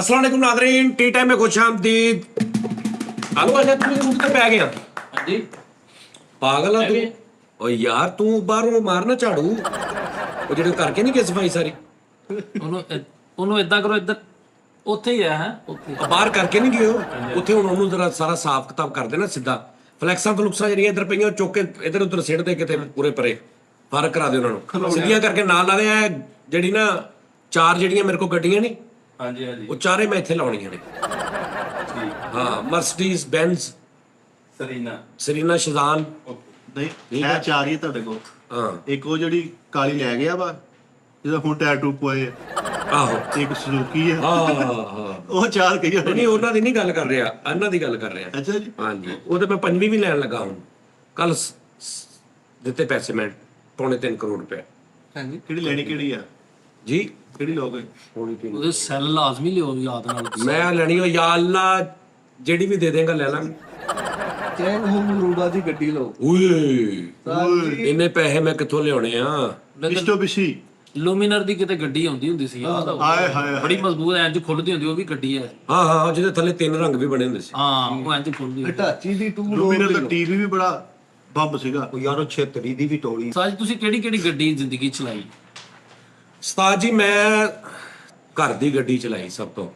अस्सलाम वालेकुम नाज़रीन, टी टाइम में खुश आमदीद। आलू अच्छा तू मुझे तो पै गया हाँ जी पागल आ तू। ओ यार तू बाहरों मारना झाड़ू ਉਹ ਜਿਹੜੇ ਕਰਕੇ ਨਹੀਂ ਗਏ ਸਫਾਈ ਸਾਰੀ ਉਹਨੂੰ ਇਦਾਂ ਕਰੋ ਇੱਧਰ ਉੱਥੇ ਹੀ ਹੈ ਉੱਥੇ ਬਾਹਰ ਕਰਕੇ ਨਹੀਂ ਗਏ ਹੋ ਉੱਥੇ ਹੁਣ ਉਹਨੂੰ ਜਰਾ ਸਾਰਾ ਸਾਫ਼ ਕਿਤਾਬ ਕਰ ਦੇਣਾ ਸਿੱਧਾ ਫਲੈਕਸਾਂ ਫਲੁਕਸਾਂ ਜਿਹੜੀਆਂ ਇੱਧਰ ਪਈਆਂ ਚੁੱਕ ਕੇ ਇੱਧਰ ਉੱਧਰ ਸਿੱਟ ਦੇ ਕਿਤੇ ਪੂਰੇ ਪਰੇ ਫਰਕ ਕਰਾ ਦੇ ਉਹਨਾਂ ਨੂੰ ਸਿੱਧੀਆਂ ਕਰਕੇ ਨਾਲ ਲਾ ਦੇ ਐ ਜਿਹੜੀ ਨਾ ਚਾਰ ਜਿਹੜੀਆਂ ਮੇਰੇ ਕੋਲ ਗੱਡੀਆਂ ਨੇ ਹਾਂਜੀ ਹਾਂਜੀ ਉਹ ਚਾਰੇ ਮੈਂ ਇੱਥੇ ਲਾਉਣੀਆਂ ਨੇ ਹਾਂ ਮਰਸੀਡੀਜ਼ ਬੈਂਜ਼ ਸਰੀਨਾ ਸ਼ਜ਼ਾਨ ਨਹੀਂ ਇਹ ਚਾਰ ਹੀ ਤੁਹਾਡੇ ਕੋਲ ਹਾਂ ਇੱਕ ਉਹ ਜਿਹੜੀ ਕਾਲੀ ਲੈ ਗਿਆ ਵਾ ਜਿਹਦਾ ਹੁਣ ਟਾਇਰ ਟੂਬ ਪਏ ਆ ਆਹੋ ਇੱਕ ਸੁਜ਼ੂਕੀ ਆ ਹਾਂ ਉਹ ਚਾਰ ਕਹੀਆਂ ਨਹੀਂ ਉਹਨਾਂ ਦੀ ਨਹੀਂ ਗੱਲ ਕਰ ਰਿਹਾ ਇਹਨਾਂ ਦੀ ਗੱਲ ਕਰ ਰਿਹਾ ਅੱਛਾ ਜੀ ਹਾਂਜੀ ਉਹ ਤੇ ਮੈਂ ਪੰਜਵੀਂ ਵੀ ਲੈਣ ਲੱਗਾ ਹੁਣ ਕੱਲ ਦਿੱਤੇ ਪੈਸੇ ਮੈਂ ਪੌਣੇ 3 ਕਰੋੜ ਰੁਪਏ ਹਾਂਜੀ ਕਿਹੜੀ ਲੈਣੀ ਕਿਹੜੀ ਆ ਜੀ ਕਿਹੜੀ ਲੋਗੇ ਉਹਦੇ ਸੈੱਲ ਲਾਜ਼ਮੀ ਲਿਓ ਯਾਦ ਨਾਲ ਮੈਂ ਲੈਣੀ ਹੋ ਯਾ ਅੱਲਾ ਜਿਹੜੀ ਵੀ ਦੇ ਦੇਗਾ ਲੈ ਲਾਂਗੇ ਚੈਨ ਹੋਮ ਰੂਬਾ ਦੀ ਗੱਡੀ ਲਓ ਓਏ ਇੰਨੇ ਪੈਸੇ ਮੈਂ ਕਿੱਥੋਂ ਲਿਆਉਣੇ ਆ ਬਿਸ਼ਟੋ ਬਿਸ਼ੀ ਲੂਮੀਨਰ ਦੀ ਕਿਤੇ ਗੱਡੀ ਆਉਂਦੀ ਹੁੰਦੀ ਸੀ ਯਾਦ ਆ ਹਾਏ ਹਾਏ ਬੜੀ ਮਜ਼ਬੂਤ ਐਂ ਚ ਖੁੱਲਦੀ ਹੁੰਦੀ ਉਹ ਵੀ ਗੱਡੀ ਹੈ ਹਾਂ ਹਾਂ ਜਿਹਦੇ ਥੱਲੇ 3 ਰੰਗ ਵੀ ਬਣੇ ਹੁੰਦੇ ਸੀ ਹਾਂ ਉਹ ਐਂ ਚ ਖੁੱਲਦੀ ਹੁੰਦੀ ਢਾਚੀ ਦੀ ਟੂ ਲੂਮੀਨਰ ਦਾ ਟੀਵੀ ਵੀ ਬੜਾ ਬੰਬ ਸੀਗਾ ਉਹ ਯਾਰ ਉਹ 76 ਦੀ ਵੀ ਟੋਲੀ ਸਾਜ ਤੁਸੀਂ ਕਿਹੜੀ ਕਿਹੜੀ ਗੱਡੀ ਜ਼ਿੰਦਗੀ ਚਲਾਈ ਉਸਤਾਦ ਜੀ ਮੈਂ ਘਰ ਦੀ ਗੱਡੀ ਚਲਾਈ ਸਭ ਤੋਂ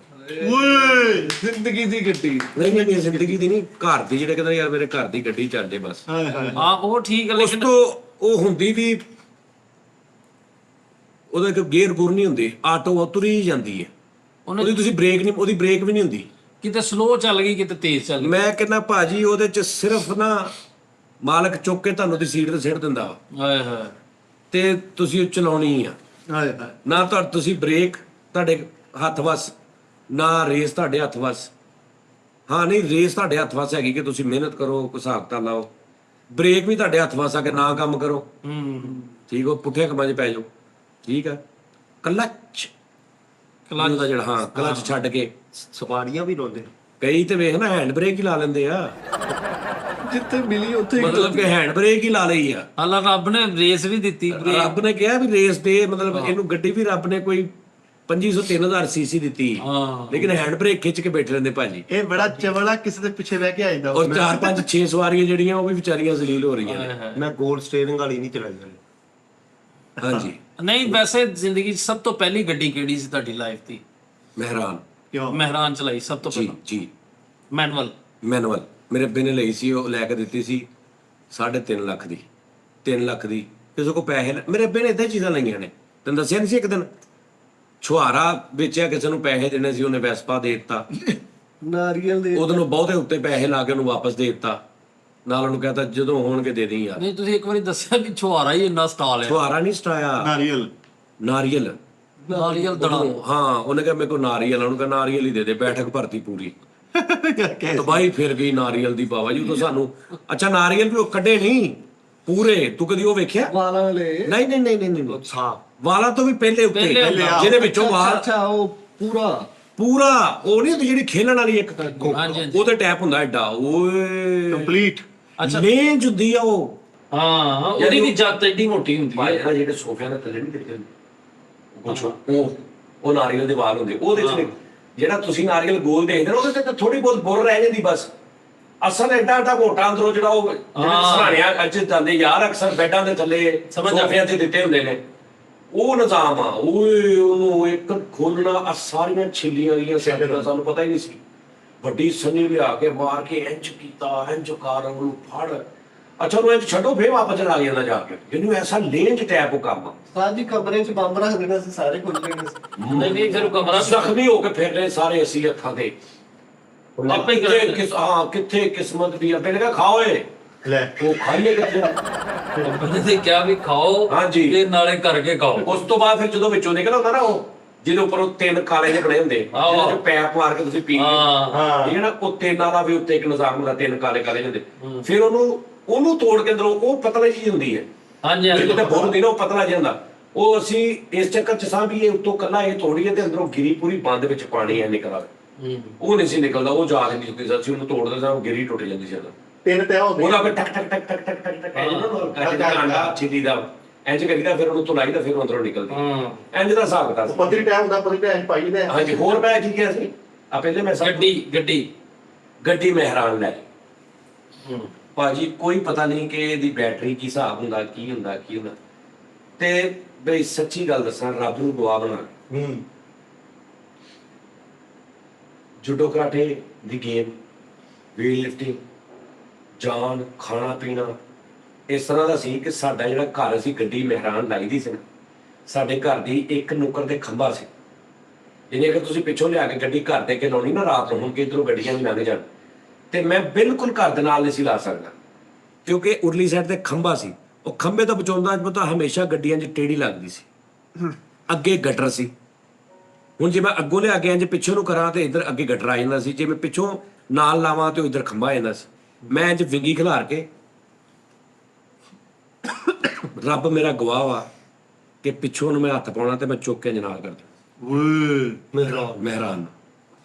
ਓਏ ਜ਼ਿੰਦਗੀ ਦੀ ਗੱਡੀ ਨਹੀਂ ਜ਼ਿੰਦਗੀ ਦੀ ਨਹੀਂ ਘਰ ਦੀ ਜਿਹੜੇ ਕਹਿੰਦੇ ਯਾਰ ਮੇਰੇ ਘਰ ਦੀ ਗੱਡੀ ਚੱਲ ਜੇ ਬਸ ਹਾਏ ਹਾਏ ਹਾਂ ਉਹ ਠੀਕ ਹੈ ਉਸ ਲੇਕਿਨ ਤੋਂ ਉਹ ਹੁੰਦੀ ਵੀ ਉਹਦਾ ਇੱਕ ਗੇਅਰ ਗੁਰ ਨਹੀਂ ਹੁੰਦੀ ਆਟੋ ਤੁਰੀ ਜਾਂਦੀ ਹੈ ਉਹਦੀ ਤੁਸੀਂ ਬ੍ਰੇਕ ਨਹੀਂ ਉਹਦੀ ਬ੍ਰੇਕ ਵੀ ਨਹੀਂ ਹੁੰਦੀ ਕਿਤੇ ਸਲੋ ਚੱਲ ਗਈ ਕਿਤੇ ਤੇਜ਼ ਚੱਲ ਗਈ ਮੈਂ ਕਹਿੰਦਾ ਭਾਜੀ ਉਹਦੇ ਚ ਸਿਰਫ ਨਾ ਮਾਲਕ ਚੁੱਕ ਕੇ ਤੁਹਾਨੂੰ ਦੀ ਸੀਟ ਤੇ ਸਿੱਟ ਦਿੰਦਾ ਵਾ ਹਾਏ ਹਾਏ ਤੇ ਤੁਸੀਂ ਉਹ ਚਲਾਉਣੀ ਆ ਹਾਏ ਹਾਏ ਨਾ ਤੁਸੀਂ ਬ੍ਰੇਕ ਤੁਹਾਡੇ ਹੱਥ ਵੱਸ ਨਾ ਰੇਸ ਤੁਹਾਡੇ ਹੱਥ ਵੱਸ ਹਾਂ ਨਹੀਂ ਰੇਸ ਤੁਹਾਡੇ ਹੱਥ ਵੱਸ ਹੈਗੀ ਕਿ ਤੁਸੀਂ ਮਿਹਨਤ ਕਰੋ ਕੋਈ ਹਿਸਾਬ ਤਾਂ ਲਾਓ ਬ੍ਰੇਕ ਵੀ ਤੁਹਾਡੇ ਹੱਥ ਵੱਸ ਆ ਕੇ ਨਾ ਕੰਮ ਕਰੋ ਠੀਕ ਹੋ ਪੁੱਠੇ ਕੰਮਾਂ 'ਚ ਪੈ ਜਾਓ ਠੀਕ ਆ ਕਲਚ ਦਾ ਜਿਹੜਾ ਹਾਂ ਕਲਚ ਛੱਡ ਕੇ ਸਵਾਰੀਆਂ ਵੀ ਰੋਂਦੇ ਕਈ ਤੇ ਵੇਖ ਨਾ ਹੈਂਡ ਬ੍ਰੇਕ ਹੀ ਲਾ ਲੈਂਦੇ ਆ ਜਿੱਥੇ ਮਿਲੀ ਉੱਥੇ ਮਤਲਬ ਕਿ ਹੈਂਡ ਬ੍ਰੇਕ ਹੀ ਲਾ ਲਈ ਆ ਹਾਲਾ ਰੱਬ ਨੇ ਰੇਸ ਵੀ ਦਿੱਤੀ ਰੱਬ ਨੇ ਕਿਹਾ ਵੀ ਰੇਸ ਦੇ ਮਤਲਬ ਇਹਨੂੰ ਗੱਡੀ ਵੀ ਰੱਬ ਨੇ ਕੋਈ 2500 3000 ਸੀਸੀ ਦਿੱਤੀ ਹਾਂ ਲੇਕਿਨ ਹੈਂਡ ਬ੍ਰੇਕ ਖਿੱਚ ਕੇ ਬੈਠੇ ਰਹਿੰਦੇ ਭਾਜੀ ਇਹ ਬੜਾ ਚਵੜਾ ਕਿਸੇ ਦੇ ਪਿੱਛੇ ਬਹਿ ਕੇ ਆਇਦਾ ਔਰ 4 5 6 ਸਵਾਰੀਆਂ ਜਿਹੜੀਆਂ ਉਹ ਵੀ ਵਿਚਾਰੀਆਂ ਜ਼ਲੀਲ ਹੋ ਰਹੀਆਂ ਨੇ ਮੈਂ ਗੋਲ ਸਟੀਅਰਿੰਗ ਵਾਲੀ ਨਹੀਂ ਚਲਾਈ ਹਲੇ ਹਾਂਜੀ ਨਹੀਂ ਵੈਸੇ ਜ਼ਿੰਦਗੀ 'ਚ ਸਭ ਤੋਂ ਪਹਿਲੀ ਗੱਡੀ ਕਿਹੜੀ ਸੀ ਤੁਹਾਡੀ ਲਾਈਫ ਦੀ ਮਹਿਰਾਨ ਕਿਉਂ ਮਹਿਰਾਨ ਚਲਾਈ ਸਭ ਤੋਂ ਜੀ ਪਹਿਲਾਂ ਜੀ ਮੈਨੂਅਲ ਮੈਨੂਅਲ ਮੇਰੇ ਅੱਬੇ ਨੇ ਲਈ ਸੀ ਉਹ ਲੈ ਕੇ ਦਿੱਤੀ ਸੀ 3.5 ਲੱਖ ਦੀ 3 ਲੱਖ ਦੀ ਕਿਸੇ ਕੋ ਪੈਸੇ ਮੇਰੇ ਅੱਬੇ ਨੇ ਇਦਾਂ ਚੀਜ਼ਾਂ ਲਈਆਂ ਨੇ ਤੈਨੂੰ ਦੱਸਿਆ ਨਹੀਂ ਸੀ ਇੱਕ ਦਿਨ ਛੁਹਾਰਾ ਵੇਚਿਆ ਕਿਸੇ ਨੂੰ ਪੈਸੇ ਦੇਣੇ ਸੀ ਉਹਨੇ ਵੈਸਪਾ ਦੇ ਦਿੱਤਾ ਨਾਰੀਅਲ ਦੇ ਉਹਦੇ ਨੂੰ ਬਹੁਤੇ ਉੱਤੇ ਪੈਸੇ ਲਾ ਕੇ ਉਹਨੂੰ ਵਾਪਸ ਦੇ ਦਿੱਤਾ ਨਾਲ ਉਹਨੂੰ ਕਹਤਾ ਜਦੋਂ ਹੋਣਗੇ ਦੇ ਦੇਈਂ ਯਾਰ ਨਹੀਂ ਤੁਸੀਂ ਇੱਕ ਵਾਰੀ ਦੱਸਿਆ ਕਿ ਛੁਹਾਰਾ ਹੀ ਇੰਨਾ ਸਟਾਲ ਹੈ ਛੁਹਾਰਾ ਨਹੀਂ ਸਟਾਇਆ ਨਾਰੀਅਲ ਨਾਰੀਅਲ ਨਾਰੀਅਲ ਦੜਾ ਹਾਂ ਉਹਨੇ ਕਿਹਾ ਮੇਰੇ ਕੋ ਨਾਰੀਅਲ ਉਹਨੂੰ ਕਿਹਾ ਨਾਰੀਅਲ ਹੀ ਦੇ ਦੇ ਬੈਠਕ ਭਰਤੀ ਪੂਰੀ ਤਬਾਹੀ ਫਿਰ ਗਈ ਨਾਰੀਅਲ ਦੀ ਬਾਬਾ ਜੀ ਉਹ ਤਾਂ ਸਾਨੂੰ ਅੱਛਾ ਨਾਰੀਅਲ ਵੀ ਉਹ ਕੱਢੇ ਨਹੀਂ ਪੂਰੇ ਤੂੰ ਕਦੀ ਉਹ ਵੇਖਿਆ ਵਾਲਾਂ ਵਾਲੇ ਨਹੀਂ ਵਾਲਾਂ ਤੋਂ ਵੀ ਪਹਿਲੇ ਉੱਤੇ ਜਿਹਦੇ ਵਿੱਚੋਂ ਵਾਲ ਅੱਛਾ ਉਹ ਪੂਰਾ ਪੂਰਾ ਉਹ ਨਹੀਂ ਹੁੰਦੀ ਜਿਹੜੀ ਖੇਲਣ ਵਾਲੀ ਇੱਕ ਹਾਂਜੀ। ਉਹਦੇ ਟੈਪ ਹੁੰਦਾ ਐਡਾ ਓਏ ਕੰਪਲੀਟ ਅੱਛਾ ਲੇਂਜ ਹੁੰਦੀ ਆ ਉਹ ਹਾਂ ਉਹਦੀ ਵੀ ਜੱਤ ਐਡੀ ਮੋਟੀ ਹੁੰਦੀ ਹੈ ਭਾਈ ਜਿਹੜੇ ਸੋਫਿਆਂ ਦੇ ਥੱਲੇ ਨਹੀਂ ਦਿੱਤੇ ਉਹ ਨਾਰੀਅਲ ਦੇ ਵਾਲ ਹੁੰਦੇ ਉਹਦੇ ਚ ਜਿਹੜਾ ਤੁਸੀਂ ਨਾਰੀਅਲ ਗੋਲ ਦੇਖਦੇ ਹੋ ਉਹਦੇ ਤੇ ਥੋੜੀ ਬਹੁਤ ਬੁਰ ਰਹਿ ਜਾਂਦੀ ਬਸ ਅਸਲ ਐਡਾ ਐਡਾ ਮੋਟਾ ਅੰਦਰੋਂ ਜਿਹੜਾ ਉਹ ਸਰਾਣਿਆਂ ਅੱਜ ਜਾਂਦੇ ਯਾਰ ਅਕਸਰ ਬੈੱਡਾਂ ਦੇ ਥੱਲੇ ਸੋਫਿਆਂ ਤੇ ਦਿੱਤੇ ਹੁੰਦੇ ਨੇ ਉਹ ਨਿਜ਼ਾਮ ਆ ਓਏ ਉਹਨੂੰ ਇੱਕ ਖੋਲਣਾ ਆ ਸਾਰੀਆਂ ਛਿੱਲੀਆਂ ਗਈਆਂ ਸਾਡੇ ਦਾ ਸਾਨੂੰ ਪਤਾ ਹੀ ਨਹੀਂ ਸੀ ਵੱਡੀ ਸੰਨੀ ਲਿਆ ਕੇ ਮਾਰ ਕੇ ਇੰਚ ਕੀਤਾ ਇੰਚ ਕਰ ਉਹਨੂੰ ਫੜ ਅੱਛਾ ਉਹਨੂੰ ਇੰਚ ਛੱਡੋ ਫੇਰ ਵਾਪਸ ਚਲਾ ਜਾਂਦਾ ਜਾ ਕੇ ਇਹਨੂੰ ਐਸਾ ਲੇਂਜ ਟੈਪ ਉਹ ਕੰਮ ਸਾਡੀ ਕਮਰੇ 'ਚ ਬੰਬ ਰੱਖ ਦੇਣਾ ਸੀ ਸਾਰੇ ਖੁੱਲ ਜਾਣੇ ਸੀ ਨਹੀਂ ਫਿਰ ਉਹ ਕਮਰਾ ਜ਼ਖਮੀ ਹੋ ਕੇ ਫਿਰ ਰਹੇ ਸਾਰੇ ਅਸੀਂ ਅੱਖਾਂ ਤੇ ਆਪੇ ਹੀ ਕਰਾਂਗੇ। ਹਾਂ ਕਿੱਥੇ ਕਿਸਮਤ ਦੀ ਅੱਗੇ ਲਗਾ ਖਾਓ ਏ ਲੈ ਉਹ ਖਾਈਏ ਕਿੱਥੇ ਉਹਨੇ ਤੇ ਕਿਹਾ ਵੀ ਖਾਓ ਹਾਂਜੀ। ਤੇ ਨਾਲੇ ਕਰਕੇ ਖਾਓ ਉਸ ਤੋਂ ਬਾਅਦ ਫਿਰ ਜਦੋਂ ਵਿੱਚੋਂ ਨਿਕਲ ਆਉਂਦਾ ਨਾ ਉਹ ਜਿਹਦੇ ਉੱਪਰ ਉਹ 3 ਕਾਲੇ ਜਿਹੇ ਬਣੇ ਹੁੰਦੇ ਜਿਹਦੇ ਚ ਪੈਪ ਮਾਰ ਕੇ ਤੁਸੀਂ ਪੀਂਦੇ ਹਾਂ ਠੀਕ ਹੈ ਨਾ ਉਹ 3 ਦਾ ਵੀ ਉੱਤੇ ਇੱਕ ਨਿਜ਼ਾਮ ਹੁੰਦਾ 3 ਕਾਲੇ ਕਾਲੇ ਹੁੰਦੇ ਫਿਰ ਉਹਨੂੰ ਤੋੜ ਕੇ ਅੰਦਰੋਂ ਉਹ ਪਤਲੀ ਚੀਜ਼ ਹੁੰਦੀ ਹੈ ਹਾਂਜੀ ਹਾਂਜੀ ਜਿਹਦੇ ਤੇ ਬੋਲ ਹੁੰਦੀ ਨਾ ਉਹ ਪਤਲਾ ਜਿਹਾ ਹੁੰਦਾ ਉਹ ਅਸੀਂ ਇਸ ਚੱਕਰ ਚ ਸਾਂ ਵੀ ਇਹ ਉੱਤੋਂ ਕੱਲਾ ਇਹ ਤੋੜੀਏ ਤੇ ਅੰਦਰੋਂ ਗਿਰੀ ਪੂਰੀ ਬੰਦ ਵਿੱਚ ਪਾਣੀ ਹੈ ਨਿਕਲ ਆਵੇ ਉਹ ਨਹੀਂ ਸੀ ਨਿਕਲਦਾ ਉਹ ਜਾ ਕੇ ਨਹੀਂ ਚੁੱਕੀ ਸੀ ਉਹਨੂੰ ਤੋੜਦੇ ਸਾਂ ਉਹ ਗਿਰੀ ਟੁੱਟ ਜਾਂਦੀ ਸੀ ਤਿੰਨ ਤੈ ਹੋ ਗਏ ਉਹਦਾ ਫਿਰ ਟਕ ਟਕ ਟਕ ਟਕ ਟਕ ਟਕ ਟਕ ਆਂਡਾ ਛਿੱਲੀ ਦਾ ਇੰਜ ਕਰੀਦਾ, ਫਿਰ ਉਹਨੂੰ ਤੁਲਾਈਦਾ, ਫਿਰ ਅੰਦਰੋਂ ਨਿਕਲਦੀ। ਇੰਜ ਦਾ ਹਿਸਾਬ ਕਿਤਾਬ ਸੀ। ਪੱਧਰੀ ਟਾਈਮ ਹੁੰਦਾ, ਪੱਧਰੀ ਟਾਈਮ ਪਾਈ ਦੇ। ਹਾਂਜੀ, ਹੋਰ ਮੈਂ ਕੀ ਕਿਹਾ ਸੀ ਆ ਪਹਿਲੇ ਮੈਂ ਗੱਡੀ ਮਹਿਰਾਨ ਲੈ ਲਈ। ਭਾਜੀ ਕੋਈ ਪਤਾ ਨਹੀਂ ਕਿ ਇਹਦੀ ਬੈਟਰੀ ਕੀ ਹਿਸਾਬ ਹੁੰਦਾ, ਕੀ ਹੁੰਦਾ ਤੇ ਬਈ ਸੱਚੀ ਗੱਲ ਦੱਸਾਂ, ਰੱਬ ਨੂੰ ਗਵਾਹ ਬਣਾ ਜੂਡੋ ਕਰਾਟੇ ਦੀ ਗੇਮ, ਵੇਟ ਲਿਫਟਿੰਗ, ਜਾਨ, ਖਾਣਾ ਪੀਣਾ ਇਸ ਤਰ੍ਹਾਂ ਦਾ ਸੀ ਕਿ ਸਾਡਾ ਜਿਹੜਾ ਘਰ ਸੀ, ਗੱਡੀ ਮਹਿਰਾਨ ਲਾਈ ਦੀ ਸੀ ਨਾ, ਸਾਡੇ ਘਰ ਦੀ ਇੱਕ ਨੁੱਕਰ ਤੇ ਖੰਭਾ ਸੀ। ਜਿਹਨੇ ਅਗਰ ਤੁਸੀਂ ਪਿੱਛੋਂ ਲਿਆ ਕੇ ਗੱਡੀ ਘਰ ਦੇ ਕੇ ਲਾਉਣੀ ਨਾ ਰਾਤ ਨੂੰ, ਹੁਣ ਕਿ ਇੱਧਰੋਂ ਗੱਡੀਆਂ ਵੀ ਲੰਘ ਜਾਣ, ਤੇ ਮੈਂ ਬਿਲਕੁਲ ਘਰ ਦੇ ਨਾਲ ਨਹੀਂ ਸੀ ਲਾ ਸਕਦਾ, ਕਿਉਂਕਿ ਉਰਲੀ ਸਾਈਡ ਤੇ ਖੰਭਾ ਸੀ। ਉਹ ਖੰਭੇ ਤੋਂ ਬਚਾਉਂਦਾ ਪਤਾ ਹਮੇਸ਼ਾ ਗੱਡੀਆਂ 'ਚ ਟੇੜੀ ਲੱਗਦੀ ਸੀ, ਅੱਗੇ ਗਟਰ ਸੀ। ਹੁਣ ਜੇ ਮੈਂ ਅੱਗੋਂ ਲਿਆ ਕੇ ਇੰਜ ਪਿੱਛੋਂ ਨੂੰ ਕਰਾਂ ਤੇ ਇੱਧਰ ਅੱਗੇ ਗਟਰ ਆ ਜਾਂਦਾ ਸੀ, ਜੇ ਮੈਂ ਪਿੱਛੋਂ ਨਾਲ ਲਾਵਾਂ ਤੇ ਇੱਧਰ ਖੰਭਾ ਆ ਜਾਂਦਾ ਸੀ। ਮੈਂ ਇੰਜ ਵਿੰਗੀ ਖਿਲਾਰ ਕੇ, ਰੱਬ ਮੇਰਾ ਗਵਾਹ ਵਾ ਕਿ ਪਿੱਛੋਂ ਨੂੰ ਮੈਂ ਹੱਥ ਪਾਉਣਾ ਤੇ ਮੈਂ ਚੁੱਕ ਕੇ ਇੰਜ ਨਾਲ ਕਰਦਾ। ਮਹਿਰਾਨ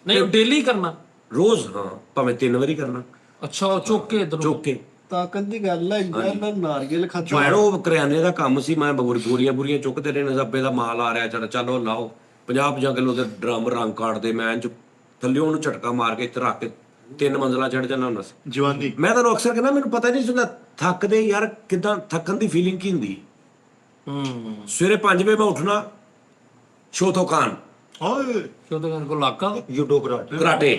ਨਹੀਂ ਡੇਲੀ ਕਰਨਾ ਰੋਜ਼, ਹਾਂ ਭਾਵੇਂ 3 ਵਾਰੀ ਕਰਨਾ, ਅੱਛਾ ਚੁੱਕ ਕੇ ਇਧਰੋਂ ਚੁੱਕ ਕੇ। ਤਾਕਤ ਦੀ ਗੱਲ ਹੈ, ਇੰਨਾ ਨਾਰੀਅਲ ਖਾਤਾ ਮੈਂ ਉਹ ਕਰਿਆਨੇ ਦਾ ਕੰਮ ਸੀ, ਮੈਂ ਬੋਰੀਆਂ ਚੁੱਕਦੇ ਰਹੇ, ਨਜ਼ਾਬੇ ਦਾ ਮਾਲ ਆ ਰਿਹਾ, ਚਲੋ ਲਾਓ 50 ਕਿਲੋ ਦੇ ਡਰਮ ਰੰਗ ਕਾਟਦੇ, ਮੈਂ ਇੰਜ ਥੱਲੇ ਉਹਨੂੰ ਝਟਕਾ ਮਾਰ ਕੇ ਇੱਥੇ ਰੱਖ ਕੇ 3 ਮੰਜ਼ਲਾਂ ਚੜ ਜਾਂਦਾ ਹੁੰਦਾ ਸੀ। ਜਵਾਨੀ ਮੈਂ ਤੁਹਾਨੂੰ ਅਕਸਰ ਕਹਿੰਦਾ, ਮੈਨੂੰ ਪਤਾ ਨਹੀਂ ਸੀ ਹੁੰਦਾ ਥੱਕਦੇ ਯਾਰ, ਕਿਦਾਂ ਥੱਕਣ ਦੀ ਫੀਲਿੰਗ ਕੀ ਹੁੰਦੀ। ਸਵੇਰੇ 5 ਵਜੇ ਮੈਂ ਉੱਠਣਾ, ਸ਼ੋਥੋ ਖਾਨ ਓਏ ਸ਼ੋਧਗਨ ਕੋ ਲਾਕਾ ਜੂਡੋ ਕਰਾਟੇ ਕਰਾਟੇ,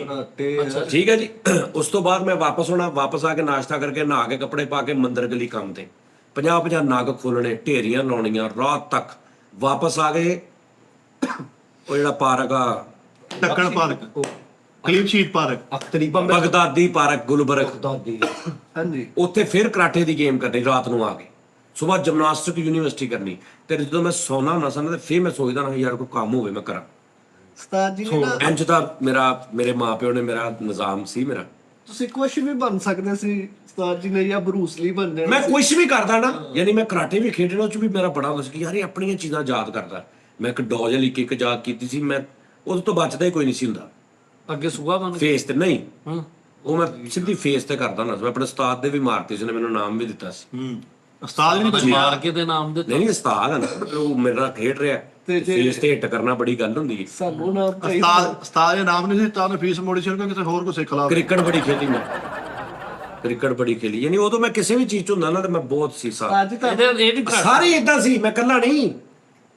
ਠੀਕ ਹੈ ਜੀ। ਉਸ ਤੋਂ ਬਾਅਦ ਮੈਂ ਵਾਪਸ ਹੋਣਾ, ਵਾਪਸ ਆ ਕੇ ਨਾਸ਼ਤਾ ਕਰਕੇ ਨਹਾ ਕੇ ਕੱਪੜੇ ਪਾ ਕੇ ਮੰਦਰ ਗਲੀ ਕੰਮ ਤੇ 50 ਨਗ ਖੋਲਣੇ, ਢੇਰੀਆਂ ਲਾਉਣੀਆਂ ਰਾਤ ਤੱਕ। ਵਾਪਸ ਆ ਗਏ, ਉਹ ਜਿਹੜਾ ਪਾਰਕ ਆ ਢੱਕਣ park, clean sheet park, Akhtari Baghdadi park, Gulberg, ਦਾਦੀ ਹਾਂਜੀ ਉੱਥੇ ਫਿਰ ਕਰਾਟੇ ਦੀ ਗੇਮ ਕਰਨੀ ਰਾਤ ਨੂੰ ਆ ਕੇ, ਸਵੇਰ ਜਿਮਨਾਸਟਿਕ ਯੂਨੀਵਰਸਿਟੀ ਕਰਨੀ। ਤੇ ਜਦੋਂ ਮੈਂ ਸੌਣਾ ਹੁੰਦਾ ਸੀ ਨਾ, ਤੇ ਫਿਰ ਮੈਂ ਸੋਚਦਾ ਨਾ ਯਾਰ ਕੋਈ ਕੰਮ ਹੋਵੇ ਮੈਂ ਕਰਾਂ। ਉਸਤਾਦ ਜੀ ਨੇ ਨਾ, ਇੰਜ ਤਾਂ ਮੇਰੇ ਮਾਪਿਓ ਨੇ ਮੇਰਾ ਨਿਜ਼ਾਮ ਸੀ ਮੇਰਾ। ਤੁਸੀਂ ਕੁਛ ਵੀ ਬਣ ਸਕਦੇ ਸੀ ਉਸਤਾਦ ਜੀ ਨੇ, ਜਾਂ ਬਰੂਸ ਲੀ ਬਣ ਜਾਣਾ ਮੈਂ ਸੀ। ਕੁਝ ਵੀ ਕਰਦਾ ਨਾ, ਯਾਨੀ ਮੈਂ ਕਰਾਟੇ ਵੀ ਖੇਡਣਾ, ਉਹ 'ਚ ਵੀ ਮੇਰਾ ਬੜਾ ਹੁੰਦਾ ਸੀ ਕਿ ਯਾਰ ਇਹ ਆਪਣੀਆਂ ਚੀਜ਼ਾਂ ਯਾਦ ਕਰਦਾ। ਮੈਂ ਇੱਕ ਡੋਜ ਵਾਲੀ ਕਿੱਕ ਯਾਦ ਕੀਤੀ ਸੀ, ਮੈਂ ਉਹਦੇ ਤੋਂ ਬਚਦਾ ਹੀ ਕੋਈ ਨਹੀਂ ਸੀ ਹੁੰਦਾ। ਅੱਗੇ ਸੂਆ ਬਣ ਫੇਸ ਤੇ ਨਹੀਂ, ਉਹ ਮੈਂ ਸਿੱਧੀ ਫੇਸ ਤੇ ਕਰਦਾ ਹੁੰਦਾ ਸੀ। ਮੈਂ ਆਪਣੇ ਉਸਤਾਦ ਦੇ ਵੀ ਮਾਰਤੀ ਸੀ, ਉਹਨੇ ਮੈਨੂੰ ਨਾਮ ਵੀ ਦਿੱਤਾ ਸੀ। ਉਸਤਾਦ ਨਹੀਂ ਬਚਿਆ। ਮਾਰ ਕੇ ਤੇ ਨਾਮ ਦਿੱਤਾ। ਨਹੀਂ ਉਸਤਾਦ ਆ ਨਾ, ਉਹ ਮੇਰੇ ਨਾਲ ਖੇਡ ਰਿਹਾ, ਫੇਸ ਤੇ ਹਿੱਟ ਕਰਨਾ ਬੜੀ ਗੱਲ ਹੁੰਦੀ ਹੈ। ਸਾਨੂੰ ਨਾਮ ਚਾਹੀਦਾ। ਉਸਤਾਦ ਦੇ ਨਾਮ ਨਹੀਂ ਸੀ, ਤਾਂ ਉਹਨੇ ਫੀਸ ਮੋੜੀ ਸੀ, ਕਿਤੇ ਹੋਰ ਕੋ ਸਿੱਖ ਲਾ। ਕ੍ਰਿਕਟ ਬੜੀ ਖੇਲੀ ਮੈਂ, ਕ੍ਰਿਕਟ ਬੜੀ ਖੇਲੀ, ਯਾਨੀ ਉਦੋਂ ਮੈਂ ਕਿਸੇ ਵੀ ਚੀਜ਼ 'ਚ ਹੁੰਦਾ ਨਾ ਤੇ ਮੈਂ ਬਹੁਤ ਸੀ ਸਾਥ। ਉਸਤਾਦ ਜੀ ਤਾਂ ਇਹ ਵੀ ਸਾਰੇ ਇਦਾਂ ਸੀ, ਮੈਂ ਇਕੱਲਾ ਨਹੀਂ।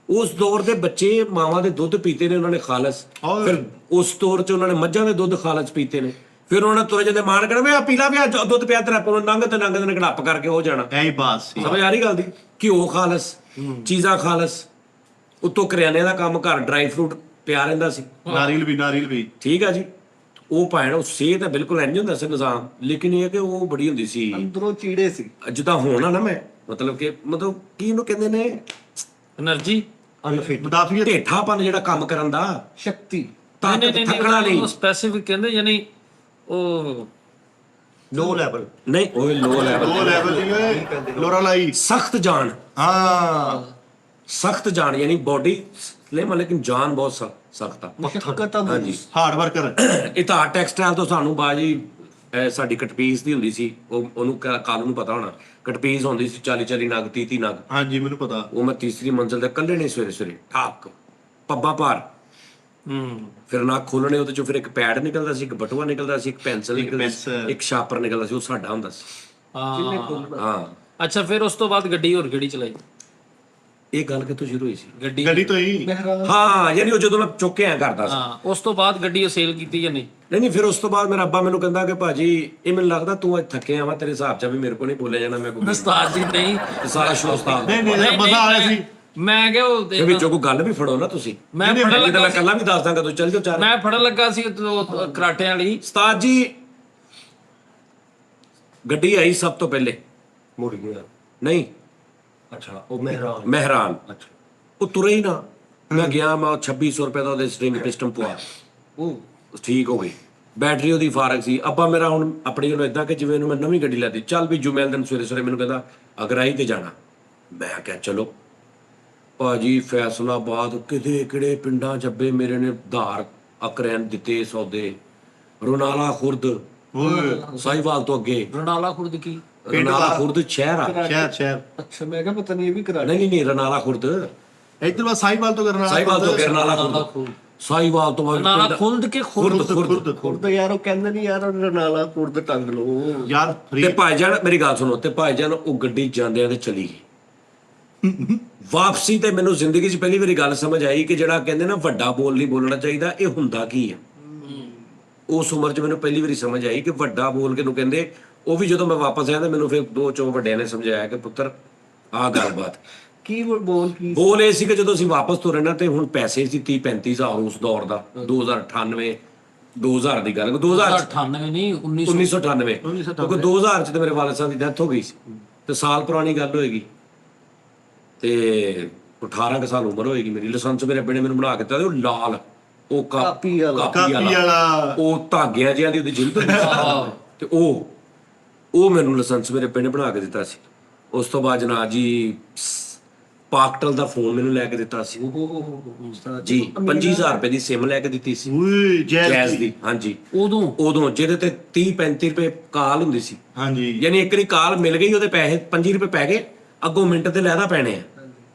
ਉਸ ਦੌਰ ਦੇ ਬੱਚੇ ਮਾਵਾਂ ਦੇ ਦੁੱਧ ਪੀਤੇ ਨੇ ਉਹਨਾਂ ਨੇ ਖਾਲਸ, ਫਿਰ ਉਸ ਦੌਰ 'ਚ ਉਹਨਾਂ ਨੇ ਮੱਝਾਂ ਦੇ ਦੁੱਧ ਖਾਲਸ ਪੀਤੇ ਨੇ, ਫਿਰ ਉਹਨਾਂ ਨੇ ਤੁਰੇ ਜਾਂਦੇ ਮਾਣ ਕਰਨਾ ਵੀ ਆ ਪੀਲਾ ਵੀ ਆ ਦੁੱਧ ਪਿਆ ਤੇਰਾ ਕੋਲ, ਨੰਗ ਤੇ ਗੜੱਪ ਕਰਕੇ ਹੋ ਜਾਣਾ। ਐ ਹੀ ਬਾਤ ਸੀ। ਸਮਝ ਆ ਰਹੀ ਗੱਲ ਦੀ? ਘਿਓ ਖਾਲਸ, ਚੀਜ਼ਾਂ ਖਾਲਸ, ਉੱਤੋਂ ਕਰਿਆਨੇ ਦਾ ਕੰਮ, ਘਰ ਡਰਾਈ ਫਰੂਟ ਪਿਆ ਰਹਿੰਦਾ ਸੀ, ਨਾਰੀਅਲ ਵੀ ਠੀਕ ਆ ਜੀ। ਉਹ ਭਾਵੇਂ ਉਹ ਸਿਹਤ ਤਾਂ ਬਿਲਕੁਲ ਇੰਝ ਹੁੰਦਾ ਸੀ ਨਿਜ਼ਾਮ, ਲੇਕਿਨ ਇਹ ਕਿ ਉਹ ਬੜੀ ਹੁੰਦੀ ਸੀ ਅੰਦਰੋਂ ਚੀੜੇ ਸੀ। ਜਿੱਦਾਂ ਹੋਣਾ ਨਾ, ਮੈਂ ਮਤਲਬ ਕੀ ਇਹਨੂੰ ਕਹਿੰਦੇ ਨੇ, એનર્ਜੀ ਅਨਫਿਟ ਮੁਦਾਫੀਅਤ। ਢੇਠਾਪਨ ਜਿਹੜਾ ਕੰਮ ਕਰਨ ਦਾ, ਸ਼ਕਤੀ। ਤਾਕਤ, ਥੱਕਣਾ ਨਹੀਂ। ਸਪੈਸੀਫਿਕ ਕਹਿੰਦੇ, ਯਾਨੀ ਉਹ ਲੋ ਲੈਵਲ ਨਹੀਂ ਓਏ ਲੋ ਲੈਵਲ, ਉਹ ਲੈਵਲ ਦੀ ਓਏ ਲੋਰਾ ਲਾਈ। ਸਖਤ ਜਾਨ, ਹਾਂ ਸਖਤ ਜਾਨ, ਯਾਨੀ ਬੋਡੀ ਸਲਿਮ ਲੇਕਿਨ ਜਾਨ ਬਹੁਤ ਸਖਤ ਆ। ਮੁਸ਼ਕਲ ਹਾਂਜੀ। Hard worker. ਇਤਾਰ ਟੈਕਸਟਾਈਲ ਤੋਂ ਸਾਨੂੰ ਬਾਜੀ ਸਾਡੀ ਕਟਪੀਸ ਦੀ ਹੁੰਦੀ ਸੀ, ਉਹਨੂੰ ਕਾਲੂ ਨੂੰ ਪਤਾ ਹੋਣਾ, ਕਟਪੀਸ ਹੁੰਦੀ ਸੀ 40 ਨਗ 30 ਨਗ। ਹਾਂਜੀ ਮੈਨੂੰ ਪਤਾ। ਉਹ ਮੈਂ ਤੀਸਰੀ ਮੰਜ਼ਿਲ ਤੇ ਇਕੱਲੇ ਨੇ ਸਵੇਰੇ ਠਾਕ ਪੱਬਾ ਭਾਰ, ਫਿਰ ਨਾ ਖੋਲਣੇ, ਉਹਦੇ ਚੋਂ ਫਿਰ ਇੱਕ ਪੈਡ ਨਿਕਲਦਾ ਸੀ, ਇੱਕ ਬਟੂਆ ਨਿਕਲਦਾ ਸੀ, ਇੱਕ ਪੈਨਸਲ ਨਿਕਲਦੀ ਸੀ, ਇੱਕ ਸ਼ਾਰਪਰ ਨਿਕਲਦਾ ਸੀ, ਉਹ ਸਾਡਾ ਹੁੰਦਾ ਸੀ। ਹਾਂ ਅੱਛਾ, ਫਿਰ ਉਸ ਤੋਂ ਬਾਅਦ ਗੱਡੀ ਹੋਰ ਕਿਹੜੀ ਚਲਾਈ? ਇਹ ਗੱਲ ਕਿੱਥੋਂ ਸ਼ੁਰੂ ਹੋਈ ਸੀ? ਗੱਡੀ ਤੋਂ ਹੀ। ਹਾਂ, ਯਾਨੀ ਉਹ ਜਦੋਂ ਮੈਂ ਚੁੱਕ ਕੇ ਐਂ ਕਰਦਾ ਸੀ। ਹਾਂ, ਉਸ ਤੋਂ ਬਾਅਦ ਗੱਡੀ ਸੇਲ ਕੀਤੀ ਜਾਂ ਨਹੀਂ? ਨਹੀਂ, ਫਿਰ ਉਸ ਤੋਂ ਬਾਅਦ ਮੇਰਾ ਅੱਬਾ ਮੈਨੂੰ ਕਹਿੰਦਾ ਕਿ ਭਾਜੀ ਇਹ ਮੈਨੂੰ ਲੱਗਦਾ ਤੂੰ ਅੱਜ ਥੱਕੇ ਆਵਾ, ਤੇਰੇ ਹਿਸਾਬ 'ਚ ਵੀ ਮੇਰੇ ਕੋਲ ਨਹੀਂ ਬੋਲਿਆ ਜਾਣਾ, ਮੈਂ ਕੋਈ ਉਸਤਾਦ ਜੀ ਨਹੀਂ, ਸਾਰਾ ਸ਼ੋਅ ਉਸਤਾਦ ਨਹੀਂ ਮਜ਼ਾ ਆ ਰਿਹਾ ਸੀ। ਮੈਂ ਕਿਹਾ ਉਹ ਇਹ ਵਿੱਚੋਂ ਕੋਈ ਗੱਲ ਵੀ ਫੜੋ ਨਾ ਤੁਸੀਂ, ਮੈਂ ਫੜਨ ਮੈਂ ਲੱਗਾ ਇਕੱਲਾ ਵੀ ਦੱਸ ਦਾਂਗਾ, ਤੂੰ ਚੱਲ ਜਾਓ ਚਾਰ। ਮੈਂ ਫੜਨ ਲੱਗਾ ਸੀ ਉਹ ਕਰਾਟੇ ਵਾਲੀ। ਉਸਤਾਦ ਜੀ ਗੱਡੀ ਆਈ ਸਭ ਤੋਂ ਪਹਿਲੇ, ਮੁੜ ਗਿਆ। ਨਹੀਂ ਅੱਛਾ, ਉਹ ਮਹਿਰਾਨ, ਅੱਛਾ, ਉਹ ਤੁਰੇ ਹੀ ਨਾ। ਮੈਂ ਗਿਆ, ਮੈਂ 2600 ਰੁਪਏ ਦਾ ਉਹਦੇ ਸਟ੍ਰਿੰਗ ਪਿਸਟਨ ਪਵਾ, ਉਹ ਠੀਕ ਹੋ ਗਈ। ਬੈਟਰੀ ਉਹਦੀ ਫਾਰਕ ਸੀ। ਅੱਬਾ ਮੇਰਾ ਹੁਣ ਆਪਣੀ ਨੂੰ ਇਦਾਂ ਕਿ ਜਿਵੇਂ ਇਹਨੂੰ ਮੈਂ ਨਵੀਂ ਗੱਡੀ ਲੈਤੀ, ਚੱਲ ਵੀ ਜੁਮੇਲ ਦਿਨ ਸਵੇਰੇ ਮੈਨੂੰ ਕਹਿੰਦਾ ਅਗਰਾਈ ਤੇ ਜਾਣਾ। ਮੈਂ ਕਿਹਾ ਚਲੋ ਭਾਜੀ, ਫੈਸਲਾਬਾਦ ਕਿਹੜੇ ਪਿੰਡਾਂ ਚੱਬੇ ਮੇਰੇ ਨੇ ਧਾਰ ਅਕਰੈਨ ਦਿੱਤੇ ਸੌਦੇ, ਰੋਨਾਲਾ ਖੁਰਦ, ਸਾਈਵਾਲ ਤੋਂ ਅੱਗੇ ਰਣਾਲਾ ਖੁਰਦ ਕੀ ਰਨਾਲਾ ਖੁਰਦ ਸ਼ਹਿਰ ਆ। ਸ਼ਹਿਰ ਅੱਛਾ ਮੈਂ ਕਿਹਾ ਪਤਾ ਨਹੀਂ ਇਹ ਵੀ ਕਰਾ ਨਹੀਂ ਰਨਾਲਾ ਖੁਰਦ, ਇੱਧਰ ਬਸ ਸਾਈਵਾਲ ਤੋਂ ਕਰਨਾ ਸਾਈਵਾਲ ਤੋਂ ਰਨਾਲਾ ਖੁਰਦ, ਸਾਈਵਾਲ ਤੋਂ ਨਾਲਾ ਖੁੰਦ ਕੇ ਖੁਰਦ ਖੁਰਦ ਖੁਰਦ ਯਾਰ ਉਹ ਕਹਿੰਦੇ ਨਹੀਂ ਯਾਰ ਰਨਾਲਾ ਖੁਰਦ ਟੰਗ ਲਓ ਯਾਰ ਤੇ ਫਰੀ ਭਾਈਜਾਨ ਮੇਰੀ ਗੱਲ ਸੁਣੋ, ਤੇ ਭਾਈਜਾਨ ਉਹ ਗੱਡੀ ਜਾਂਦਿਆਂ ਤੇ ਚਲੀ ਗਈ। ਵਾਪਸੀ ਤੇ ਮੈਨੂੰ ਜ਼ਿੰਦਗੀ 'ਚ ਪਹਿਲੀ ਵਾਰੀ ਗੱਲ ਸਮਝ ਆਈ ਕਿ ਜਿਹੜਾ ਕਹਿੰਦੇ ਨਾ ਵੱਡਾ ਬੋਲ ਨਹੀਂ ਬੋਲਣਾ ਚਾਹੀਦਾ, ਇਹ ਹੁੰਦਾ ਕੀ ਹੈ। ਉਸ ਉਮਰ 'ਚ ਮੈਨੂੰ ਪਹਿਲੀ ਵਾਰੀ ਸਮਝ ਆਈ ਕਿ ਵੱਡਾ ਬੋਲ ਕਿਹਨੂੰ ਕਹਿੰਦੇ। ਉਹ ਵੀ ਜਦੋਂ ਮੈਂ ਵਾਪਸ ਆਇਆ ਤਾਂ ਮੈਨੂੰ ਫਿਰ ਦੋ ਚੋ ਵੱਡਿਆਂ ਨੇ ਸਮਝਾਇਆ ਕਿ ਪੁੱਤਰ ਆਹ ਗੱਲਬਾਤ। ਕੀ ਬੋਲ ਕੀ ਬੋਲ ਇਹ ਸੀ ਕਿ ਜਦੋਂ ਅਸੀਂ ਵਾਪਸ ਤੁਰੇ ਨਾ ਤੇ ਹੁਣ ਪੈਸੇ ਸੀ 30-35 ਹਜ਼ਾਰ ਉਸ ਦੌਰ ਦਾ, 2098 2000 ਦੀ ਗੱਲ, 1998 ਨਹੀਂ 1998 ਕਿਉਂਕਿ 2000 ਚ ਤੇ ਮੇਰੇ ਵਾਲਿਦ ਸਾਹਿਬ ਦੀ ਡੈਥ ਹੋ ਗਈ ਸੀ, ਤੇ ਸਾਲ ਪੁਰਾਣੀ ਗੱਲ ਹੋਏਗੀ, ਤੇ 18 ਕੁ ਸਾਲ ਉਮਰ ਹੋਏਗੀ ਮੇਰੀ। ਲਾਇਸੈਂਸ ਮੇਰੇ ਅੱਬੇ ਨੇ ਮੈਨੂੰ ਬਣਾ ਕੇ ਦਿੱਤਾ, ਤੇ ਉਹ ਲਾਲ ਉਹ ਕਾਪੀ ਵਾਲਾ। ਕਾਪੀ ਵਾਲਾ ਉਹ ਧਾਗਿਆਂ ਜਿਹਾਂ ਦੀ ਉਹਦੀ ਜਿਲਦ ਹੁੰਦੀ ਸੀ, ਤੇ ਉਹ ਮੈਨੂੰ ਲਾਇਸੈਂਸ ਮੇਰੇ ਅੱਬੇ ਨੇ ਬਣਾ ਕੇ ਦਿੱਤਾ ਸੀ। ਉਸ ਤੋਂ ਬਾਅਦ ਜਨਾਬ ਜੀ ਪਾਕਟਲ ਦਾ ਫੋਨ ਮੈਨੂੰ ਲੈ ਕੇ ਦਿੱਤਾ ਸੀ ਜੀ, 25000 ਰੁਪਏ ਦੀ ਸਿਮ ਲੈ ਕੇ ਦਿੱਤੀ ਸੀ ਓਏ ਜੈਜ਼ ਦੀ। ਹਾਂਜੀ ਉਦੋਂ ਜਿਹਦੇ ਤੇ 30-35 ਰੁਪਏ ਕਾਲ ਹੁੰਦੀ ਸੀ, ਹਾਂਜੀ ਯਾਨੀ ਇੱਕ ਵਾਰੀ ਕਾਲ ਮਿਲ ਗਈ ਉਹਦੇ ਪੈਸੇ 25 ਰੁਪਏ ਪੈ ਗਏ, ਅੱਗੋਂ ਮਿੰਟ ਤੇ ਲੈਦਾ ਪੈਣੇ ਆ।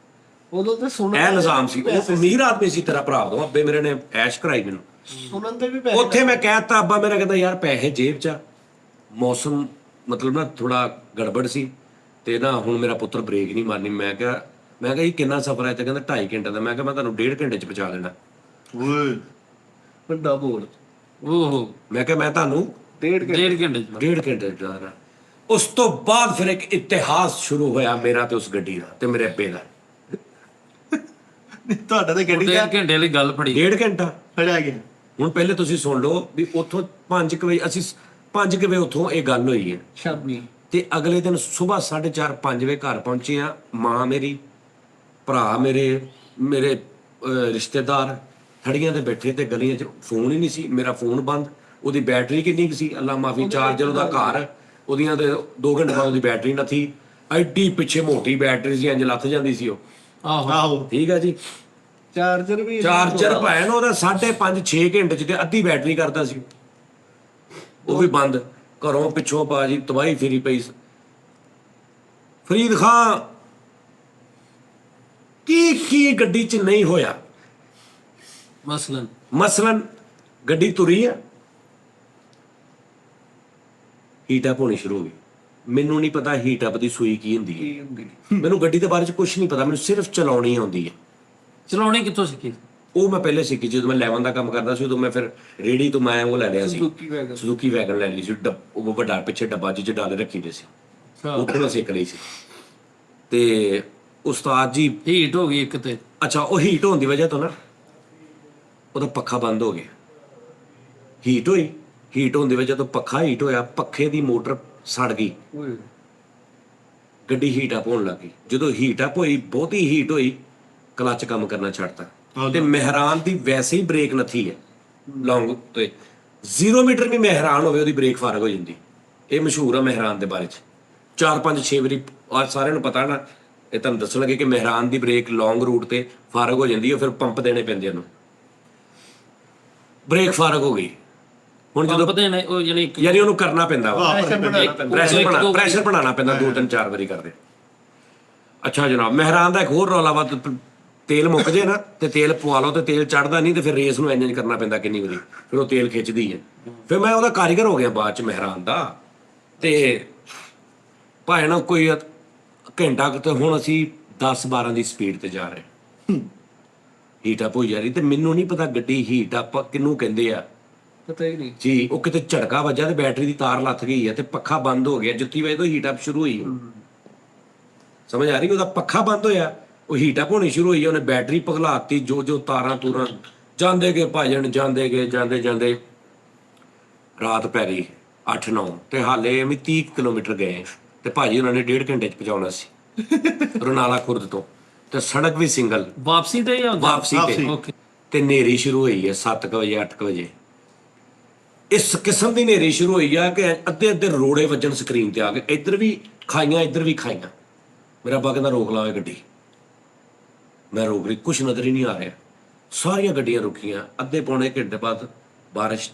ਉਦੋਂ ਤੇ ਸੁਣਨ ਇਹ ਨਿਜ਼ਾਮ ਸੀ। ਉਹ ਅਮੀਰ ਆਦਮੀ ਸੀ ਤੇਰਾ ਭਰਾ ਦੋ, ਅੱਬੇ ਮੇਰੇ ਨੇ ਐਸ਼ ਕਰਾਈ ਮੈਨੂੰ। ਸੁਣਨ ਤੇ ਵੀ ਪੈਸੇ ਉੱਥੇ ਮੈਂ ਕਹਿਤਾ, ਅੱਬਾ ਮੇਰਾ ਕਹਿੰਦਾ ਯਾਰ ਪੈਸੇ ਜੇਬ 'ਚ ਆ, ਮੌਸਮ ਮਤਲਬ ਨਾ ਥੋੜਾ ਗੜਬੜ ਸੀ, ਤੇ ਨਾ ਹੁਣ ਮੇਰਾ ਪੁੱਤਰ ਬ੍ਰੇਕ ਨਹੀਂ ਮਾਰਨੀ। ਮੈਂ ਕਿਹਾ ਇਹ ਕਿੰਨਾ ਸਫ਼ਰ ਹੈ? ਤੇ ਕਹਿੰਦਾ 2.5 ਘੰਟੇ ਦਾ। ਮੈਂ ਕਿਹਾ ਮੈਂ ਤੁਹਾਨੂੰ 1.5 ਘੰਟੇ 'ਚ ਪਹੁੰਚਾ ਦੇਣਾ। ਓਏ ਵੱਡਾ ਬੋਲ ਉਹ ਮੈਂ ਕਿਹਾ ਮੈਂ ਤੁਹਾਨੂੰ 1.5 ਘੰਟੇ 1.5 ਘੰਟੇ 'ਚ ਪਹੁੰਚਾ ਦੇਣਾ। ਉਸ ਤੋਂ ਬਾਅਦ ਫਿਰ ਇੱਕ ਇਤਿਹਾਸ ਸ਼ੁਰੂ ਹੋਇਆ ਮੇਰਾ ਤੇ ਉਸ ਗੱਡੀ ਦਾ ਤੇ ਮੇਰੇ ਅੱਬੇ ਦਾ। ਤੁਹਾਡਾ ਤੇ ਗੱਡੀ 1.5 ਘੰਟੇ ਵਾਲੀ ਗੱਲ ਫੜੀ। 1.5 ਘੰਟਾ ਫੜਿਆ ਗਿਆ। ਹੁਣ ਪਹਿਲੇ ਤੁਸੀਂ ਸੁਣ ਲਓ ਵੀ ਉੱਥੋਂ 5 ਵਜੇ ਅਸੀਂ 5 ਵਜੇ ਉੱਥੋਂ ਇਹ ਗੱਲ ਹੋਈ ਹੈ, ਸ਼ਾਮੀ ਤੇ ਅਗਲੇ ਦਿਨ ਸਵੇਰ 4:30 5 ਵਜੇ ਘਰ ਪਹੁੰਚੇ ਆ। ਮਾਂ ਮੇਰੀ, ਭਰਾ ਮੇਰੇ ਰਿਸ਼ਤੇਦਾਰ ਥੜੀਆਂ ਤੇ ਬੈਠੇ, ਤੇ ਗਲੀਆਂ 'ਚ ਫੋਨ ਹੀ ਨਹੀਂ ਸੀ, ਮੇਰਾ ਫੋਨ ਬੰਦ। ਉਹਦੀ ਬੈਟਰੀ ਕਿੰਨੀ ਕੁ ਸੀ, ਅੱਲਾ ਮਾਫੀ, ਚਾਰਜਰ ਉਹਦਾ ਘਰ, ਉਹਦੀਆਂ ਤੇ 2 ਘੰਟੇ ਬਾਅਦ ਉਹਦੀ ਬੈਟਰੀ ਨਾ ਥੀ। ਐਡੀ ਪਿੱਛੇ ਮੋਟੀ ਬੈਟਰੀ ਸੀ, ਇੰਜ ਲੱਥ ਜਾਂਦੀ ਸੀ ਉਹ। ਆਹੋ ਠੀਕ ਹੈ ਜੀ। ਚਾਰਜਰ ਭਾਵੇਂ ਨਾ ਉਹਦਾ 5.5-6 ਘੰਟੇ 'ਚ ਤੇ ਅੱਧੀ ਬੈਟਰੀ ਕਰਦਾ ਸੀ, ਉਹ ਵੀ ਬੰਦ। ਘਰੋਂ ਪਿੱਛੋਂ ਬਾਜੀ ਤਬਾਹੀ ਫਿਰੀ ਪਈ। ਫਰੀਦ ਖਾਂ ਕੀ ਗੱਡੀ 'ਚ ਨਹੀਂ ਹੋਇਆ। ਮਸਲਨ ਗੱਡੀ ਤੁਰੀ ਆ, ਹੀਟ ਅਪ ਹੋਣੀ ਸ਼ੁਰੂ ਹੋ ਗਈ। ਮੈਨੂੰ ਨਹੀਂ ਪਤਾ ਹੀਟ ਅਪ ਦੀ ਸੂਈ ਕੀ ਹੁੰਦੀ ਹੈ, ਮੈਨੂੰ ਗੱਡੀ ਦੇ ਬਾਰੇ 'ਚ ਕੁਝ ਨਹੀਂ ਪਤਾ, ਮੈਨੂੰ ਸਿਰਫ ਚਲਾਉਣੀ ਆਉਂਦੀ ਹੈ। ਚਲਾਉਣੀ ਕਿੱਥੋਂ ਸਿੱਖੀ? ਉਹ ਮੈਂ ਪਹਿਲੇ ਸਿੱਖੀ ਜਦੋਂ ਮੈਂ 11 ਦਾ ਕੰਮ ਕਰਦਾ ਸੀ, ਉਦੋਂ ਮੈਂ ਫਿਰ ਰੇੜੀ ਤੋਂ ਮੈਂ ਉਹ ਲੈ ਲਿਆ ਸੀ, ਸੁਜ਼ੂਕੀ ਵੈਗਨ ਲੈ ਲਈ ਸੀ। ਉਹ ਵੱਡਾ ਪਿੱਛੇ ਡੱਬਾ ਜਿਹੇ ਡਾਲੇ ਰੱਖੀ ਦੇ ਸੀ, ਉੱਥੇ ਮੈਂ ਸਿੱਖ ਲਈ ਸੀ। ਤੇ ਉਸਤਾਦ ਜੀ ਹੀਟ ਹੋ ਗਈ ਇੱਕ ਤੇ। ਅੱਛਾ, ਉਹ ਹੀਟ ਹੋਣ ਦੀ ਵਜ੍ਹਾ ਤੋਂ ਨਾ ਉਹਦਾ ਪੱਖਾ ਬੰਦ ਹੋ ਗਿਆ। ਹੀਟ ਹੋਣ ਦੀ ਵਜ੍ਹਾ ਤੋਂ ਪੱਖਾ ਹੀਟ ਹੋਇਆ, ਪੱਖੇ ਦੀ ਮੋਟਰ ਸੜ ਗਈ, ਗੱਡੀ ਹੀਟ ਅਪ ਹੋਣ ਲੱਗੀ। ਜਦੋਂ ਹੀਟ ਅਪ ਹੋਈ, ਬਹੁਤੀ ਹੀਟ ਹੋਈ, ਕਲੱਚ ਕੰਮ ਕਰਨਾ ਛੱਡਤਾ, ਤੇ ਮਹਿਰਾਨ ਦੀ ਵੈਸੇ ਹੀ ਬ੍ਰੇਕ ਨੱਥੀ ਹੈ ਲੌਂਗ ਤੇ 0 ਮੀਟਰ ਵੀ ਮਹਿਰਾਨ ਹੋਵੇ ਉਹਦੀ ਬ੍ਰੇਕ ਫਾਰਗ ਹੋ ਜਾਂਦੀ। ਇਹ ਮਸ਼ਹੂਰ ਆ ਮਹਿਰਾਨ ਦੇ ਬਾਰੇ 'ਚ, 4-5-6 ਵਾਰੀ ਔਰ ਸਾਰਿਆਂ ਨੂੰ ਪਤਾ ਨਾ, ਇਹ ਤੁਹਾਨੂੰ ਦੱਸਣ ਲੱਗੇ ਕਿ ਮਹਿਰਾਨ ਦੀ ਬ੍ਰੇਕ ਲੌਂਗ ਰੂਟ ਤੇ ਫਾਰਗ ਹੋ ਜਾਂਦੀ ਹੈ, ਫਿਰ ਪੰਪ ਦੇਣੇ ਪੈਂਦੇ ਉਹਨੂੰ। ਬ੍ਰੇਕ ਫਾਰਗ ਹੋ ਗਈ, ਹੁਣ ਜਦੋਂ ਦੇਣੇ ਉਹ ਯਾਨੀ ਉਹਨੂੰ ਕਰਨਾ ਪੈਂਦਾ ਵਾ, ਪ੍ਰੈਸ਼ਰ ਬਣਾਉਣਾ ਪੈਂਦਾ, 2-3-4 ਵਾਰੀ ਕਰਦੇ। ਅੱਛਾ ਜਨਾਬ, ਮਹਿਰਾਨ ਦਾ ਇੱਕ ਹੋਰ ਰੌਲਾ ਵਾ, ਤੇਲ ਮੁੱਕ ਜੇ ਨਾ ਤੇ ਤੇਲ ਪਵਾ ਲਓ ਤੇ ਤੇਲ ਚੜਦਾ ਨਹੀਂ, ਤੇ ਫਿਰ ਰੇਸ ਨੂੰ ਇੰਜ ਕਰਨਾ ਪੈਂਦਾ ਕਿੰਨੀ ਵਾਰੀ, ਫਿਰ ਉਹ ਤੇਲ ਖਿੱਚਦੀ ਹੈ। ਫਿਰ ਮੈਂ ਉਹਦਾ ਕਾਰੀਗਰ ਹੋ ਗਿਆ ਬਾਅਦ ਚ ਮਹਿਰਾਨ ਦਾ। ਤੇ ਭਾਵੇਂ ਨਾ ਕੋਈ ਘੰਟਾ ਤੇ ਹੁਣ ਅਸੀਂ 10-12 ਦੀ ਸਪੀਡ ਤੇ ਜਾ ਰਹੇ, ਹੀਟ ਅਪ ਹੋ ਜਾ ਰਹੀ, ਤੇ ਮੈਨੂੰ ਨਹੀਂ ਪਤਾ ਗੱਡੀ ਹੀਟ ਅਪ ਕਿਹਨੂੰ ਕਹਿੰਦੇ ਆ, ਪਤਾ ਹੀ ਨਹੀਂ ਜੀ। ਉਹ ਕਿਤੇ ਝਟਕਾ ਵੱਜਾ ਤੇ ਬੈਟਰੀ ਦੀ ਤਾਰ ਲੱਥ ਗਈ ਹੈ, ਤੇ ਪੱਖਾ ਬੰਦ ਹੋ ਗਿਆ। ਜਿੱਤੀ ਵਜੇ ਤੋਂ ਹੀਟ ਅਪ ਸ਼ੁਰੂ ਹੋਈ, ਸਮਝ ਆ ਰਹੀ? ਉਹਦਾ ਪੱਖਾ ਬੰਦ ਹੋਇਆ, ਉਹ ਹੀਟ ਅਪ ਹੋਣੀ ਸ਼ੁਰੂ ਹੋਈ, ਉਹਨੇ ਬੈਟਰੀ ਪਿਘਲਾਤੀ, ਜੋ ਤਾਰਾਂ ਤੂਰਾਂ ਜਾਂਦੇ ਗਏ ਭਾਜਣ, ਜਾਂਦੇ ਜਾਂਦੇ ਰਾਤ ਪੈ ਗਈ 8-9, ਤੇ ਹਾਲੇ ਵੀ 30 ਕਿਲੋਮੀਟਰ ਗਏ, ਤੇ ਭਾਜੀ ਉਹਨਾਂ ਨੇ 1.5 ਘੰਟੇ 'ਚ ਪਹੁੰਚਾਉਣਾ ਸੀ ਰਨਾਲਾ ਖੁਰਦ ਤੋਂ, ਤੇ ਸੜਕ ਵੀ ਸਿੰਗਲ ਵਾਪਸੀ ਤੇ ਜਾਂ ਵਾਪਸੀ ਤੇ, ਤੇ ਹਨੇਰੀ ਸ਼ੁਰੂ ਹੋਈ ਹੈ 7 ਵਜੇ 8 ਵਜੇ। ਇਸ ਕਿਸਮ ਦੀ ਹਨੇਰੀ ਸ਼ੁਰੂ ਹੋਈ ਆ ਕਿ ਅੱਧੇ ਰੋੜੇ ਵੱਜਣ ਸਕਰੀਨ ਤੇ ਆ ਗਏ, ਇੱਧਰ ਵੀ ਖਾਈਆਂ ਇੱਧਰ ਵੀ ਖਾਈਆਂ। ਮੇਰਾ ਅੱਬਾ ਕਹਿੰਦਾ ਰੋਕ ਲਾ ਇਹ ਗੱਡੀ, ਮੈਂ ਰੋਕ ਰਹੀ, ਕੁਛ ਨਜ਼ਰ ਹੀ ਨਹੀਂ ਆ ਰਿਹਾ। ਸਾਰੀਆਂ ਗੱਡੀਆਂ ਰੁਕੀਆਂ। ਅੱਧੇ ਪੌਣੇ ਘੰਟੇ ਬਾਅਦ ਬਾਰਿਸ਼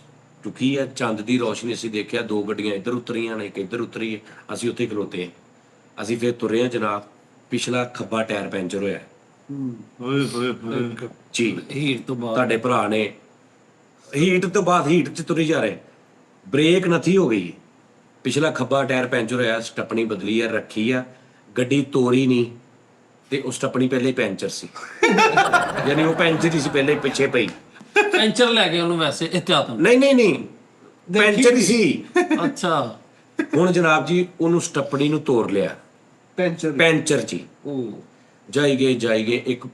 ਚੁੱਕੀ ਹੈ, ਚੰਦ ਦੀ ਰੋਸ਼ਨੀ ਅਸੀਂ ਦੇਖਿਆ, 2 ਗੱਡੀਆਂ ਇੱਧਰ ਉਤਰੀਆਂ ਨੇ, ਇੱਕ ਇੱਧਰ ਉਤਰੀ ਹੈ, ਅਸੀਂ ਉੱਥੇ ਖਲੋਤੇ ਹਾਂ। ਅਸੀਂ ਫਿਰ ਤੁਰੇ ਹਾਂ ਜਨਾਬ, ਪਿਛਲਾ ਖੱਬਾ ਟਾਇਰ ਪੈਂਚਰ ਹੋਇਆ ਓਏ ਹੋਏ ਹੋਏ। ਜੀ। ਹੀਟ ਤੋਂ ਬਾਅਦ ਤੁਹਾਡੇ ਭਰਾ ਨੇ ਹੀਟ ਤੋਂ ਬਾਅਦ ਹੀਟ 'ਚ ਤੁਰੀ ਜਾ ਰਹੇ, ਬ੍ਰੇਕ ਨਥੀ ਹੋ ਗਈ, ਪਿਛਲਾ ਖੱਬਾ ਟਾਇਰ ਪੈਂਚਰ ਹੋਇਆ, ਸਟੱਪਣੀ ਬਦਲੀ ਆ, ਰੱਖੀ ਆ, ਗੱਡੀ ਤੋਰੀ ਨਹੀਂ, ਤੇ ਉਹ ਸਟੱਪਣੀ ਪਹਿਲੇ ਹੀ ਪੈਂਚਰ ਸੀ। ਯਾਨੀ ਉਹ ਪੈਂਚਰ ਹੀ ਸੀ, ਪਹਿਲੇ ਹੀ ਪਿੱਛੇ ਪਈ। ਪੈਂਚਰ ਲੈ ਕੇ ਉਹਨੂੰ ਵੈਸੇ ਇhtiyatan ਨਹੀਂ ਪੈਂਚਰ ਹੀ ਸੀ। ਅੱਛਾ ਹੁਣ ਜਨਾਬ ਜੀ ਉਹਨੂੰ ਸਟੱਪਣੀ ਨੂੰ ਤੋੜ ਲਿਆ ਪੈਂਚਰ ਜੀ। ਉਹ ਜਾਈ ਗਏ ਇੱਕ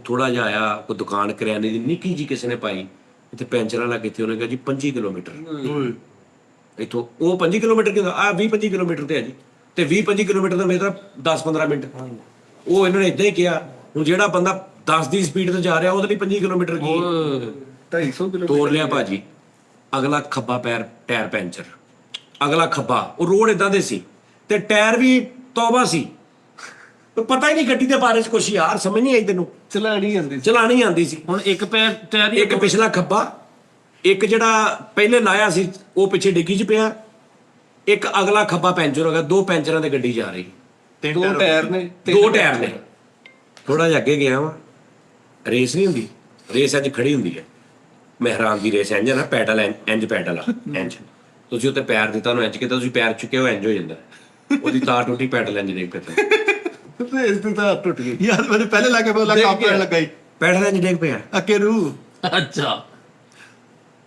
ਥੋੜਾ ਜਿਹਾ ਆਇਆ, ਕੋਈ ਦੁਕਾਨ ਕਰਿਆਨੇ ਦੀ ਨਿੱਕੀ ਜੀ ਕਿਸੇ ਨੇ ਪਾਈ, ਇੱਥੇ ਪੈਂਚਰ ਵਾਲਾ ਕਿੱਥੇ, ਉਹਨੇ ਕਿਹਾ ਜੀ 25 ਕਿਲੋਮੀਟਰ ਓਏ ਇੱਥੋਂ। ਉਹ 25 ਕਿਲੋਮੀਟਰ ਕਿਉਂ ਆ, 20-25 ਕਿਲੋਮੀਟਰ ਤੇ ਹੈ ਜੀ, ਤੇ 20-25 ਕਿਲੋਮੀਟਰ ਦਾ ਮੇਰਾ 10-15 ਮਿੰਟ। ਉਹ ਇਹਨਾਂ ਨੇ ਇਦਾਂ ਹੀ ਕਿਹਾ। ਹੁਣ ਜਿਹੜਾ ਬੰਦਾ 10 ਦੀ ਸਪੀਡ ਤੇ ਜਾ ਰਿਹਾ ਉਹਦੇ ਲਈ 25 ਕਿਲੋਮੀਟਰ ਕੀ 250 ਕਿਲੋ ਤੋੜ ਲਿਆ ਭਾਜੀ। ਅਗਲਾ ਖੱਬਾ ਟਾਇਰ ਪੈਂਚਰ, ਅਗਲਾ ਖੱਬਾ। ਉਹ ਰੋਡ ਇਦਾਂ ਦੇ ਸੀ ਤੇ ਟਾਇਰ ਵੀ ਤੌਬਾ ਸੀ, ਪਤਾ ਹੀ ਨਹੀਂ ਗੱਡੀ ਦੇ ਬਾਰੇ ਚ ਕੁਛ, ਯਾਰ ਸਮਝ ਨਹੀਂ ਆਈ ਤੈਨੂੰ, ਚਲਾਣੀ ਆਂਦੀ ਸੀ। ਹੁਣ ਇੱਕ ਪੈਰ ਟਾਇਰ ਹੀ ਇੱਕ ਪਿਛਲਾ ਖੱਬਾ, ਇੱਕ ਜਿਹੜਾ ਪਹਿਲੇ ਲਾਇਆ ਸੀ ਉਹ ਪਿੱਛੇ ਡਿੱਗੀ 'ਚ ਪਿਆ, ਇੱਕ ਅਗਲਾ ਖੱਬਾ ਪੈਂਚਰ ਹੋ ਗਿਆ। 2 ਪੈਂਚਰਾਂ ਤੇ ਗੱਡੀ ਜਾ ਰਹੀ, 2 ਟਾਇਰ ਨੇ 2 ਟਾਇਰ ਨੇ। ਥੋੜਾ ਜਿਹਾ ਅੱਗੇ ਗਿਆ ਵਾ, ਰੇਸ ਨਹੀਂ ਹੁੰਦੀ, ਰੇਸ ਅੱਜ ਖੜੀ ਹੁੰਦੀ ਹੈ, ਮਹਿਰਾਨ ਦੀ ਰੇਸ ਇੰਜ ਨਾ, ਪੈਡਲ ਇੰਜ ਪੈਡਲ ਆ ਇੰਜ, ਤੁਸੀਂ ਉੱਤੇ ਪੈਰ ਦਿੱਤਾ ਉਹਨੂੰ ਇੰਜ ਕੀਤਾ, ਤੁਸੀਂ ਪੈਰ ਚੁੱਕੇ ਹੋ ਇੰਜ ਹੋ ਜਾਂਦਾ, ਉਹਦੀ ਤਾਰ ਟੁੱਟੀ, ਪੈਡਲ ਇੰਜ ਡੇਗ ਪਿਆ, ਇਸ ਤੇ ਤਾਂ ਟੁੱਟ ਗਈ ਯਾਰ ਮੈਨੂੰ ਪਹਿਲੇ ਲੱਗੇ ਪਤਾ ਲੱਗਾ ਆਪਣ ਲੱਗਾ ਹੀ ਪੈਡਲ ਇੰਜ ਡੇਗ ਪਿਆ। ਅੱਕੇ ਰੂ। ਅੱਛਾ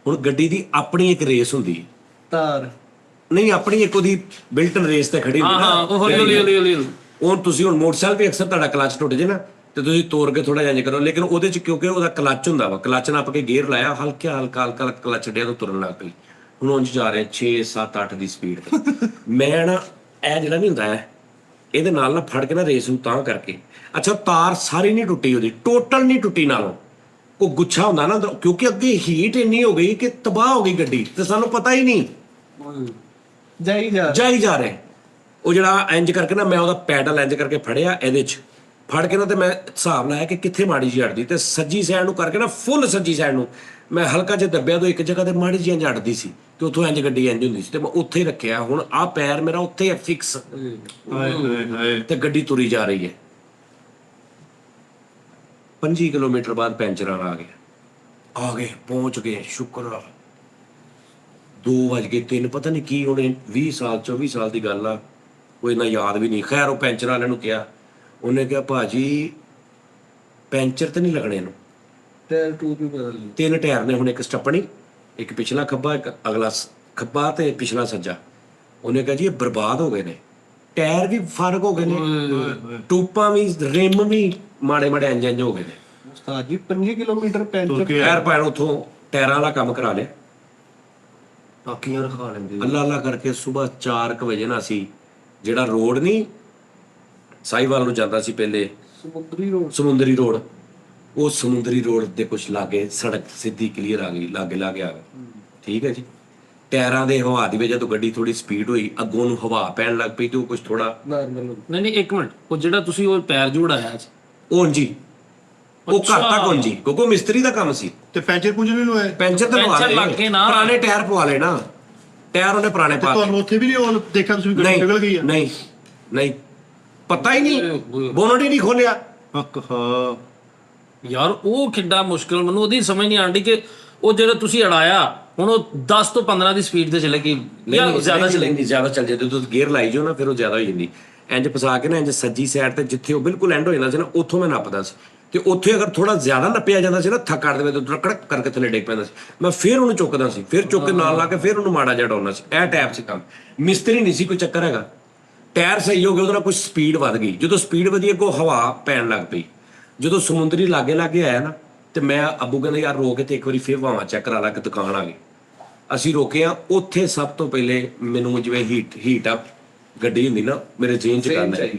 ਹੁਣ ਗੱਡੀ ਦੀ ਆਪਣੀ ਇੱਕ ਰੇਸ ਹੁੰਦੀ ਹੈ, ਤਾਰ ਨਹੀਂ ਆਪਣੀ ਇੱਕ ਉਹਦੀ ਬਿਲਟਨ ਰੇਸ ਤੇ ਖੜੀ ਹੁੰਦੀ ਹਾਂ ਉਹ ਹੌਲੀ ਹੁਣ ਤੁਸੀਂ ਹੁਣ ਮੋਟਰਸਾਈਕਲ ਵੀ ਅਕਸਰ ਤੁਹਾਡਾ ਕਲਚ ਟੁੱਟ ਜੇ ਨਾ, ਤੇ ਤੁਸੀਂ ਤੋੜ ਕੇ ਥੋੜਾ ਜਿਹਾ ਕਰੋ, ਲੇਕਿਨ ਉਹਦੇ ਚ ਕਿਉਂਕਿ ਉਹਦਾ ਕਲਚ ਹੁੰਦਾ ਵਾ, ਕਲਚ ਨੱਪ ਕੇ ਗੇਅਰ ਲਾਇਆ, ਹਲਕਾ ਕਲਚ ਛੱਡਿਆ ਤਾਂ ਤੁਰਨ ਲੱਗ ਪਈ। ਹੁਣ ਉਂਝ ਜਾ ਰਹੇ 6 7 8 ਦੀ ਸਪੀਡ ਤੇ। ਮੈਂ ਨਾ ਇਹ ਜਿਹੜਾ ਨਹੀਂ ਹੁੰਦਾ ਹੈ, ਇਹਦੇ ਨਾਲ ਨਾ ਫੜ ਕੇ ਨਾ ਰੇਸ ਨੂੰ ਤਾਂ ਕਰਕੇ। ਅੱਛਾ ਤਾਰ ਸਾਰੀ ਨਹੀਂ ਟੁੱਟੀ, ਉਹਦੀ ਟੋਟਲ ਨਹੀਂ ਟੁੱਟੀ, ਨਾਲੋਂ ਉਹ ਗੁੱਛਾ ਹੁੰਦਾ ਨਾ, ਕਿਉਂਕਿ ਅੱਗੇ ਹੀਟ ਇੰਨੀ ਹੋ ਗਈ ਕਿ ਤਬਾਹ ਹੋ ਗਈ ਗੱਡੀ, ਤੇ ਸਾਨੂੰ ਪਤਾ ਹੀ ਨਹੀਂ, ਜਾਈ ਜਾ ਰਿਹਾ। ਉਹ ਜਿਹੜਾ ਇੰਜ ਕਰਕੇ ਨਾ, ਮੈਂ ਉਹਦਾ ਪੈਡਲ ਇੰਜ ਕਰਕੇ ਫੜਿਆ, ਇਹਦੇ 'ਚ ਫੜ ਕੇ ਨਾ, ਤੇ ਮੈਂ ਹਿਸਾਬ ਲਾਇਆ ਕਿ ਕਿੱਥੇ ਮਾੜੀ ਜਿਹੀ ਅੜਦੀ, ਤੇ ਸੱਜੀ ਸਾਈਡ ਨੂੰ ਕਰਕੇ ਨਾ, ਫੁੱਲ ਸੱਜੀ ਸਾਈਡ ਨੂੰ ਮੈਂ ਹਲਕਾ ਜਿਹਾ ਦੱਬਿਆ, ਤੋਂ ਇੱਕ ਜਗ੍ਹਾ ਤੇ ਮਾੜੀ ਜਿਹੀ ਇੰਜ ਅੜਦੀ ਸੀ, ਤੇ ਉੱਥੋਂ ਇੰਜ ਗੱਡੀ ਇੰਜ ਹੁੰਦੀ ਸੀ, ਤੇ ਮੈਂ ਉੱਥੇ ਹੀ ਰੱਖਿਆ। ਹੁਣ ਆਹ ਪੈਰ ਮੇਰਾ ਉੱਥੇ ਹੈ ਫਿਕਸ, ਹਾਏ ਹਾਏ ਹਾਏ। ਤੇ ਗੱਡੀ ਤੁਰੀ ਜਾ ਰਹੀ ਹੈ। 25 ਕਿਲੋਮੀਟਰ ਬਾਅਦ ਪੈਂਚਰ ਵਾਲਾ ਆ ਗਏ, ਪਹੁੰਚ ਗਏ, ਸ਼ੁਕਰ ਆ। 2 ਵੱਜ ਗਏ 3, ਪਤਾ ਨਹੀਂ ਕੀ ਹੋਣੇ, 20 ਸਾਲ 24 ਸਾਲ ਦੀ ਗੱਲ ਆ, ਕੋਈ ਨਾ ਯਾਦ ਵੀ ਨਹੀਂ। ਖੈਰ ਉਹ ਪੈਂਚਰ ਵਾਲੇ ਨੂੰ ਕਿਹਾ, ਉਹਨੇ ਕਿਹਾ ਭਾਜੀ ਪੈਂਚਰ ਤੇ ਨਹੀਂ ਲੱਗਣੇ ਇਹਨੂੰ, ਟਾਇਰ ਟੂਬ ਵੀ ਬਦਲ ਲਈ। 3 ਟਾਇਰ ਨੇ, ਹੁਣ ਇੱਕ ਸਟੱਪਣੀ, ਇੱਕ ਪਿਛਲਾ ਖੱਬਾ, ਇੱਕ ਅਗਲਾ ਖੱਬਾ, ਤੇ ਪਿਛਲਾ ਸੱਜਾ। ਉਹਨੇ ਕਿਹਾ ਜੀ ਇਹ ਬਰਬਾਦ ਹੋ ਗਏ ਨੇ, ਟਾਇਰ ਵੀ ਫਰਕ ਹੋ ਗਏ ਨੇ, ਟੂਪਾਂ ਵੀ, ਰਿਮ ਵੀ ਮਾੜੇ ਇੰਜ ਹੋ ਗਏ ਨੇ। ਉਸਤਾਦ ਜੀ 5 ਕਿਲੋਮੀਟਰ ਪੈਂਚਰ ਖੈਰ ਭੈਣ ਉੱਥੋਂ ਟਾਇਰਾਂ ਵਾਲਾ ਕੰਮ ਕਰਾ ਲਿਆ, ਟਾਕੀਆਂ ਰਖਾ ਲੈਂਦੇ ਅੱਲਾ ਕਰਕੇ। ਸਵੇਰ 4 ਵਜੇ ਨਾ ਅਸੀਂ ਜਿਹੜਾ ਰੋਡ ਨਹੀਂ ਸਾਈਵਾਲ ਨੂੰ ਜਾਂਦਾ ਸੀ ਪਹਿਲੇ, ਸਮੁੰਦਰੀ ਰੋਡ, ਉਹ ਸਮੁੰਦਰੀ ਰੋਡ ਦੇ ਕੁਛ ਲਾਗੇ ਸੜਕ ਸਿੱਧੀ ਕਲੀਅਰ ਆ ਗਈ, ਲਾਗੇ ਆ ਗਈ, ਠੀਕ ਹੈ ਜੀ। ਟਾਇਰਾਂ ਦੇ ਹਵਾ ਦੀ ਵਜ੍ਹਾ ਤੋਂ ਗੱਡੀ ਥੋੜੀ ਸਪੀਡ ਹੋਈ, ਅੱਗੋਂ ਨੂੰ ਹਵਾ ਪੈਣ ਲੱਗ ਪਈ, ਤੇ ਉਹ ਕੁਛ ਥੋੜਾ ਨਹੀਂ ਇੱਕ ਮਿੰਟ, ਉਹ ਜਿਹੜਾ ਤੁਸੀਂ ਉਹ ਪੈਰ ਜੋੜਾਇਆ ਉਂਝ ਹੀ ਉਹ ਘਰ ਤੱਕ ਉਂਝ ਹੀ, ਕਿਉਂਕਿ ਮਿਸਤਰੀ ਦਾ ਕੰਮ ਸੀ। ਤੇ ਪੈਂਚਰ ਪੁੰਜ ਨਹੀਂ ਲਵਾਏ? ਪੈਂਚਰ ਤਾਂ ਪੈਂਚਰ ਲੱਗ ਕੇ ਨਾ, ਪੁਰਾਣੇ ਟਾਇਰ ਪਵਾ ਲੈ ਨਾ, ਟਾਇਰ ਉਹਨੇ ਪੁਰਾਣੇ ਪਾ ਤੁਹਾਨੂੰ ਉੱਥੇ ਵੀ ਨਹੀਂ ਉਹ ਦੇਖਿਆ ਤੁਸੀਂ ਗੱਡੀ ਨਿਕਲ ਗਈ ਆ? ਨਹੀਂ ਪਤਾ ਹੀ ਨਹੀਂ, ਬੋਨਟ ਹੀ ਨਹੀਂ ਖੋਲਿਆ। ਹੱਕ ਹਾਂ ਯਾਰ ਉਹ ਕਿੱਡਾ ਮੁਸ਼ਕਿਲ, ਮੈਨੂੰ ਉਹਦੀ ਸਮਝ ਨਹੀਂ ਆਉਂਦੀ ਕਿ ਉਹ ਜਿਹੜਾ ਤੁਸੀਂ ਅੜਾਇਆ, ਹੁਣ ਉਹ 10 ਤੋਂ 15 ਦੀ ਸਪੀਡ ਤੇ ਚਲੇਗੀ ਜਾਂ ਜ਼ਿਆਦਾ ਚਲੇਗੀ? ਜ਼ਿਆਦਾ ਚੱਲ ਜਾਂਦੀ, ਤੁਸੀਂ ਗੇਅਰ ਲਾਈ ਜਾਓ ਨਾ, ਫਿਰ ਉਹ ਜ਼ਿਆਦਾ ਹੋ ਜਾਂਦੀ। ਇੰਜ ਫਸਾ ਕੇ ਨਾ, ਇੰਜ ਸੱਜੀ ਸਾਈਡ ਤੇ ਜਿੱਥੇ ਉਹ ਬਿਲਕੁਲ ਐਂਡ ਹੋ ਜਾਂਦਾ ਸੀ ਨਾ, ਉੱਥੋਂ ਮੈਂ ਨੱਪਦਾ ਸੀ, ਤੇ ਉੱਥੇ ਅਗਰ ਥੋੜਾ ਜ਼ਿਆਦਾ ਨੱਪਿਆ ਜਾਂਦਾ ਸੀ ਨਾ, ਥੱਕ ਕੱਢ ਦੇਵੇ ਤਾਂ ਕੜਕ ਕਰਕੇ ਥੱਲੇ ਡਿੱਗ ਪੈਂਦਾ ਸੀ। ਮੈਂ ਫਿਰ ਉਹਨੂੰ ਚੁੱਕਦਾ ਸੀ, ਫਿਰ ਚੁੱਕ ਕੇ ਨਾਲ ਲਾ ਕੇ ਫਿਰ ਉਹਨੂੰ ਮਾੜਾ ਜਿਹਾ ਡਾਉਣਾ ਸੀ। ਇਹ ਟੈਪ ਸੀ ਕੰਮ, ਮਿਸਤਰੀ ਨਹੀਂ ਸੀ ਕੋਈ ਚੱਕਰ ਹੈਗਾ। ਟਾਇਰ ਸਹੀ ਹੋ ਗਿਆ, ਉਹਦੇ ਨਾਲ ਕੁਝ ਸਪੀਡ ਵੱਧ ਗਈ, ਜਦੋਂ ਸਪੀਡ ਵਧੀ ਅੱਗੋਂ ਹਵਾ ਪੈਣ ਲੱਗ ਪਈ। ਜਦੋਂ ਸਮੁੰਦਰੀ ਲਾਗੇ ਆਇਆ ਨਾ, ਤੇ ਮੈਂ ਅੱਬੂ ਕਹਿੰਦਾ ਯਾਰ ਰੋਕ ਕੇ ਤੇ ਇੱਕ ਵਾਰੀ ਫਿਰ ਹਵਾ ਚੈੱਕ ਕਰਾ ਲਾ, ਕਿ ਦੁਕਾਨ ਆ ਗਈ। ਅਸੀਂ ਰੋਕੇ ਆ ਉੱਥੇ। ਸਭ ਤੋਂ ਪਹਿਲੇ ਮੈਨੂੰ ਜਿਵੇਂ ਹੀਟ ਅਪ ਗੱਡੀ ਹੁੰਦੀ ਨਾ, ਮੇਰੇ ਜੇਨ ਚ ਗੱਲ ਹੈ।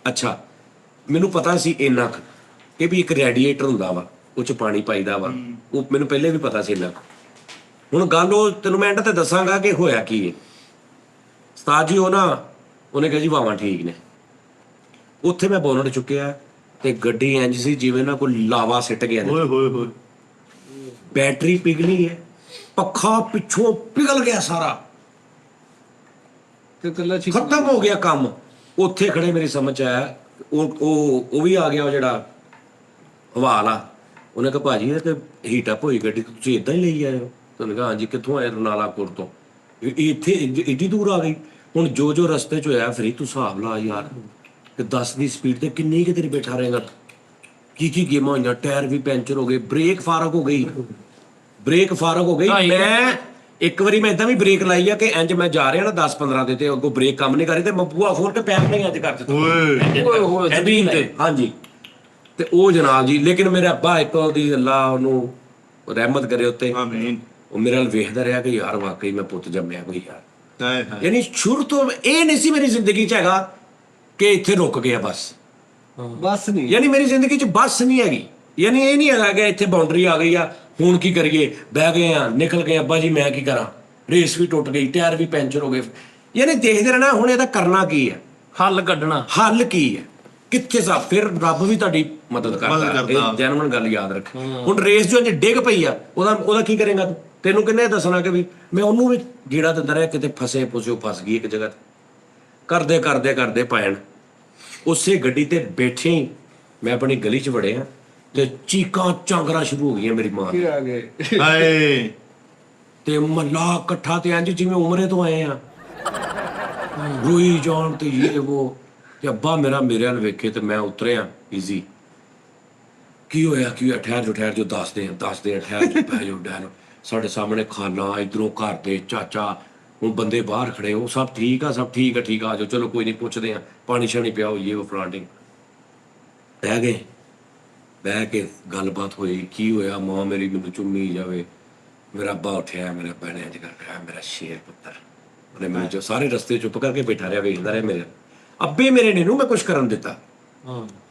ਅੱਛਾ ਮੈਨੂੰ ਪਤਾ ਸੀ ਇੰਨਾ ਕੁ ਕਿ ਵੀ ਇੱਕ ਰੇਡੀਏਟਰ ਹੁੰਦਾ ਵਾ, ਉਹ ਚ ਪਾਣੀ ਪਾਈਦਾ ਵਾ, ਉਹ ਮੈਨੂੰ ਪਹਿਲੇ ਵੀ ਪਤਾ ਸੀ ਇੰਨਾ ਕੁ। ਹੁਣ ਗੱਲ ਉਹ ਤੈਨੂੰ ਮੈਂ ਐਂਡ ਤੇ ਦੱਸਾਂਗਾ ਕਿ ਹੋਇਆ ਕੀ ਹੈ। ਉਸਤਾਦ ਜੀ ਉਹਨੇ ਕਿਹਾ ਜੀ ਹਵਾਵਾਂ ਠੀਕ ਨੇ। ਉੱਥੇ ਮੈਂ ਬੋਨਟ ਚੁੱਕਿਆ, ਤੇ ਗੱਡੀ ਇੰਜ ਸੀ ਜਿਵੇਂ ਨਾ ਕੋਈ ਲਾਵਾ ਸਿੱਟ ਗਿਆ। ਓਏ ਹੋਏ ਹੋਏ। ਬੈਟਰੀ ਪਿਘਲੀ ਹੈ, ਪੱਖਾ ਪਿੱਛੋਂ ਪਿਘਲ ਗਿਆ ਸਾਰਾ, ਤੇ ਕੱਲਾ ਚੀਕ ਖਤਮ ਹੋ ਗਿਆ ਕੰਮ। ਉੱਥੇ ਖੜੇ ਮੇਰੀ ਸਮਝ 'ਚ ਆਇਆ, ਉਹ ਵੀ ਆ ਗਿਆ, ਉਹ ਜਿਹੜਾ ਹਵਾ ਵਾਲਾ। ਉਹਨੇ ਕਿਹਾ ਭਾਜੀ ਇਹ ਤੇ ਹੀਟ ਅਪ ਹੋਈ ਗੱਡੀ, ਤੁਸੀਂ ਇਦਾਂ ਹੀ ਲਈ ਆਏ ਹੋ? ਤੁਹਾਨੂੰ ਕਿਹਾ ਹਾਂਜੀ। ਕਿੱਥੋਂ ਆਏ? ਰਨਾਲਾਪੁਰ ਤੋਂ। ਇਹ ਇੱਥੇ ਏਡੀ ਦੂਰ ਆ ਗਈ। ਹੁਣ ਜੋ ਰਸਤੇ 'ਚ ਹੋਇਆ ਫਿਰ ਤੂੰ ਹਿਸਾਬ ਲਾ ਯਾਰ, ਕਿ 10 ਦੀ ਸਪੀਡ ਤੇ ਕਿੰਨੀ ਕਿ ਤੇਰੀ ਬੈਠਾ ਰਹੇਗਾ। ਕੀ ਗੇਮਾਂ ਹੋਈਆਂ, ਟਾਇਰ ਵੀ ਪੈਂਚਰ ਹੋ ਗਏ, ਬ੍ਰੇਕ ਫਾਰਕ ਹੋ ਗਈ, ਮੈਂ ਇੱਕ ਵਾਰੀ ਮੈਂ ਇਦਾਂ ਵੀ ਬ੍ਰੇਕ ਲਾਈ ਆ ਕਿ ਇੰਜ ਮੈਂ ਜਾ ਰਿਹਾ ਨਾ 10-15 ਦੇ ਤੇ ਅੱਗੋਂ ਬ੍ਰੇਕ ਕੰਮ ਨਹੀਂ ਕਰ ਰਹੀ ਤੇ ਮੈਂ ਬੂਹਾ ਖੋਲ ਕੇ ਪੈਰ ਨਹੀਂ ਅੱਜ ਕਰ ਦਿੱਤਾ ਓਏ ਜ਼ਮੀਨ ਤੇ। ਹਾਂਜੀ। ਤੇ ਉਹ ਜਨਾਬ ਜੀ, ਲੇਕਿਨ ਮੇਰੇ ਅੱਬਾ ਇੱਕ ਉਹਦੀ ਅੱਲਾ ਉਹਨੂੰ ਰਹਿਮਤ ਕਰੇ ਉੱਤੇ, ਆਮੀਨ। ਉਹ ਮੇਰੇ ਨਾਲ ਵੇਖਦਾ ਰਿਹਾ ਕਿ ਯਾਰ ਵਾਕਈ ਮੈਂ ਪੁੱਤ ਜੰਮਿਆ ਕੋਈ ਯਾਰ। ਹਾਏ ਹਾਏ। ਯਾਨੀ ਸ਼ੁਰੂ ਤੋਂ ਇਹ ਨਹੀਂ ਸੀ ਮੇਰੀ ਜ਼ਿੰਦਗੀ 'ਚ ਹੈਗਾ ਕਿ ਇੱਥੇ ਰੁਕ ਗਿਆ ਬਸ। ਬਸ ਨਹੀਂ ਯਾਨੀ ਮੇਰੀ ਜ਼ਿੰਦਗੀ 'ਚ ਬੱਸ ਨਹੀਂ ਹੈਗੀ। ਯਾਨੀ ਇਹ ਨਹੀਂ ਹੈਗਾ ਕਿ ਇੱਥੇ ਬਾਉਂਡਰੀ ਆ ਗਈ ਆ, ਹੁਣ ਕੀ ਕਰੀਏ, ਬਹਿ ਗਏ ਆ, ਨਿਕਲ ਗਏ, ਅੱਬਾ ਜੀ ਮੈਂ ਕੀ ਕਰਾਂ, ਰੇਸ ਵੀ ਟੁੱਟ ਗਈ, ਟਾਇਰ ਵੀ ਪੈਂਚਰ ਹੋ ਗਏ। ਯਾਨੀ ਦੇਖਦੇ ਰਹਿਣਾ ਹੁਣ ਇਹਦਾ ਕਰਨਾ ਕੀ ਹੈ, ਹੱਲ ਕੱਢਣਾ। ਹੱਲ ਕੀ ਹੈ, ਕਿੱਥੇ ਸਾ। ਫਿਰ ਰੱਬ ਵੀ ਤੁਹਾਡੀ ਮਦਦ ਕਰਦਾ। ਕਰਦਾ। ਇਹ ਜੈਨੂਇਨ ਗੱਲ ਯਾਦ ਰੱਖ। ਹੁਣ ਰੇਸ ਜੋ ਡਿੱਗ ਪਈ ਆ, ਉਹਦਾ ਕੀ ਕਰੇਗਾ ਤੂੰ? ਤੈਨੂੰ ਕਿੰਨੇ ਦੱਸਣਾ ਕਿ ਵੀ ਮੈਂ ਉਹਨੂੰ ਵੀ ਜਿਹੜਾ ਦਿੰਦਾ ਰਿਹਾ, ਕਿਤੇ ਫਸੇ ਉਹ ਫਸ ਗਈ ਇੱਕ ਜਗ੍ਹਾ ਤੇ। ਕਰਦੇ ਪੈਣ ਉਸੇ ਗੱਡੀ ਤੇ ਬੈਠੇ ਹੀ ਮੈਂ ਆਪਣੀ ਗਲੀ 'ਚ ਵੜਿਆ ਤੇ ਚੀਕਾਂ ਚਾਂਗਰਾਂ ਸ਼ੁਰੂ ਹੋ ਗਈਆਂ ਮੇਰੀ ਮਾਂ ਫਿਰ ਆ ਗਏ। ਹਾਏ। ਤੇ ਮੱਲਾ ਇਕੱਠਾ ਤੇ ਇੰਜ ਜਿਵੇਂ ਉਮਰੇ ਤੋਂ ਆਏ ਆ, ਰੋਈ ਜਾਣ ਤੇ ਇਹ ਉਹ। ਤੇ ਅੱਬਾ ਮੇਰਾ ਮੇਰੇ ਵੱਲ ਵੇਖੇ ਤੇ ਮੈਂ ਉਤਰਿਆ ਈਜ਼ੀ। ਕੀ ਹੋਇਆ ਠਹਿਰ ਜੋ ਦੱਸਦੇ ਆ ਠਹਿਰ ਜੋ ਬਹਿ ਜਾਓ ਡੈਨ। ਸਾਡੇ ਸਾਹਮਣੇ ਖਾਨਾ, ਇਧਰੋਂ ਘਰ ਦੇ ਚਾਚਾ, ਹੁਣ ਬੰਦੇ ਬਾਹਰ ਖੜੇ, ਉਹ ਸਭ ਠੀਕ ਆ ਆ ਜਾਓ, ਚਲੋ ਕੋਈ ਨਹੀਂ ਪੁੱਛਦੇ ਆ, ਪਾਣੀ ਸ਼ਾਣੀ ਪਿਆਓ, ਇਹ ਉਹ ਫਲਾਂਟਿੰਗ। ਬਹਿ ਗਏ, ਬਹਿ ਕੇ ਗੱਲਬਾਤ ਹੋਈ। ਕੀ ਹੋਇਆ? ਮਾਂ ਮੇਰੀ ਮੈਨੂੰ ਚੁੰਮੀ ਜਾਵੇ। ਮੇਰਾ ਅੱਬਾ ਉੱਠਿਆ, ਮੇਰੇ ਅੱਬਾ ਨੇ ਇੰਝ ਕਰਕੇ, ਮੇਰਾ ਸ਼ੇਰ ਪੁੱਤਰ। ਉਹਨੇ ਮੈਨੂੰ ਜੋ ਸਾਰੇ ਰਸਤੇ ਚੁੱਪ ਕਰਕੇ ਬੈਠਾ ਰਿਹਾ, ਵੇਖਦਾ ਰਿਹਾ ਮੇਰੇ ਅੱਬੇ ਮੇਰੇ ਨੇ ਨੂੰ ਮੈਂ ਕੁਛ ਕਰਨ ਦਿੱਤਾ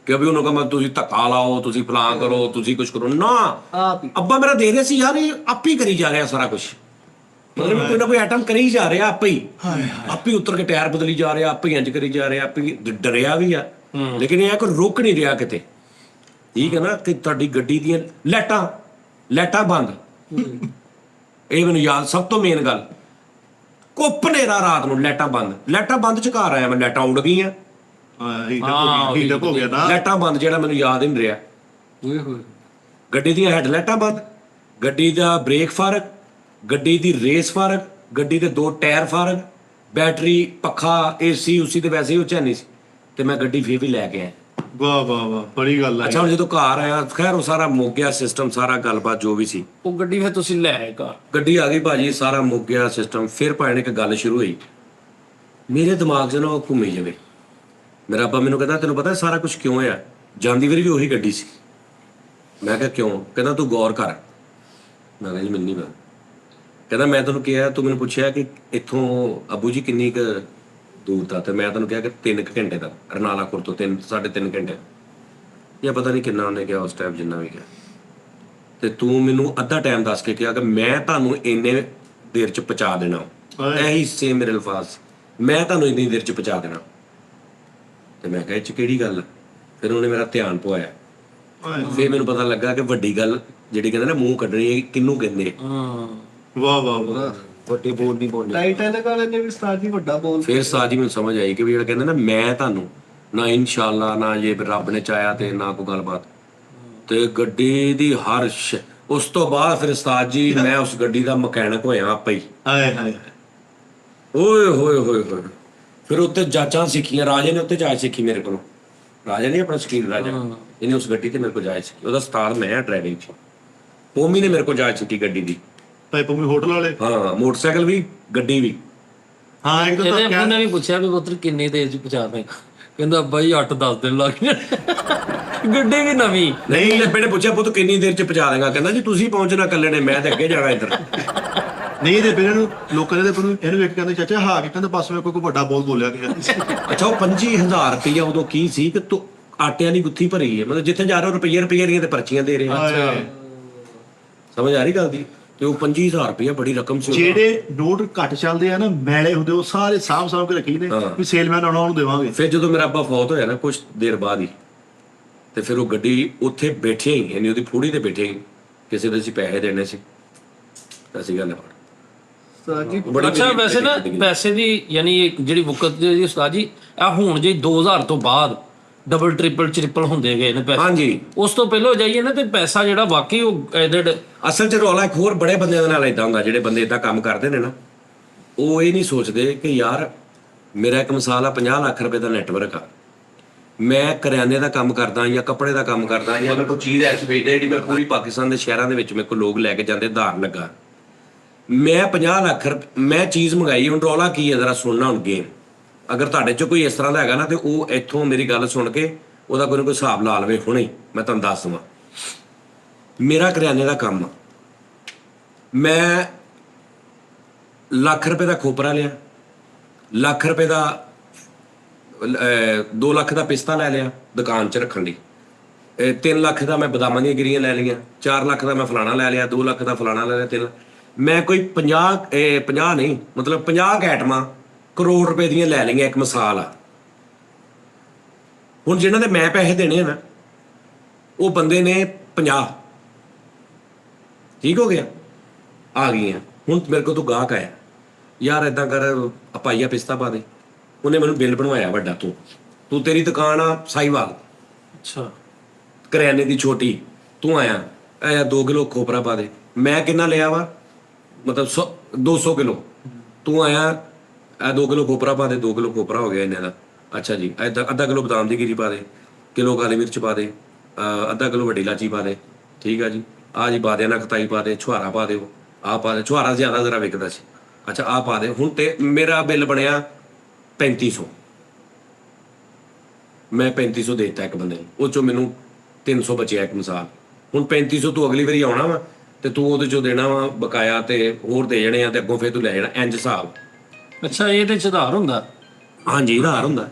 ਕਿ ਅਭੀ ਉਹਨੂੰ ਕਹਾਂ ਤੁਸੀਂ ਧੱਕਾ ਲਾਓ, ਤੁਸੀਂ ਫਲਾਂ ਕਰੋ, ਤੁਸੀਂ ਕੁਛ ਕਰੋ ਨਾ। ਆਪ ਹੀ ਅੱਬਾ ਮੇਰਾ ਦੇਖ ਰਿਹਾ ਸੀ ਯਾਰ, ਇਹ ਆਪ ਹੀ ਕਰੀ ਜਾ ਰਿਹਾ ਸਾਰਾ ਕੁਝ। ਮਤਲਬ ਕੋਈ ਨਾ ਕੋਈ ਆਈਟਮ ਕਰੀ ਜਾ ਰਿਹਾ ਆਪੇ ਹੀ ਉਤਰ ਕੇ ਟਾਇਰ ਬਦਲੀ ਜਾ ਰਿਹਾ, ਆਪੇ ਹੀ ਇੰਜ ਕਰੀ ਜਾ ਰਿਹਾ, ਆਪੇ ਹੀ ਡਰਿਆ ਵੀ ਆ। ਲੇਕਿਨ ਇਹ ਕੋਈ ਰੁਕ ਨਹੀਂ ਰਿਹਾ ਕਿਤੇ। ਠੀਕ ਹੈ ਨਾ, ਕਿ ਤੁਹਾਡੀ ਗੱਡੀ ਦੀਆਂ ਲਾਈਟਾਂ ਬੰਦ। ਇਹ ਮੈਨੂੰ ਯਾਦ, ਸਭ ਤੋਂ ਮੇਨ ਗੱਲ, ਕੁੱਪ ਹਨੇਰਾ ਰਾਤ ਨੂੰ, ਲਾਈਟਾਂ ਬੰਦ ਚ ਘਰ ਆਇਆ ਮੈਂ, ਲਾਈਟਾਂ ਉੱਡ ਗਈਆਂ। ਹੀਟ ਹੋ ਗਿਆ ਨਾ। ਲਾਈਟਾਂ ਬੰਦ, ਜਿਹੜਾ ਮੈਨੂੰ ਯਾਦ ਹੀ ਨਹੀਂ ਰਿਹਾ। ਹੋਏ ਹੋਏ। ਗੱਡੀ ਦੀਆਂ ਹੈਡਲਾਈਟਾਂ ਬੰਦ, ਗੱਡੀ ਦਾ ਬ੍ਰੇਕ ਫਾਰਕ, ਗੱਡੀ ਦੀ ਰੇਸ ਫਾਰਕ, ਗੱਡੀ ਦੇ 2 ਟਾਇਰ ਫਾਰਕ, ਬੈਟਰੀ, ਪੱਖਾ, ਏਸੀ ਉਸੀ ਤੇ ਵੈਸੇ ਹੀ ਉਹ ਨਹੀਂ ਸੀ। ਤੇ ਮੈਂ ਗੱਡੀ ਫੇਰ ਵੀ ਲੈ ਕੇ ਆਇਆ। ਵਾਹ ਵਾਹ ਵਾਹ, ਬੜੀ ਗੱਲ ਹੈ। ਅੱਛਾ, ਹੁਣ ਜਦੋਂ ਘਰ ਆਇਆ, ਖੈਰ ਉਹ ਸਾਰਾ ਮੁੱਕ ਗਿਆ ਸਿਸਟਮ, ਸਾਰਾ ਗੱਲਬਾਤ ਜੋ ਵੀ ਸੀ। ਉਹ ਗੱਡੀ ਫਿਰ ਤੁਸੀਂ ਲੈ ਆਏ ਘਰ? ਗੱਡੀ ਆ ਗਈ ਭਾਜੀ, ਸਾਰਾ ਮੁੱਕ ਗਿਆ ਸਿਸਟਮ। ਫਿਰ ਭਾਣੇ ਇੱਕ ਗੱਲ ਸ਼ੁਰੂ ਹੋਈ ਮੇਰੇ ਦਿਮਾਗ 'ਚ ਨਾ, ਉਹ ਘੁੰਮੀ ਜਾਵੇ। ਮੇਰਾ ਅੱਬਾ ਮੈਨੂੰ ਕਹਿੰਦਾ ਤੈਨੂੰ ਪਤਾ ਸਾਰਾ ਕੁਝ ਕਿਉਂ ਹੋਇਆ? ਜਾਂਦੀ ਵਾਰੀ ਵੀ ਉਹੀ ਗੱਡੀ ਸੀ। ਮੈਂ ਕਿਹਾ ਕਿਉਂ? ਕਹਿੰਦਾ ਤੂੰ ਗੌਰ ਕਰ। ਮੈਂ ਕਿਹਾ ਜੀ ਮੈਨੂੰ ਨਹੀਂ ਪਤਾ। ਕਹਿੰਦਾ ਮੈਂ ਤੈਨੂੰ ਕਿਹਾ, ਤੂੰ ਮੈਨੂੰ ਪੁੱਛਿਆ ਕਿ ਇੱਥੋਂ ਅੱਬੂ ਜੀ ਕਿੰਨੀ ਕੁ ਦੂਰ ਤਾਂ, ਤੇ ਮੈਂ ਤੈਨੂੰ ਕਿਹਾ ਕਿ 3 ਘੰਟੇ ਦਾ, ਰਨਾਲਾਪੁਰ ਤੋਂ 3.5 ਘੰਟੇ, ਜਾਂ ਪਤਾ ਨਹੀਂ ਕਿੰਨਾ ਉਹਨੇ ਕਿਹਾ ਉਸ ਟਾਈਮ, ਜਿੰਨਾ ਵੀ ਕਿਹਾ। ਤੇ ਤੂੰ ਮੈਨੂੰ ਅੱਧਾ ਟਾਈਮ ਦੱਸ ਕੇ ਕਿਹਾ ਕਿ ਮੈਂ ਤੁਹਾਨੂੰ ਇੰਨੇ ਦੇਰ 'ਚ ਪਹੁੰਚਾ ਦੇਣਾ। ਇਹੀ ਸੇਮ ਮੇਰੇ ਅਲਫਾਜ਼, ਮੈਂ ਤੁਹਾਨੂੰ ਇੰਨੀ ਦੇਰ 'ਚ ਪਹੁੰਚਾ ਦੇਣਾ। ਤੇ ਮੈਂ ਕਿਹਾ ਇਹ 'ਚ ਕਿਹੜੀ ਗੱਲ? ਫਿਰ ਉਹਨੇ ਮੇਰਾ ਧਿਆਨ ਪਵਾਇਆ। ਫਿਰ ਮੈਨੂੰ ਪਤਾ ਲੱਗਾ ਕਿ ਵੱਡੀ ਗੱਲ ਜਿਹੜੀ ਕਹਿੰਦੇ ਨਾ ਮੂੰਹ ਕੱਢਣੀ ਹੈ, ਕਿਹਨੂੰ ਕਹਿੰਦੇ। ਵਾਹ ਵਾਹ ਵਾਹ। ਵੱਡੇ ਬੋਲ ਨਹੀਂ ਬੋਲਣੇ। ਟਾਈਟੈਨਿਕ ਵਾਲੇ ਨੇ ਵੀ ਸਟਾਰਟ ਹੀ ਵੱਡਾ ਬੋਲ। ਫਿਰ ਸਾਜੀ ਮੈਨੂੰ ਸਮਝ ਆਈ ਕਿ ਵੀ ਜਿਹੜਾ ਕਹਿੰਦੇ ਨਾ ਮੈਂ ਤੁਹਾਨੂੰ ਨਾ ਇਨਸ਼ਾਅੱਲਾ, ਨਾ ਜੇ ਰੱਬ ਨੇ ਚਾਹਿਆ ਤੇ ਨਾ ਕੋਈ ਗੱਲਬਾਤ। ਤੇ ਗੱਡੀ ਦੀ ਹਰ ਉਸ ਤੋਂ ਬਾਅਦ ਫਿਰ ਉਸਤਾਦ ਜੀ ਮੈਂ ਉਸ ਗੱਡੀ ਦਾ ਮਕੈਨਿਕ ਹੋਇਆ ਆਪੇ ਹੀ। ਹਾਏ ਹਾਏ। ਓਏ ਫਿਰ ਉੱਤੇ ਜਾਂਚਾਂ ਸਿੱਖੀਆਂ। ਰਾਜੇ ਨੇ ਉੱਤੇ ਜਾਂਚ ਸਿੱਖੀ ਮੇਰੇ ਕੋਲੋਂ। ਰਾਜਾ ਨਹੀਂ ਆਪਣਾ ਸ਼ਕੀਲ ਰਾਜਾ, ਇਹਨੇ ਉਸ ਗੱਡੀ ਤੇ ਮੇਰੇ ਕੋਲ ਜਾਂਚ ਸਿੱਖੀ। ਉਹਦਾ ਉਸਤਾਦ ਮੈਂ ਆ ਡਰਾਈਵਿੰਗ 'ਚ। ਪੋਮੀ ਨੇ ਮੇਰੇ ਕੋਲ ਜਾਂਚ ਸਿੱਖੀ ਗੱਡੀ ਦੀ। ਭਾਈ ਪੰਮੀ ਹੋਟਲ ਵਾਲੇ। ਹਾਂ, ਮੋਟਰਸਾਈਕਲ ਵੀ, ਗੱਡੀ ਵੀ। ਹਾਂ, ਇੱਕ ਤਾਂ ਇਹਨੇ ਉਹਨੇ ਵੀ ਪੁੱਛਿਆ ਵੀ ਪੁੱਤਰ ਕਿੰਨੀ ਦੇਰ 'ਚ ਪਹੁੰਚਾ ਦੇਗਾ? ਕਹਿੰਦਾ ਬਾਈ 8-10 ਦਿਨ ਲੱਗ ਜਾਣੇ। ਗੱਡੀ ਵੀ ਨਵੀਂ। ਨਹੀਂ, ਲੱਭੇ ਨੇ ਪੁੱਛਿਆ ਪੁੱਤ ਕਿੰਨੀ ਦੇਰ 'ਚ ਪਹੁੰਚਾ ਦੇਗਾ? ਕਹਿੰਦਾ ਜੀ ਤੁਸੀਂ ਪਹੁੰਚਣਾ ਇਕੱਲੇ ਨੇ, ਮੈਂ ਤੇ ਅੱਗੇ ਜਾਣਾ ਇੱਧਰ। ਨਹੀਂ, ਇਹਦੇ ਪਹਿਲਾਂ ਨੂੰ ਲੋਕਾਂ ਦੇ ਇਹਨੂੰ ਵੇਖ ਕੇ ਕਹਿੰਦੇ ਚਾਚਾ ਹਾਂ ਕਿ ਕਹਿੰਦਾ ਬਸ ਮੈਂ ਕੋਈ ਵੱਡਾ ਬੋਲ ਬੋਲਿਆ ਕਿ ਅੱਛਾ, ਉਹ 25,000 ਰੁਪਇਆ ਉਦੋਂ ਕੀ ਸੀ ਕਿ ਤੂੰ ਆਟਿਆਂ ਦੀ ਗੁੱਥੀ ਭਰੀ ਹੈ, ਮਤਲਬ ਜਿੱਥੇ ਜਾ ਰਹੇ ਰੁਪਈਏ ਦੀਆਂ ਤੇ ਪਰਚੀਆਂ ਦੇ ਰਹੇ ਆ। ਸਮਝ ਆ ਰਹੀ ਗੱਲ ਦੀ? ਤੇ ਉਹ 25,000 ਰੁਪਇਆ ਬੜੀ ਰਕਮ ਸੀ। ਜਿਹੜੇ ਨੋਟ ਘੱਟ ਚੱਲਦੇ ਆ ਨਾ, ਮੈਲੇ ਹੁੰਦੇ, ਉਹ ਸਾਰੇ ਸਾਂਭ ਕੇ ਰੱਖੀ ਨੇ ਵੀ ਸੇਲਮੈਨ ਆਉਣਾ ਉਹਨੂੰ ਦੇਵਾਂਗੇ। ਫਿਰ ਜਦੋਂ ਮੇਰਾ ਅੱਬਾ ਫੌਤ ਹੋਇਆ ਨਾ ਕੁਝ ਦੇਰ ਬਾਅਦ ਹੀ, ਤੇ ਫਿਰ ਉਹ ਗੱਡੀ ਉੱਥੇ ਬੈਠੇ ਹੀ, ਯਾਨੀ ਉਹਦੀ ਫੂੜੀ ਤੇ ਬੈਠੇ ਹੀ, ਕਿਸੇ ਦੇ ਅਸੀਂ ਪੈਸੇ ਦੇਣੇ ਸੀ। ਅਸੀਂ ਗੱਲ ਸਰ ਜੀ ਬੜੀ ਅੱਛਾ ਵਧੀਆ ਵੈਸੇ ਨਾ ਜ਼ਿੰਦਗੀ। ਪੈਸੇ ਦੀ ਯਾਨੀ ਇਹ ਜਿਹੜੀ ਵਕਤ ਦੀ ਉਸਤਾਦ ਜੀ ਆ ਹੁਣ ਜੇ 2000 ਤੋਂ ਬਾਅਦ ਡਬਲ ਟ੍ਰਿਪਲ ਹੁੰਦੇ ਗਏ ਨੇ ਪੈਸੇ ਹਾਂਜੀ ਉਸ ਤੋਂ ਪਹਿਲਾਂ ਜਾਈਏ ਨਾ ਤੇ ਪੈਸਾ ਜਿਹੜਾ ਵਾਕਈ ਉਹ ਐਡਡ ਅਸਲ 'ਚ ਰੌਲਾ ਇੱਕ ਹੋਰ ਬੜੇ ਬੰਦਿਆਂ ਦੇ ਨਾਲ ਇਦਾਂ ਹੁੰਦਾ ਜਿਹੜੇ ਬੰਦੇ ਇਦਾਂ ਕੰਮ ਕਰਦੇ ਨੇ ਨਾ ਉਹ ਇਹ ਨਹੀਂ ਸੋਚਦੇ ਕਿ ਯਾਰ ਮੇਰਾ ਇੱਕ ਮਿਸਾਲ ਆ 50 ਲੱਖ ਰੁਪਏ ਦਾ ਨੈਟਵਰਕ ਆ ਮੈਂ ਕਰਿਆਨੇ ਦਾ ਕੰਮ ਕਰਦਾ ਜਾਂ ਕੱਪੜੇ ਦਾ ਕੰਮ ਕਰਦਾ ਜਾਂ ਮੇਰੇ ਕੋਲ ਚੀਜ਼ ਐਸ ਵੇਚਦਾ ਜਿਹੜੀ ਮੈਂ ਪੂਰੀ ਪਾਕਿਸਤਾਨ ਦੇ ਸ਼ਹਿਰਾਂ ਦੇ ਵਿੱਚ ਮੇਰੇ ਕੋਲ ਲੋਕ ਲੈ ਕੇ ਜਾਂਦੇ ਧਾਰ ਲੱਗਾ ਮੈਂ 50 ਲੱਖ ਮੈਂ ਚੀਜ਼ ਮੰਗਾਈ ਹੁਣ ਰੌਲਾ ਕੀ ਹੈ ਜ਼ਰਾ ਸੁਣਨਾ ਹੁਣ ਗੇਮ ਅਗਰ ਤੁਹਾਡੇ 'ਚ ਕੋਈ ਇਸ ਤਰ੍ਹਾਂ ਦਾ ਹੈਗਾ ਨਾ ਤੇ ਉਹ ਇੱਥੋਂ ਮੇਰੀ ਗੱਲ ਸੁਣ ਕੇ ਉਹਦਾ ਕੋਈ ਨਾ ਕੋਈ ਹਿਸਾਬ ਲਾ ਲਵੇ ਹੁਣੇ ਮੈਂ ਤੁਹਾਨੂੰ ਦੱਸ ਦਵਾਂ ਮੇਰਾ ਕਰਿਆਨੇ ਦਾ ਕੰਮ ਆ ਮੈਂ ਲੱਖ ਰੁਪਏ ਦਾ ਖੋਪਰਾ ਲਿਆ ਲੱਖ ਰੁਪਏ ਦਾ 2 ਲੱਖ ਦਾ ਪਿਸਤਾ ਲੈ ਲਿਆ ਦੁਕਾਨ 'ਚ ਰੱਖਣ ਲਈ 3 ਲੱਖ ਦਾ ਮੈਂ ਬਦਾਮਾਂ ਦੀਆਂ ਗਿਰੀਆਂ ਲੈ ਲਈਆਂ 4 ਲੱਖ ਦਾ ਮੈਂ ਫਲਾਣਾ ਲੈ ਲਿਆ 2 ਲੱਖ ਦਾ ਫਲਾਣਾ ਲੈ ਲਿਆ 3 ਮੈਂ ਕੋਈ 50 ਨਹੀਂ ਮਤਲਬ 50 ਆਈਟਮਾਂ ਕਰੋੜ ਰੁਪਏ ਦੀਆਂ ਲੈ ਲਈਆਂ ਇੱਕ ਮਿਸਾਲ ਆ ਹੁਣ ਜਿਹਨਾਂ ਦੇ ਮੈਂ ਪੈਸੇ ਦੇਣੇ ਆ ਨਾ ਉਹ ਬੰਦੇ ਨੇ 50 ਠੀਕ ਹੋ ਗਿਆ ਆ ਗਈਆਂ ਹੁਣ ਮੇਰੇ ਕੋਲ ਤੂੰ ਗਾਹਕ ਆਇਆ ਯਾਰ ਇਦਾਂ ਕਰ ਪਾਈਆ ਪਿਸਤਾ ਪਾ ਦੇ ਉਹਨੇ ਮੈਨੂੰ ਬਿੱਲ ਬਣਵਾਇਆ ਵੱਡਾ ਤੂੰ ਤੇਰੀ ਦੁਕਾਨ ਆ ਸਾਈਵਾਲ ਅੱਛਾ ਕਰਿਆਨੇ ਦੀ ਛੋਟੀ ਤੂੰ ਆਇਆ 2 ਕਿਲੋ ਖੋਪਰਾ ਪਾ ਦੇ ਮੈਂ ਕਿੰਨਾ ਲਿਆ ਵਾ ਮਤਲਬ 200 ਕਿਲੋ ਤੂੰ ਆਇਆ 2 ਕਿਲੋ ਖੋਪਰਾ ਪਾ ਦੇ 2 ਕਿਲੋ ਖੋਪਰਾ ਹੋ ਗਿਆ ਇਹਨਾਂ ਦਾ ਅੱਛਾ ਜੀ ਅੱਧਾ ਕਿਲੋ ਬਦਾਮ ਦੀ ਗਿਰੀ ਪਾ ਦੇ ਕਿਲੋ ਕਾਲੀ ਮਿਰਚ ਪਾ ਦੇ ਅੱਧਾ ਕਿਲੋ ਵੱਡੀ ਇਲਾਚੀ ਪਾ ਦੇ ਠੀਕ ਆ ਜੀ ਆ ਜੀ ਬਾਦਿਆਂ ਨਾਲ ਖਤਾਈ ਪਾ ਦੇ ਛੁਹਾਰਾ ਪਾ ਦਿਓ ਆ ਪਾ ਦੇ ਛੁਹਾਰਾ ਜ਼ਿਆਦਾ ਜ਼ਰਾ ਵਿਕਦਾ ਸੀ ਅੱਛਾ ਆ ਪਾ ਦੇ ਹੁਣ ਤੇ ਮੇਰਾ ਬਿੱਲ ਬਣਿਆ 3500 ਮੈਂ 3500 ਦੇ ਦਿੱਤਾ ਇੱਕ ਬੰਦੇ ਨੂੰ ਉਹ ਚੋਂ ਮੈਨੂੰ 300 ਬਚਿਆ ਇੱਕ ਮਿਸਾਲ ਹੁਣ 3500 ਤੂੰ ਅਗਲੀ ਵਾਰੀ ਆਉਣਾ ਵਾ ਤੇ ਤੂੰ ਉਹਦੇ ਚੋਂ ਦੇਣਾ ਵਾ ਬਕਾਇਆ ਤੇ ਹੋਰ ਦੇ ਜਾਣੇ ਆ ਤੇ ਅੱਗੋਂ ਫੇਰ ਤੂੰ ਲੈ ਜਾਣਾ ਇੰਜ ਹਿਸਾਬ ਅੱਛਾ ਇਹ ਤੇ ਸੁਧਾਰ ਹੁੰਦਾ ਹਾਂਜੀ ਉਧਾਰ ਹੁੰਦਾ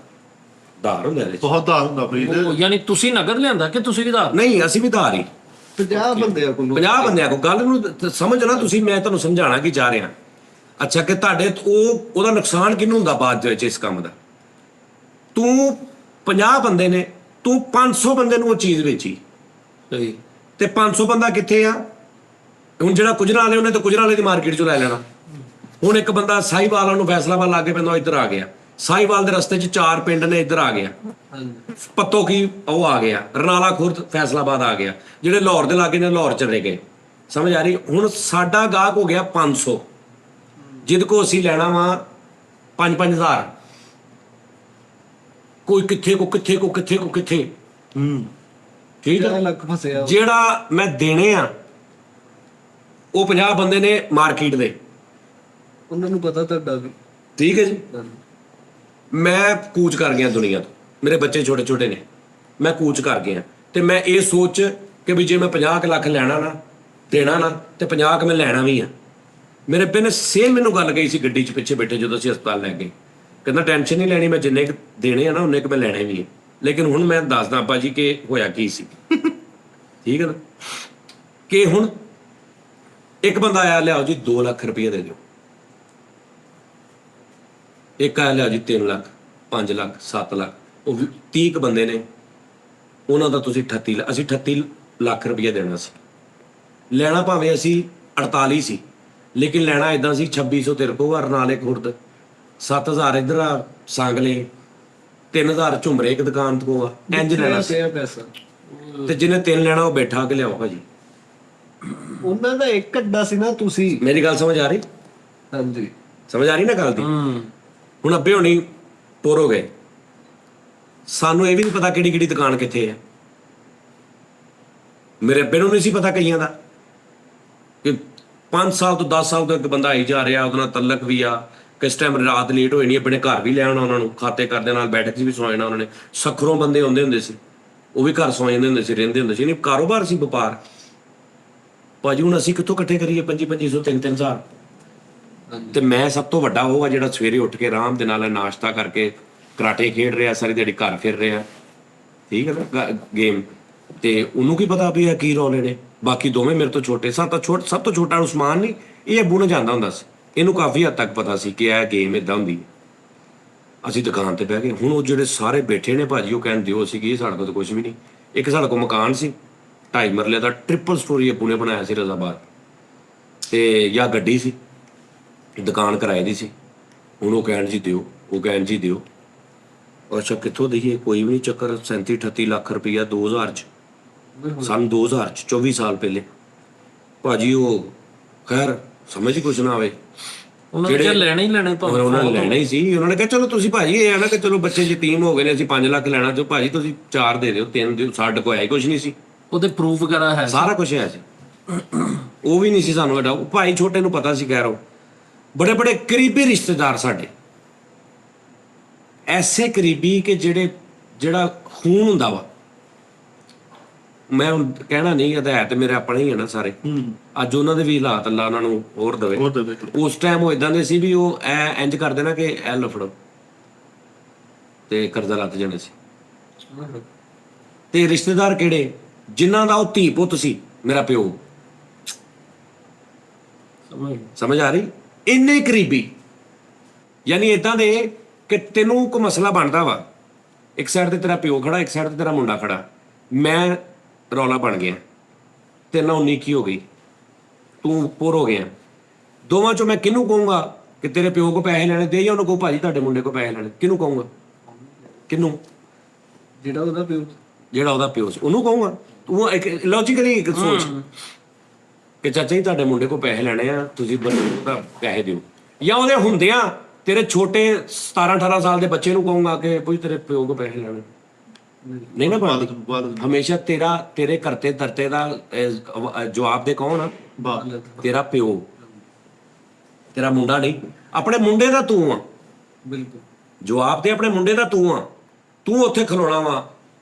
ਇਹਦੇ 'ਚ ਬਹੁਤ ਧਾਰ ਹੁੰਦਾ ਪ੍ਰੀਤ ਉਹ ਯਾਨੀ ਤੁਸੀਂ ਨਗਦ ਲਿਆਂਦਾ ਕਿ ਤੁਸੀਂ ਵੀ ਉਧਾਰ ਨਹੀਂ ਅਸੀਂ ਵੀ ਉਧਾਰ ਹੀ 50 ਬੰਦੇ ਆ ਕੋਲ 50 ਬੰਦਿਆਂ ਕੋ ਗੱਲ ਨੂੰ ਸਮਝੋ ਨਾ ਤੁਸੀਂ ਮੈਂ ਤੁਹਾਨੂੰ ਸਮਝਾਣਾ ਕੀ ਚਾਹ ਰਿਹਾ ਅੱਛਾ ਕਿ ਤੁਹਾਡੇ ਉਹਦਾ ਨੁਕਸਾਨ ਕਿਹਨੂੰ ਹੁੰਦਾ ਬਾਅਦ ਦੇ ਵਿੱਚ ਇਸ ਕੰਮ ਦਾ ਤੂੰ 50 ਬੰਦੇ ਨੇ ਤੂੰ 500 ਬੰਦੇ ਨੂੰ ਉਹ ਚੀਜ਼ ਵੇਚੀ ਸਹੀ ਤੇ 500 ਬੰਦਾ ਕਿੱਥੇ ਆ ਹੁਣ ਜਿਹੜਾ ਕੁਜਰਾ ਵਾਲੇ ਉਹਨੇ ਤਾਂ ਕੁਜਰਾ ਵਾਲੇ ਦੀ ਮਾਰਕੀਟ ਚੋਂ ਲੈ ਲੈਣਾ ਹੁਣ ਇੱਕ ਬੰਦਾ ਸਾਹੀਵਾਲ ਨੂੰ ਫੈਸਲਾਬਾਦ ਲਾ ਕੇ ਪੈਂਦਾ ਇੱਧਰ ਆ ਗਿਆ ਸਾਹੀਵਾਲ ਦੇ ਰਸਤੇ 'ਚ 4 ਪਿੰਡ ਨੇ ਇੱਧਰ ਆ ਗਿਆ ਪੱਤੋ ਕੀ ਉਹ ਆ ਗਿਆ ਰਨਾਲਾ ਖੁਰਦ ਫੈਸਲਾਬਾਦ ਆ ਗਿਆ ਜਿਹੜੇ ਲਾਹੌਰ ਦੇ ਲਾਗੇ ਨੇ ਲਾਹੌਰ ਚਲੇ ਗਏ ਸਮਝ ਆ ਰਹੀ ਹੁਣ ਸਾਡਾ ਗਾਹਕ ਹੋ ਗਿਆ 500 ਜਿਹਦੇ ਕੋ ਅਸੀਂ ਲੈਣਾ ਵਾ 5-5000 ਕੋਈ ਕਿੱਥੇ ਠੀਕ ਹੈ ਲੱਖ ਫਸਿਆ ਜਿਹੜਾ ਮੈਂ ਦੇਣੇ ਆ ਉਹ 50 ਬੰਦੇ ਨੇ ਮਾਰਕੀਟ ਦੇ ਉਹਨਾਂ ਨੂੰ ਪਤਾ ਤੁਹਾਡਾ ਵੀ ਠੀਕ ਹੈ ਜੀ ਮੈਂ ਕੂਚ ਕਰ ਗਿਆ ਦੁਨੀਆ ਤੋਂ ਮੇਰੇ ਬੱਚੇ ਛੋਟੇ ਛੋਟੇ ਨੇ ਮੈਂ ਕੂਚ ਕਰ ਗਿਆ ਤੇ ਮੈਂ ਇਹ ਸੋਚ ਕਿ ਵੀ ਜੇ ਮੈਂ 50 ਲੱਖ ਲੈਣਾ ਨਾ ਦੇਣਾ ਨਾ ਤੇ 50 ਮੈਂ ਲੈਣਾ ਵੀ ਆ ਮੇਰੇ ਪਿੰਡ ਸੇਮ ਮੈਨੂੰ ਗੱਲ ਕਹੀ ਸੀ ਗੱਡੀ 'ਚ ਪਿੱਛੇ ਬੈਠੇ ਜਦੋਂ ਅਸੀਂ ਹਸਪਤਾਲ ਲੈ ਗਏ ਕਹਿੰਦਾ ਟੈਨਸ਼ਨ ਨਹੀਂ ਲੈਣੀ ਮੈਂ ਜਿੰਨੇ ਦੇਣੇ ਆ ਨਾ ਉਹਨੇ ਮੈਂ ਲੈਣੇ ਵੀ ਆ ਲੇਕਿਨ ਹੁਣ ਮੈਂ ਦੱਸਦਾ ਆਪਾਂ ਜੀ ਕਿ ਹੋਇਆ ਕੀ ਸੀ ਠੀਕ ਹੈ ਨਾ ਕਿ ਹੁਣ ਇੱਕ ਬੰਦਾ ਆਇਆ ਲਿਆਓ ਜੀ 2 ਲੱਖ ਰੁਪਏ ਦੇ ਦਿਓ ਇੱਕ ਆਇਆ ਲਿਆਓ ਜੀ 3 ਲੱਖ 5 ਲੱਖ 7 ਲੱਖ ਉਹ 30 ਬੰਦੇ ਨੇ ਉਹਨਾਂ ਦਾ ਤੁਸੀਂ 38 ਅਸੀਂ 38 ਲੱਖ ਰੁਪਏ ਦੇਣਾ ਸੀ ਲੈਣਾ ਭਾਵੇਂ ਅਸੀਂ 48 ਸੀ ਲੇਕਿਨ ਲੈਣਾ ਇਦਾਂ ਸੀ 2600 ਤੇਰੇ ਕੋਲ ਰਨਾਲੇ ਖੁਰਦ 7000 ਇਧਰ ਆ ਸਾਂਗਲੇ 3000 ਝੁੰਮਰੇ ਇੱਕ ਦੁਕਾਨ ਤੋਂ ਆ ਇੰਜ ਲੈਣਾ ਸੀ ਪੈਸਾ ਤੇ ਜਿਹਨੇ 3 ਲੈਣਾ ਉਹ ਬੈਠਾ ਕੇ ਲਿਆਓ ਭਾਜੀ ਉਹਨਾਂ ਦਾ ਇੱਕ ਅੱਡਾ ਸੀ ਨਾ ਤੁਸੀਂ ਮੇਰੀ ਗੱਲ ਸਮਝ ਆ ਰਹੀ ਹਾਂਜੀ ਸਮਝ ਆ ਰਹੀ ਨਾ ਗੱਲ ਦੀ ਹੁਣ ਅੱਬੇ ਹੋਣੀ ਪੋਰ ਹੋ ਗਏ ਸਾਨੂੰ ਇਹ ਵੀ ਨਹੀਂ ਪਤਾ ਕਿਹੜੀ ਕਿਹੜੀ ਦੁਕਾਨ ਕਿੱਥੇ ਹੈ ਮੇਰੇ ਅੱਬੇ ਨੂੰ ਨਹੀਂ ਸੀ ਪਤਾ ਕਈਆਂ ਦਾ ਕਿ 5 ਸਾਲ ਤੋਂ 10 ਸਾਲ ਤੋਂ ਇੱਕ ਬੰਦਾ ਆਈ ਜਾ ਰਿਹਾ ਉਹਦੇ ਨਾਲ ਤਲਕ ਵੀ ਆ ਕਿਸ ਟਾਈਮ ਰਾਤ ਲੇਟ ਹੋਈ ਨਹੀਂ ਆਪਣੇ ਘਰ ਵੀ ਲੈ ਆਉਣਾ ਉਹਨਾਂ ਨੂੰ ਖਾਤੇ ਕਰਦੇ ਨਾਲ ਬੈਠਕ 'ਚ ਵੀ ਸੌ ਜਾਣਾ ਉਹਨਾਂ ਨੇ ਸਖਰੋਂ ਬੰਦੇ ਆਉਂਦੇ ਹੁੰਦੇ ਸੀ ਉਹ ਵੀ ਘਰ ਸੌ ਜਾਂਦੇ ਹੁੰਦੇ ਸੀ ਰਹਿੰਦੇ ਹੁੰਦੇ ਸੀ ਨਹੀਂ ਕਾਰੋਬਾਰ ਸੀ ਵਪਾਰ ਭਾਜੀ ਹੁਣ ਅਸੀਂ ਕਿੱਥੋਂ ਇਕੱਠੇ ਕਰੀਏ 2500 3-3000 ਤੇ ਮੈਂ ਸਭ ਤੋਂ ਵੱਡਾ ਉਹ ਆ ਜਿਹੜਾ ਸਵੇਰੇ ਉੱਠ ਕੇ ਆਰਾਮ ਦੇ ਨਾਲ ਨਾਸ਼ਤਾ ਕਰਕੇ ਕਰਾਟੇ ਖੇਡ ਰਿਹਾ ਸਾਰੀ ਦਿਹਾੜੀ ਘਰ ਫਿਰ ਰਿਹਾ ਠੀਕ ਹੈ ਨਾ ਗੇਮ ਤੇ ਉਹਨੂੰ ਕੀ ਪਤਾ ਵੀ ਇਹ ਕੀ ਰੌਲੇ ਨੇ ਬਾਕੀ ਦੋਵੇਂ ਮੇਰੇ ਤੋਂ ਛੋਟੇ ਸਭ ਤੋਂ ਛੋਟਾ ਉਸਮਾਨ ਨਹੀਂ ਇਹ ਅੱਬੂ ਨਾਲ ਜਾਂਦਾ ਹੁੰਦਾ ਸੀ ਇਹਨੂੰ ਕਾਫੀ ਹੱਦ ਤੱਕ ਪਤਾ ਸੀ ਕਿ ਇਹ ਗੇਮ ਇਦਾਂ ਹੁੰਦੀ ਅਸੀਂ ਦੁਕਾਨ ਤੇ ਬਹਿ ਗਏ ਹੁਣ ਉਹ ਜਿਹੜੇ ਸਾਰੇ ਬੈਠੇ ਨੇ ਭਾਜੀ ਉਹ ਕਹਿਣ ਦਿਓ ਸੀ ਕਿ ਇਹ ਸਾਡੇ ਕੋਲ ਤਾਂ ਕੁਝ ਵੀ ਨਹੀਂ ਇੱਕ ਸਾਡੇ ਕੋਲ ਮਕਾਨ ਸੀ 2.5 ਮਰਲੇ ਦਾ ਟ੍ਰਿਪਲ ਸਟੋਰੀ ਅੱਬੂ ਨੇ ਬਣਾਇਆ ਸੀ ਰਜ਼ਾਬਾਦ ਤੇ ਜਾਂ ਗੱਡੀ ਸੀ, ਦੁਕਾਨ ਕਿਰਾਏ ਦੀ ਸੀ, ਉਹਨੂੰ ਕਹਿਣ ਜੀ ਦਿਓ, ਉਹ ਕਹਿਣ ਜੀ ਦਿਓ। ਅੱਛਾ ਕਿੱਥੋਂ ਦਈਏ, ਕੋਈ ਵੀ ਨਹੀਂ ਚੱਕਰ, 37-38 ਲੱਖ ਰੁਪਈਆ 2000 ਚ, ਸੰਨ 2000 ਚ, 24 ਸਾਲ ਪਹਿਲੇ। ਭਾਜੀ ਉਹ ਖੈਰ ਸਮਝ ਹੀ ਕੁਛ ਨਾ ਆਵੇ, ਉਹਨਾਂ ਨੇ ਲੈਣੇ ਹੀ ਲੈਣੇ ਪਰ ਉਹਨਾਂ ਨੇ ਲੈਣਾ ਹੀ ਸੀ। ਉਹਨਾਂ ਨੇ ਕਿਹਾ ਚਲੋ ਤੁਸੀਂ ਭਾਜੀ ਇਹ ਆ ਨਾ ਕਿ ਚਲੋ ਬੱਚੇ ਯਤੀਮ ਹੋ ਗਏ ਨੇ, ਅਸੀਂ 5 ਲੱਖ ਲੈਣਾ, ਜੋ ਭਾਜੀ ਤੁਸੀਂ 4 ਦੇ ਦਿਓ, 3 ਦਿਓ, ਸਾਡੇ ਕੋਲ ਹੈ ਕੁਝ ਨਹੀਂ ਸੀ, ਉਹਦੇ ਪ੍ਰੂਫ ਵਗੈਰਾ ਹੈ? ਸਾਰਾ ਕੁਝ ਹੈ ਸੀ। ਉਹ ਵੀ ਨਹੀਂ ਸੀ ਸਾਨੂੰ ਐਡਾ, ਭਾਈ ਛੋਟੇ ਨੂੰ ਪਤਾ ਸੀ। ਕਹਿ ਬੜੇ ਬੜੇ ਕਰੀਬੀ ਰਿਸ਼ਤੇਦਾਰ ਸਾਡੇ, ਐਸੇ ਕਰੀਬੀ ਕਿ ਜਿਹੜਾ ਖੂਨ ਹੁੰਦਾ ਵਾ। ਮੈਂ ਹੁਣ ਕਹਿਣਾ ਨਹੀਂ, ਹੈ ਤੇ ਮੇਰੇ ਆਪਣੇ ਹੀ ਹੈ ਨਾ ਸਾਰੇ। ਅੱਜ ਉਹਨਾਂ ਦੇ ਵੀ ਹਾਲਾਤ ਅੱਲਾ ਉਹਨਾਂ ਨੂੰ ਹੋਰ ਦੇਵੇ। ਉਸ ਟਾਈਮ ਉਹ ਇਦਾਂ ਦੇ ਸੀ ਵੀ ਉਹ ਇੰਜ ਕਰਦੇ ਨਾ ਕਿ ਐ ਲਫੜੋ ਤੇ ਕਰਜ਼ਾ ਲੱਤ ਜਾਣਾ ਸੀ। ਤੇ ਰਿਸ਼ਤੇਦਾਰ ਕਿਹੜੇ, ਜਿਨ੍ਹਾਂ ਦਾ ਉਹ ਧੀ ਪੁੱਤ ਸੀ, ਮੇਰਾ ਪਿਓ। ਸਮਝ ਆ ਰਹੀ? ਇੰਨੇ ਕਰੀਬੀ, ਯਾਨੀ ਇਦਾਂ ਦੇ ਕਿ ਤੈਨੂੰ ਕੋਈ ਮਸਲਾ ਬਣਦਾ ਵਾ, ਇੱਕ ਸਾਈਡ ਤੇ ਤੇਰਾ ਪਿਓ ਖੜਾ, ਇੱਕ ਸਾਈਡ ਤੇ ਤੇਰਾ ਮੁੰਡਾ ਖੜਾ, ਮੈਂ ਰੌਲਾ ਬਣ ਗਿਆ, ਤੇਰੇ ਨਾਲ 19 ਹੋ ਗਈ, ਤੂੰ ਪੁਰ ਹੋ ਗਿਆ, ਦੋਵਾਂ ਚੋਂ ਮੈਂ ਕਿਹਨੂੰ ਕਹੂੰਗਾ ਕਿ ਤੇਰੇ ਪਿਓ ਕੋ ਪੈਸੇ ਲੈਣੇ ਦੇ, ਜਾਂ ਉਹਨੂੰ ਕਹੋ ਭਾਜੀ ਤੁਹਾਡੇ ਮੁੰਡੇ ਕੋ ਪੈਸੇ ਲੈਣੇ? ਕਿਹਨੂੰ ਕਹੂੰਗਾ? ਕਿਹਨੂੰ? ਜਿਹੜਾ ਉਹਦਾ ਪਿਓ ਸੀ ਉਹਨੂੰ ਕਹੂੰਗਾ। ਤੂੰ ਇੱਕ ਲੌਜੀਕਲੀ ਇੱਕ ਸੋਚ ਕਿ ਚਾਚਾ ਜੀ ਤੁਹਾਡੇ ਮੁੰਡੇ ਕੋ ਪੈਸੇ ਲੈਣੇ ਆ, ਤੁਸੀਂ ਉਹਦਾ ਪੈਸੇ ਦਿਓ। ਜਾਂ ਉਹਦੇ ਹੁੰਦਿਆਂ ਤੇਰੇ ਛੋਟੇ 17-18 ਸਾਲ ਦੇ ਬੱਚੇ ਨੂੰ ਕਹੂੰਗਾ ਕਿ ਪੁੱਛ ਤੇਰੇ ਪਿਓ ਕੋ ਪੈਸੇ ਲੈਣੇ? ਨਹੀਂ ਨਾ ਬਣਦੀ। ਹਮੇਸ਼ਾ ਤੇਰੇ ਕਰਤੇ ਧਰਤੇ ਦਾ ਜਵਾਬ ਦੇ ਕੌਣ ਆ? ਤੇਰਾ ਪਿਓ, ਤੇਰਾ ਮੁੰਡਾ ਨਹੀਂ। ਆਪਣੇ ਮੁੰਡੇ ਦਾ ਤੂੰ ਆ, ਬਿਲਕੁਲ ਜਵਾਬ ਤੇ ਆਪਣੇ ਮੁੰਡੇ ਦਾ ਤੂੰ ਆ। ਤੂੰ ਉੱਥੇ ਖਲੋਣਾ ਵਾ,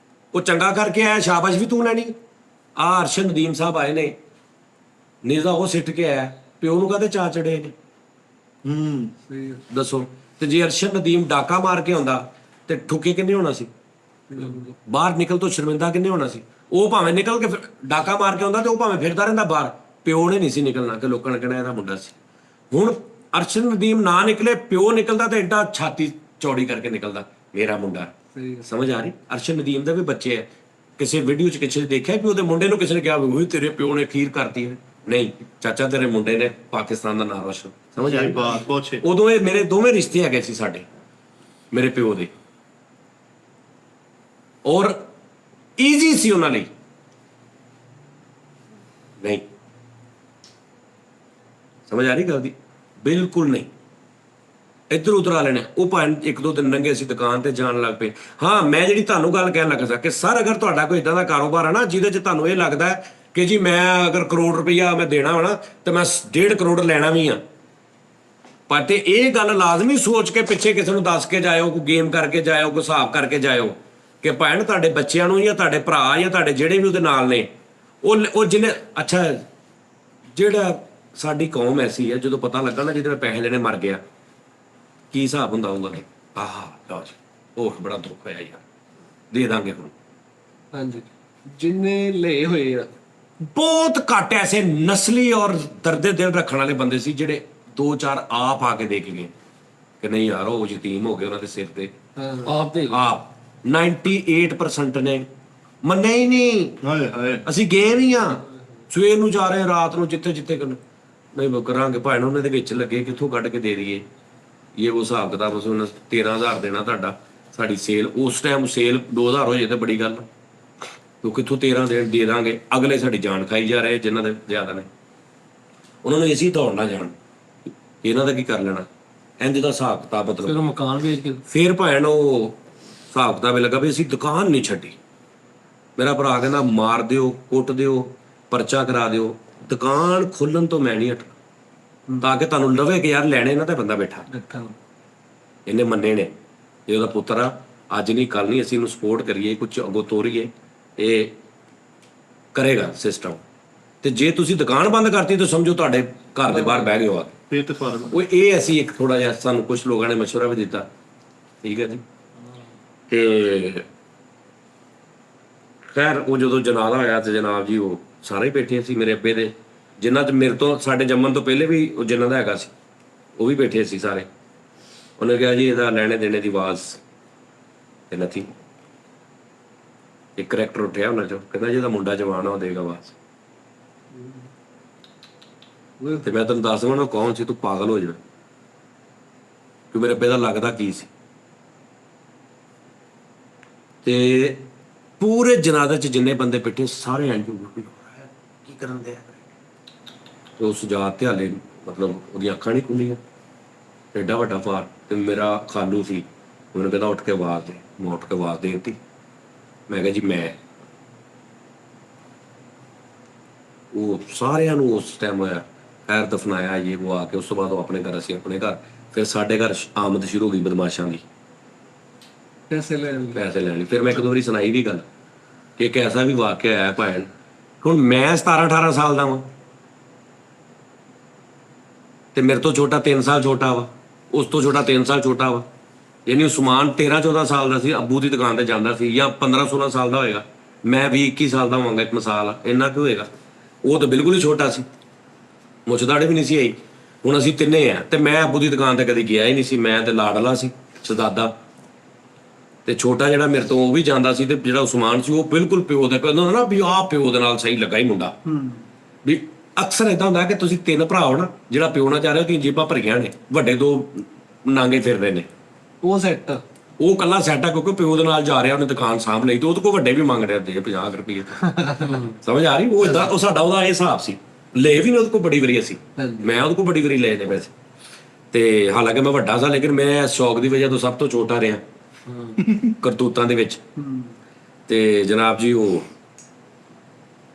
ਉਹ ਚੰਗਾ ਕਰਕੇ ਆਇਆ, ਸ਼ਾਬਾਸ਼ ਵੀ ਤੂੰ ਲੈਣੀ। ਆ ਅਰਸ਼ਦ ਨਦੀਮ ਸਾਹਿਬ ਆਏ ਨੇ, ਨਿਜ਼ਾ ਉਹ ਸਿੱਟ ਕੇ ਆਇਆ, ਪਿਓ ਨੂੰ ਕਾਹਦੇ ਚਾਅ ਚੜੇ ਨੇ? ਦੱਸੋ। ਤੇ ਜੇ ਅਰਸ਼ਦ ਨਦੀਮ ਡਾਕਾ ਮਾਰ ਕੇ ਆਉਂਦਾ ਤੇ ਠੁੱਕੇ ਕਿੰਨੇ ਹੋਣਾ ਸੀ? ਬਾਹਰ ਨਿਕਲ ਤੋਂ ਸ਼ਰਮਿੰਦਾ ਕਿੰਨੇ ਹੋਣਾ ਸੀ? ਉਹ ਭਾਵੇਂ ਨਿਕਲ ਕੇ ਡਾਕਾ ਮਾਰ ਕੇ ਆਉਂਦਾ ਤੇ ਉਹ ਭਾਵੇਂ ਫਿਰਦਾ ਰਹਿੰਦਾ ਬਾਹਰ, ਪਿਓ ਨੇ ਨਹੀਂ ਸੀ ਨਿਕਲਣਾ ਕਿ ਲੋਕਾਂ ਨੇ ਕਹਿਣਾ ਇਹਦਾ ਮੁੰਡਾ ਸੀ। ਹੁਣ ਅਰਸ਼ਦ ਨਦੀਮ ਨਾ ਨਿਕਲੇ, ਪਿਓ ਨਿਕਲਦਾ ਤੇ ਐਡਾ ਛਾਤੀ ਚੌੜੀ ਕਰਕੇ ਨਿਕਲਦਾ, ਮੇਰਾ ਮੁੰਡਾ। ਸਮਝ ਆ ਰਹੀ? ਅਰਸ਼ਦ ਨਦੀਮ ਦੇ ਵੀ ਬੱਚੇ ਹੈ। ਕਿਸੇ ਵੀਡੀਓ 'ਚ ਕਿਸੇ ਨੇ ਦੇਖਿਆ ਵੀ ਉਹਦੇ ਮੁੰਡੇ ਨੂੰ ਕਿਸੇ ਨੇ ਕਿਹਾ ਵੀ ਤੇਰੇ ਪਿਓ ਨੇ ਖੀਰ ਕਰਤੀ ਹੈ? ਨਹੀਂ ਚਾਚਾ, ਤੇਰੇ ਮੁੰਡੇ ਨੇ ਪਾਕਿਸਤਾਨ ਦਾ ਨਾਂ ਰੋਸ਼ਨ। ਸਮਝ ਆ ਰਹੀ? ਉਦੋਂ ਇਹ ਮੇਰੇ ਦੋਵੇਂ ਰਿਸ਼ਤੇ ਹੈਗੇ ਸੀ ਸਾਡੇ, ਮੇਰੇ ਪਿਓ ਦੇ, ਔਰ ਈਜ਼ੀ ਸੀ ਉਹਨਾਂ ਲਈ। ਨਹੀਂ ਸਮਝ ਆ ਰਹੀ ਗੱਲ ਦੀ? ਬਿਲਕੁਲ ਨਹੀਂ। ਇੱਧਰ ਉਧਰ ਆ ਲੈਣੇ। ਉਹ ਭਾਵੇਂ 1-2 ਦਿਨ ਲੰਘੇ, ਅਸੀਂ ਦੁਕਾਨ ਤੇ ਜਾਣ ਲੱਗ ਪਏ। ਹਾਂ, ਮੈਂ ਜਿਹੜੀ ਤੁਹਾਨੂੰ ਗੱਲ ਕਹਿਣ ਲੱਗਾ ਕਿ ਸਰ ਅਗਰ ਤੁਹਾਡਾ ਕੋਈ ਇਦਾਂ ਦਾ ਕਾਰੋਬਾਰ ਹੈ ਨਾ ਜਿਹਦੇ 'ਚ ਤੁਹਾਨੂੰ ਇਹ ਲੱਗਦਾ ਹੈ ਕਿ ਜੀ ਮੈਂ ਅਗਰ ਕਰੋੜ ਰੁਪਈਆ ਮੈਂ ਦੇਣਾ ਵਾ ਨਾ ਤੇ ਮੈਂ 1.5 ਕਰੋੜ ਲੈਣਾ ਵੀ ਆ, ਪਰ ਤੇ ਇਹ ਗੱਲ ਲਾਜ਼ਮੀ ਸੋਚ ਕੇ ਪਿੱਛੇ ਕਿਸੇ ਨੂੰ ਦੱਸ ਕੇ ਜਾਇਓ, ਕੋਈ ਗੇਮ ਕਰਕੇ ਜਾਇਓ, ਕੋਈ ਹਿਸਾਬ ਕਰਕੇ ਜਾਇਓ ਕਿ ਭੈਣ ਤੁਹਾਡੇ ਬੱਚਿਆਂ ਨੂੰ ਜਾਂ ਤੁਹਾਡੇ ਭਰਾ ਜਾਂ ਤੁਹਾਡੇ ਜਿਹੜੇ ਵੀ ਉਹਦੇ ਨਾਲ ਨੇ ਉਹ ਜਿਹਨੇ ਅੱਛਾ ਜਿਹੜਾ ਸਾਡੀ ਕੌਮ ਐਸੀ ਹੈ, ਜਦੋਂ ਪਤਾ ਲੱਗਾ ਨਾ ਜਿਹਦੇ ਨਾਲ ਪੈਸੇ ਲੈਣੇ ਮਰ ਗਿਆ, ਕੀ ਹਿਸਾਬ ਹੁੰਦਾ ਹੋਊਗਾ? ਆਹ ਲਓ ਜੀ, ਉਹ ਬੜਾ ਦੁੱਖ ਹੋਇਆ ਯਾਰ, ਦੇ ਦਾਂਗੇ ਹੁਣ। ਹਾਂਜੀ, ਜਿੰਨੇ ਲਏ ਹੋਏ ਆ ਬਹੁਤ ਘੱਟ ਐਸੇ ਨਸਲੀ ਔਰ ਦਰਦੇ ਦਿਲ ਰੱਖਣ ਵਾਲੇ ਬੰਦੇ ਸੀ ਜਿਹੜੇ 2-4 ਆਪ ਆ ਕੇ ਦੇਖ ਗਏ ਕਿ ਨਹੀਂ ਯਾਰ ਉਹ ਯਤੀਮ ਹੋ ਗਏ ਉਹਨਾਂ ਦੇ ਸਿਰ ਤੇ। ਆਪ 98% ਨੇ ਮੰਨੇ ਹੀ ਨਹੀਂ। ਅਸੀਂ ਗਏ ਨਹੀਂ ਆ, ਸਵੇਰ ਨੂੰ ਜਾ ਰਹੇ, ਰਾਤ ਨੂੰ ਜਿੱਥੇ ਜਿੱਥੇ ਨਹੀਂ ਕਰਾਂਗੇ ਭਾਈ ਉਹਨਾਂ ਦੇ ਵਿੱਚ ਲੱਗੇ, ਕਿੱਥੋਂ ਕੱਢ ਕੇ ਦੇ ਦਈਏ। ਇਹ ਉਹ ਹਿਸਾਬ ਕਿਤਾਬ ਉਸ 13,000 ਦੇਣਾ ਤੁਹਾਡਾ, ਸਾਡੀ ਸੇਲ ਉਸ ਟਾਈਮ ਸੇਲ 2,000 ਹੋ ਜੇ ਤਾਂ ਬੜੀ ਗੱਲ, ਤੂੰ ਕਿੱਥੋਂ 13 ਦੇ ਦਾਂਗੇ। ਅਗਲੇ ਸਾਡੀ ਜਾਨ ਖਾਈ ਜਾ ਰਹੇ, ਜਿਨ੍ਹਾਂ ਦੇ ਜ਼ਿਆਦਾ ਨੇ ਉਹਨਾਂ ਨੂੰ ਇਸੀ ਦੌੜਨਾ ਜਾਣ, ਇਹਨਾਂ ਦਾ ਕੀ ਕਰ ਲੈਣਾ। ਇੰਜ ਦਾ ਹਿਸਾਬ ਕਿਤਾਬ ਮਤਲਬ ਮਕਾਨ ਵੇਚ ਕੇ ਫਿਰ ਭੈਣ ਉਹ ਹਿਸਾਬ ਕਿਤਾਬ ਲੱਗਾ ਵੀ ਅਸੀਂ ਦੁਕਾਨ ਨਹੀਂ ਛੱਡੀ। ਮੇਰਾ ਭਰਾ ਕਹਿੰਦਾ ਮਾਰ ਦਿਓ, ਕੁੱਟ ਦਿਓ, ਪਰਚਾ ਕਰਾ ਦਿਓ, ਦੁਕਾਨ ਖੋਲਣ ਤੋਂ ਮੈਂ ਨਹੀਂ ਹਟਣਾ, ਤਾਂ ਕਿ ਤੁਹਾਨੂੰ ਲਵੇ ਕਿ ਯਾਰ ਲੈਣੇ ਨਾ ਤਾਂ ਬੰਦਾ ਬੈਠਾ। ਇਹਨੇ ਮੰਨੇ ਨੇ, ਇਹ ਉਹਦਾ ਪੁੱਤਰ ਆ, ਅੱਜ ਨਹੀਂ ਕੱਲ ਨਹੀਂ, ਅਸੀਂ ਇਹਨੂੰ ਸਪੋਰਟ ਕਰੀਏ, ਕੁਝ ਅੱਗੋਂ ਤੋਰੀਏ, ਇਹ ਕਰੇਗਾ ਸਿਸਟਮ। ਤੇ ਜੇ ਤੁਸੀਂ ਦੁਕਾਨ ਬੰਦ ਕਰਤੀ ਤਾਂ ਸਮਝੋ ਤੁਹਾਡੇ ਘਰ ਦੇ ਬਾਹਰ ਬਹਿ ਗਏ ਹੋ ਆ ਉਹ। ਇਹ ਅਸੀਂ ਇੱਕ ਥੋੜਾ ਜਿਹਾ ਸਾਨੂੰ ਕੁਝ ਲੋਕਾਂ ਨੇ ਮਸ਼ਵਰਾ ਵੀ ਦਿੱਤਾ, ਠੀਕ ਹੈ ਜੀ। ਤੇ ਖੈਰ ਉਹ ਜਦੋਂ ਜਨਾਜ਼ਾ ਹੋਇਆ ਤੇ ਜਨਾਬ ਜੀ ਉਹ ਸਾਰੇ ਬੈਠੇ ਸੀ ਮੇਰੇ ਅੱਬੇ ਦੇ, ਜਿਨ੍ਹਾਂ 'ਚ ਮੇਰੇ ਤੋਂ ਸਾਡੇ ਜੰਮਣ ਤੋਂ ਪਹਿਲੇ ਵੀ ਉਹ ਜਿਨ੍ਹਾਂ ਦਾ ਹੈਗਾ ਸੀ ਉਹ ਵੀ ਬੈਠੇ ਸੀ ਸਾਰੇ। ਉਹਨੇ ਕਿਹਾ ਜੀ ਇਹਦਾ ਲੈਣੇ ਦੇਣੇ ਦੀ ਆਵਾਜ਼ ਤੇ ਨਥੀ। ਇੱਕ ਕਰੈਕਟਰ ਉੱਠਿਆ ਉਹਨਾਂ 'ਚੋਂ, ਕਹਿੰਦਾ ਜਿਹਦਾ ਮੁੰਡਾ ਜਵਾਨ ਆ ਉਹ ਦੇਗਾ ਆਵਾਜ਼। ਤੇ ਮੈਂ ਤੈਨੂੰ ਦੱਸ ਦਵਾਂ ਨਾ ਕੌਣ ਸੀ, ਤੂੰ ਪਾਗਲ ਹੋ ਜਾਣਾ ਕਿ ਮੇਰੇ ਅੱਬੇ ਦਾ ਲੱਗਦਾ ਕੀ ਸੀ। ਤੇ ਪੂਰੇ ਜਨਾਜ਼ੇ 'ਚ ਜਿੰਨੇ ਬੰਦੇ ਬੈਠੇ ਸਾਰੇ ਐਂ ਕੀ ਕਰਨ ਦੇ, ਤੇ ਉਸ ਜਾਤ ਤੇ ਹਾਲੇ ਮਤਲਬ ਉਹਦੀਆਂ ਅੱਖਾਂ ਨਹੀਂ ਖੁੱਲੀਆਂ, ਐਡਾ ਵੱਡਾ ਭਾਰ। ਤੇ ਮੇਰਾ ਖਾਲੂ ਸੀ, ਉਹਨੇ ਕਹਿੰਦਾ ਉੱਠ ਕੇ ਆਵਾਜ਼ ਦੇ। ਮੈਂ ਉੱਠ ਕੇ ਆਵਾਜ਼ ਦੇ ਦਿੱਤੀ। ਮੈਂ ਕਿਹਾ ਜੀ ਮੈਂ, ਉਹ ਸਾਰਿਆਂ ਨੂੰ ਉਸ ਟਾਈਮ ਹੋਇਆ ਖੈਰ ਦਫਨਾਇਆ ਇਹ ਉਹ ਆ ਕੇ। ਉਸ ਤੋਂ ਬਾਅਦ ਉਹ ਆਪਣੇ ਘਰ, ਅਸੀਂ ਆਪਣੇ ਘਰ। ਫਿਰ ਸਾਡੇ ਘਰ ਆਮਦ ਸ਼ੁਰੂ ਹੋ ਗਈ ਬਦਮਾਸ਼ਾਂ ਦੀ, ਪੈਸੇ ਲੈਣੀ। ਫਿਰ ਮੈਂ ਇੱਕ ਦੋ ਵਾਰੀ ਸੁਣਾਈ ਵੀ ਗੱਲ ਕਿ ਇੱਕ ਐਸਾ ਵੀ ਵਾਕਿਆ ਆਇਆ ਭੈਣ, ਹੁਣ ਮੈਂ 17-18 ਸਾਲ ਦਾ ਵਾਂ ਤੇ ਮੇਰੇ ਤੋਂ ਛੋਟਾ 3 ਸਾਲ ਛੋਟਾ ਵਾ, ਉਸ ਤੋਂ ਛੋਟਾ 3 ਸਾਲ ਛੋਟਾ ਵਾ। ਯਾਨੀ ਉਸਮਾਨ 13-14 ਸਾਲ ਦਾ ਸੀ, ਅੱਬੂ ਦੀ ਦੁਕਾਨ ਤੇ ਜਾਂਦਾ ਸੀ, ਜਾਂ 15-16 ਸਾਲ ਦਾ ਹੋਏਗਾ। ਮੈਂ 20-21 ਸਾਲ ਦਾ ਹੋਵਾਂਗਾ, ਇੱਕ ਮਿਸਾਲ ਆ, ਇੰਨਾ ਕੁ ਹੋਏਗਾ। ਉਹ ਤਾਂ ਬਿਲਕੁਲ ਹੀ ਛੋਟਾ ਸੀ, ਮੁੱਛ ਦਾੜੀ ਵੀ ਨਹੀਂ ਸੀ ਆਈ। ਹੁਣ ਅਸੀਂ ਤਿੰਨੇ ਆ, ਤੇ ਮੈਂ ਅੱਬੂ ਦੀ ਦੁਕਾਨ ਤੇ ਕਦੀ ਗਿਆ ਹੀ ਨਹੀਂ ਸੀ। ਮੈਂ ਤੇ ਲਾਡਲਾ ਸੀ ਸ਼ਹਜ਼ਾਦਾ, ਤੇ ਛੋਟਾ ਜਿਹੜਾ ਮੇਰੇ ਤੋਂ ਉਹ ਵੀ ਜਾਂਦਾ ਸੀ। ਤੇ ਜਿਹੜਾ ਉਸਮਾਨ ਸੀ ਉਹ ਬਿਲਕੁਲ ਪਿਓ ਦੇ ਕਹਿੰਦਾ ਨਾ ਵੀ ਆਹ ਪਿਓ ਦੇ ਨਾਲ ਸਹੀ ਲੱਗਾ ਹੀ ਮੁੰਡਾ। ਵੀ ਅਕਸਰ ਏਦਾਂ ਹੁੰਦਾ ਕਿ ਤੁਸੀਂ 3 ਭਰਾ ਹੋ ਨਾ, ਜਿਹੜਾ ਪਿਓ ਨਾਲ ਜਾ ਰਿਹਾ ਕਿ ਜੇਬਾਂ ਭਰੀਆਂ ਨੇ, ਵੱਡੇ 2 ਨਾਂਗੇ ਫਿਰਦੇ ਨੇ, ਉਹ ਸੈੱਟ ਉਹ ਕੱਲਾ ਸੈੱਟ ਆ ਕਿਉਂਕਿ ਪਿਓ ਦੇ ਨਾਲ ਜਾ ਰਿਹਾ, ਉਹਨੇ ਦੁਕਾਨ ਸਾਂਭ ਲਈ। ਤੇ ਉਹਦੇ ਕੋਲ ਵੱਡੇ ਵੀ ਮੰਗ ਰਿਹਾ ਦੇ 50 ਰੁਪਏ। ਸਮਝ ਆ ਰਹੀ? ਉਹ ਏਦਾਂ, ਉਹ ਸਾਡਾ ਉਹਦਾ ਇਹ ਹਿਸਾਬ ਸੀ। ਲੈ ਵੀ ਨੇ ਉਹਦੇ ਕੋਲ ਬੜੀ ਵਾਰੀ ਅਸੀਂ, ਮੈਂ ਉਹਦੇ ਕੋਲ ਬੜੀ ਵਾਰੀ ਲਏ ਨੇ ਪੈਸੇ। ਤੇ ਹਾਲਾਂਕਿ ਮੈਂ ਵੱਡਾ ਸਾਂ, ਲੇਕਿਨ ਮੈਂ ਸ਼ੌਕ ਦੀ ਵਜ੍ਹਾ ਤੋਂ ਸਭ ਤੋਂ ਛੋਟਾ ਰਿਹਾ ਕਰਤੂਤਾਂ ਦੇ ਵਿੱਚ। ਤੇ ਜਨਾਬ ਜੀ ਉਹ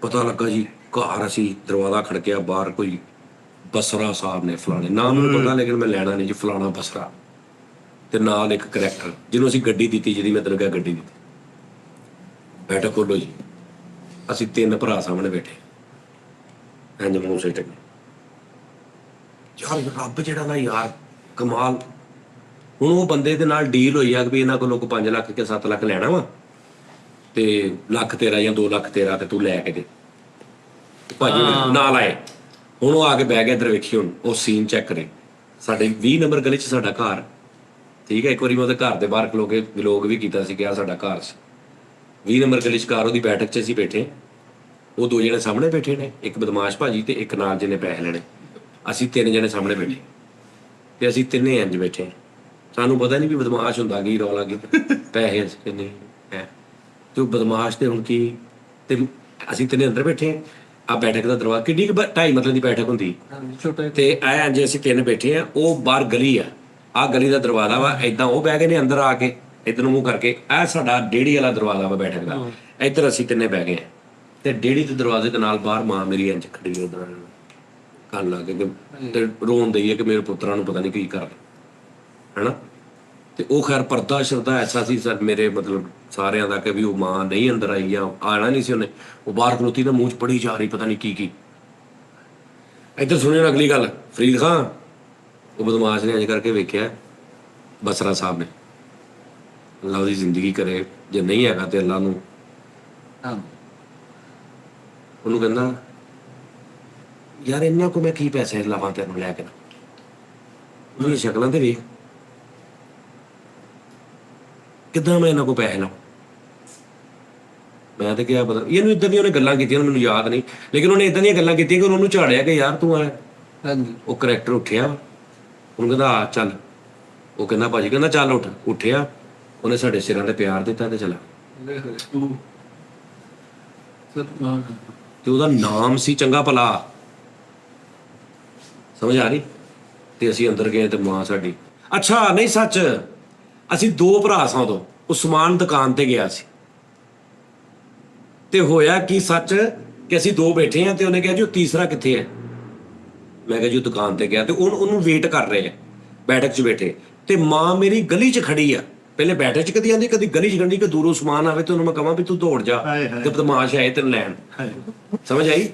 ਪਤਾ ਲੱਗਾ ਜੀ, ਘਰ ਅਸੀਂ ਦਰਵਾਜ਼ਾ ਖੜਕਿਆ, ਬਾਹਰ ਕੋਈ ਬਸਰਾ ਸਾਹਿਬ ਨੇ, ਫਲਾਣੇ ਨਾਮ ਮੈਨੂੰ ਪਤਾ ਲੇਕਿਨ ਮੈਂ ਲੈਣਾ ਨਹੀਂ ਜੀ, ਫਲਾਣਾ ਬਸਰਾ, ਤੇ ਨਾਲ ਇੱਕ ਕਰੈਕਟਰ ਜਿਹਨੂੰ ਅਸੀਂ ਗੱਡੀ ਦਿੱਤੀ, ਜਿਹਦੀ ਮੈਂ ਤੈਨੂੰ ਕਿਹਾ ਗੱਡੀ ਦਿੱਤੀ। ਬੈਠਕ ਖੋਲੋ ਜੀ, ਅਸੀਂ 3 ਭਰਾ ਸਾਹਮਣੇ ਬੈਠੇ, ਇੰਜ ਮੂੰਹ ਸਿੱਟ ਕੇ। ਯਾਰ ਰੱਬ ਜਿਹੜਾ ਨਾ ਯਾਰ ਕਮਾਲ। ਹੁਣ ਉਹ ਬੰਦੇ ਦੇ ਨਾਲ ਡੀਲ ਹੋਈ ਆ ਕਿ ਵੀ ਇਹਨਾਂ ਕੋਲੋਂ 5 ਲੱਖ ਕੇ 7 ਲੱਖ ਲੈਣਾ ਵਾ, ਤੇ ਲੱਖ ਤੇਰਾ ਜਾਂ 2 ਲੱਖ ਤੇਰਾ, ਤੇ ਤੂੰ ਲੈ ਕੇ ਦੇ। ਭਾਜੀ ਨਾਲ ਆਏ, ਹੁਣ ਉਹ ਆ ਕੇ ਬਹਿ ਗਿਆ। ਇੱਧਰ ਵੇਖੀ, ਹੁਣ ਉਹ ਸੀਨ ਚੈੱਕ ਕਰੇ। ਸਾਡੇ 20 ਨੰਬਰ ਗਲੀ 'ਚ ਸਾਡਾ ਘਰ, ਠੀਕ ਹੈ। ਇੱਕ ਵਾਰੀ ਮੈਂ ਉਹਦੇ ਘਰ ਦੇ ਬਾਹਰ ਖਲੋ ਕੇ ਵਲੋਗ ਵੀ ਕੀਤਾ ਸੀ ਕਿ ਆਹ ਸਾਡਾ ਘਰ ਸੀ। 20 ਨੰਬਰ ਗਲੀ 'ਚ ਘਰ, ਉਹਦੀ ਬੈਠਕ 'ਚ ਅਸੀਂ ਬੈਠੇ। ਉਹ 2 ਜਣੇ ਸਾਹਮਣੇ ਬੈਠੇ ਨੇ, ਇੱਕ ਬਦਮਾਸ਼ ਭਾਜੀ ਤੇ ਇੱਕ ਨਾਲ ਜਿਹਨੇ ਪੈਸੇ ਲੈਣੇ। ਅਸੀਂ 3 ਜਣੇ ਸਾਹਮਣੇ ਬੈਠੇ, ਤੇ ਅਸੀਂ ਤਿੰਨੇ ਇੰਜ ਬੈਠੇ। ਸਾਨੂੰ ਪਤਾ ਨਹੀਂ ਵੀ ਬਦਮਾਸ਼ ਹੁੰਦਾ ਕੀ, ਰੌਲਾ ਕੀ, ਪੈਸੇ ਕਿੰਨੇ ਹੈ। ਤੇ ਉਹ ਬਦਮਾਸ਼ ਤੇ ਹੁਣ ਕੀ, ਤੇ ਅਸੀਂ ਤਿੰਨੇ ਅੰਦਰ ਬੈਠੇ। ਆ ਬੈਠਕ ਦਾ ਦਰਵਾਜ਼ਾ ਕਿੰਨੀ 2.5 ਮਤਲਬ ਦੀ ਬੈਠਕ ਹੁੰਦੀ, ਤੇ ਐ ਜੇ ਅਸੀਂ 3 ਬੈਠੇ ਆ। ਉਹ ਬਾਹਰ ਗਲੀ ਆ, ਆਹ ਗਲੀ ਦਾ ਦਰਵਾਜ਼ਾ ਵਾ, ਏਦਾਂ ਉਹ ਬਹਿ ਗਏ ਨੇ ਅੰਦਰ ਆ ਕੇ, ਇੱਧਰ ਨੂੰ ਮੂੰਹ ਕਰਕੇ। ਇਹ ਸਾਡਾ ਡੇੜੀ ਵਾਲਾ ਦਰਵਾਜ਼ਾ ਵਾ ਬੈਠਕ ਦਾ, ਇੱਧਰ ਅਸੀਂ ਤਿੰਨੇ ਬਹਿ ਗਏ। ਤੇ ਡੇੜੀ ਦੇ ਦਰਵਾਜ਼ੇ ਦੇ ਨਾਲ ਬਾਹਰ ਮਾਂ ਮੇਰੀ ਇੰਜ ਖੜੀ ਉਹਦੇ ਨਾਲ ਕੰਨ ਲਾ ਕੇ, ਤੇ ਰੋਣ ਦਈਏ ਕਿ ਮੇਰੇ ਪੁੱਤਰਾਂ ਨੂੰ ਪਤਾ ਨਹੀਂ ਕੀ ਕਰ ਹੈਨਾ। ਤੇ ਉਹ ਖੈਰ ਪਰਦਾ ਸ਼ਰਦਾ ਐਸਾ ਸੀ ਸਰ ਮੇਰੇ ਮਤਲਬ ਸਾਰਿਆਂ ਦਾ ਕਿ ਵੀ ਉਹ ਮਾਂ ਨਹੀਂ ਅੰਦਰ ਆਈ, ਜਾਂ ਆਣਾ ਨਹੀਂ ਸੀ ਉਹਨੇ। ਉਹ ਬਾਹਰ ਖਲੋਤੀ ਨਾ, ਮੂੰਹ 'ਚ ਪੜੀ ਜਾ ਰਹੀ ਪਤਾ ਨਹੀਂ ਕੀ। ਇੱਧਰ ਸੁਣਿਓ ਅਗਲੀ ਗੱਲ, ਫਰੀਦ ਖਾਂ ਉਹ ਬਦਮਾਸ਼ ਨੇ ਇੰਜ ਕਰਕੇ ਵੇਖਿਆ ਬਸਰਾ ਸਾਹਿਬ ਨੇ, ਅੱਲਾ ਉਹਦੀ ਜ਼ਿੰਦਗੀ ਕਰੇ, ਜੇ ਨਹੀਂ ਹੈਗਾ ਤੇ ਅੱਲਾ ਨੂੰ। ਉਹਨੂੰ ਕਹਿੰਦਾ ਯਾਰ ਇਹਨਾਂ ਕੋ ਮੈਂ ਕੀ ਪੈਸੇ ਲਾਵਾਂ ਤੈਨੂੰ ਲੈ ਕੇ, ਉਹਦੀਆਂ ਸ਼ਕਲਾਂ ਤੇ ਵੇਖ ਕਿੱਦਾਂ ਮੈਂ ਇਹਨਾਂ ਕੋ ਪੈਸੇ ਲਾਵਾਂ। ਮੈਂ ਤਾਂ ਕਿਹਾ ਪਤਾ ਇਹਨੂੰ ਇਦਾਂ ਦੀਆਂ ਉਹਨੇ ਗੱਲਾਂ ਕੀਤੀਆਂ, ਮੈਨੂੰ ਯਾਦ ਨਹੀਂ, ਲੇਕਿਨ ਉਹਨੇ ਇਦਾਂ ਦੀਆਂ ਗੱਲਾਂ ਕੀਤੀਆਂ ਕਿ ਉਹਨੂੰ ਝਾੜਿਆ ਕਿ ਯਾਰ ਤੂੰ ਆ। ਉਹ ਕਰੈਕਟਰ ਉੱਠਿਆ, ਉਹਨੂੰ ਕਹਿੰਦਾ ਆ ਚੱਲ। ਉਹ ਕਹਿੰਦਾ ਭਾਜੀ, ਕਹਿੰਦਾ ਚੱਲ ਉੱਠਿਆ। ਉਹਨੇ ਸਾਡੇ ਸਿਰਾਂ ਤੇ ਪਿਆਰ ਦਿੱਤਾ ਤੇ ਚਲਾ। ਤੇ ਉਹਦਾ ਨਾਮ ਸੀ ਚੰਗਾ ਭਲਾ, ਸਮਝ ਆ ਰਹੀ। ਤੇ ਅਸੀਂ ਅੰਦਰ ਗਏ ਤੇ ਮਾਂ ਸਾਡੀ, ਅੱਛਾ ਨਹੀਂ ਸੱਚ, ਅਸੀਂ 2 ਭਰਾ ਸਾਂ ਉਦੋਂ। ਉਸਮਾਨ ਦੁਕਾਨ ਤੇ ਗਿਆ ਸੀ, ਤੇ ਹੋਇਆ ਕੀ ਸੱਚ ਕਿ ਅਸੀਂ 2 ਬੈਠੇ ਆ, ਤੇ ਉਹਨੇ ਕਿਹਾ ਜੀ ਉਹ ਤੀਸਰਾ ਕਿੱਥੇ ਹੈ। ਮੈਂ ਕਿਹਾ ਜੀ ਉਹ ਦੁਕਾਨ ਤੇ ਗਿਆ। ਤੇ ਉਹਨੂੰ ਵੇਟ ਕਰ ਰਹੇ ਆ, ਬੈਠਕ 'ਚ ਬੈਠੇ। ਤੇ ਮਾਂ ਮੇਰੀ ਗਲੀ 'ਚ ਖੜੀ ਆ, ਪਹਿਲੇ ਬੈਠਕ 'ਚ ਕਦੀ ਆਂਦੀ, ਕਦੀ ਗਲੀ 'ਚ ਖੜੀ, ਕਿ ਦੂਰੋਂ ਉਸਮਾਨ ਆਵੇ ਤੇ ਉਹਨੂੰ ਮੈਂ ਕਹਾਂ ਵੀ ਤੂੰ ਦੌੜ ਜਾ, ਤੇ ਬਦਮਾਸ਼ ਆਏ ਤੈਨੂੰ ਲੈਣ। ਸਮਝ ਆਈ?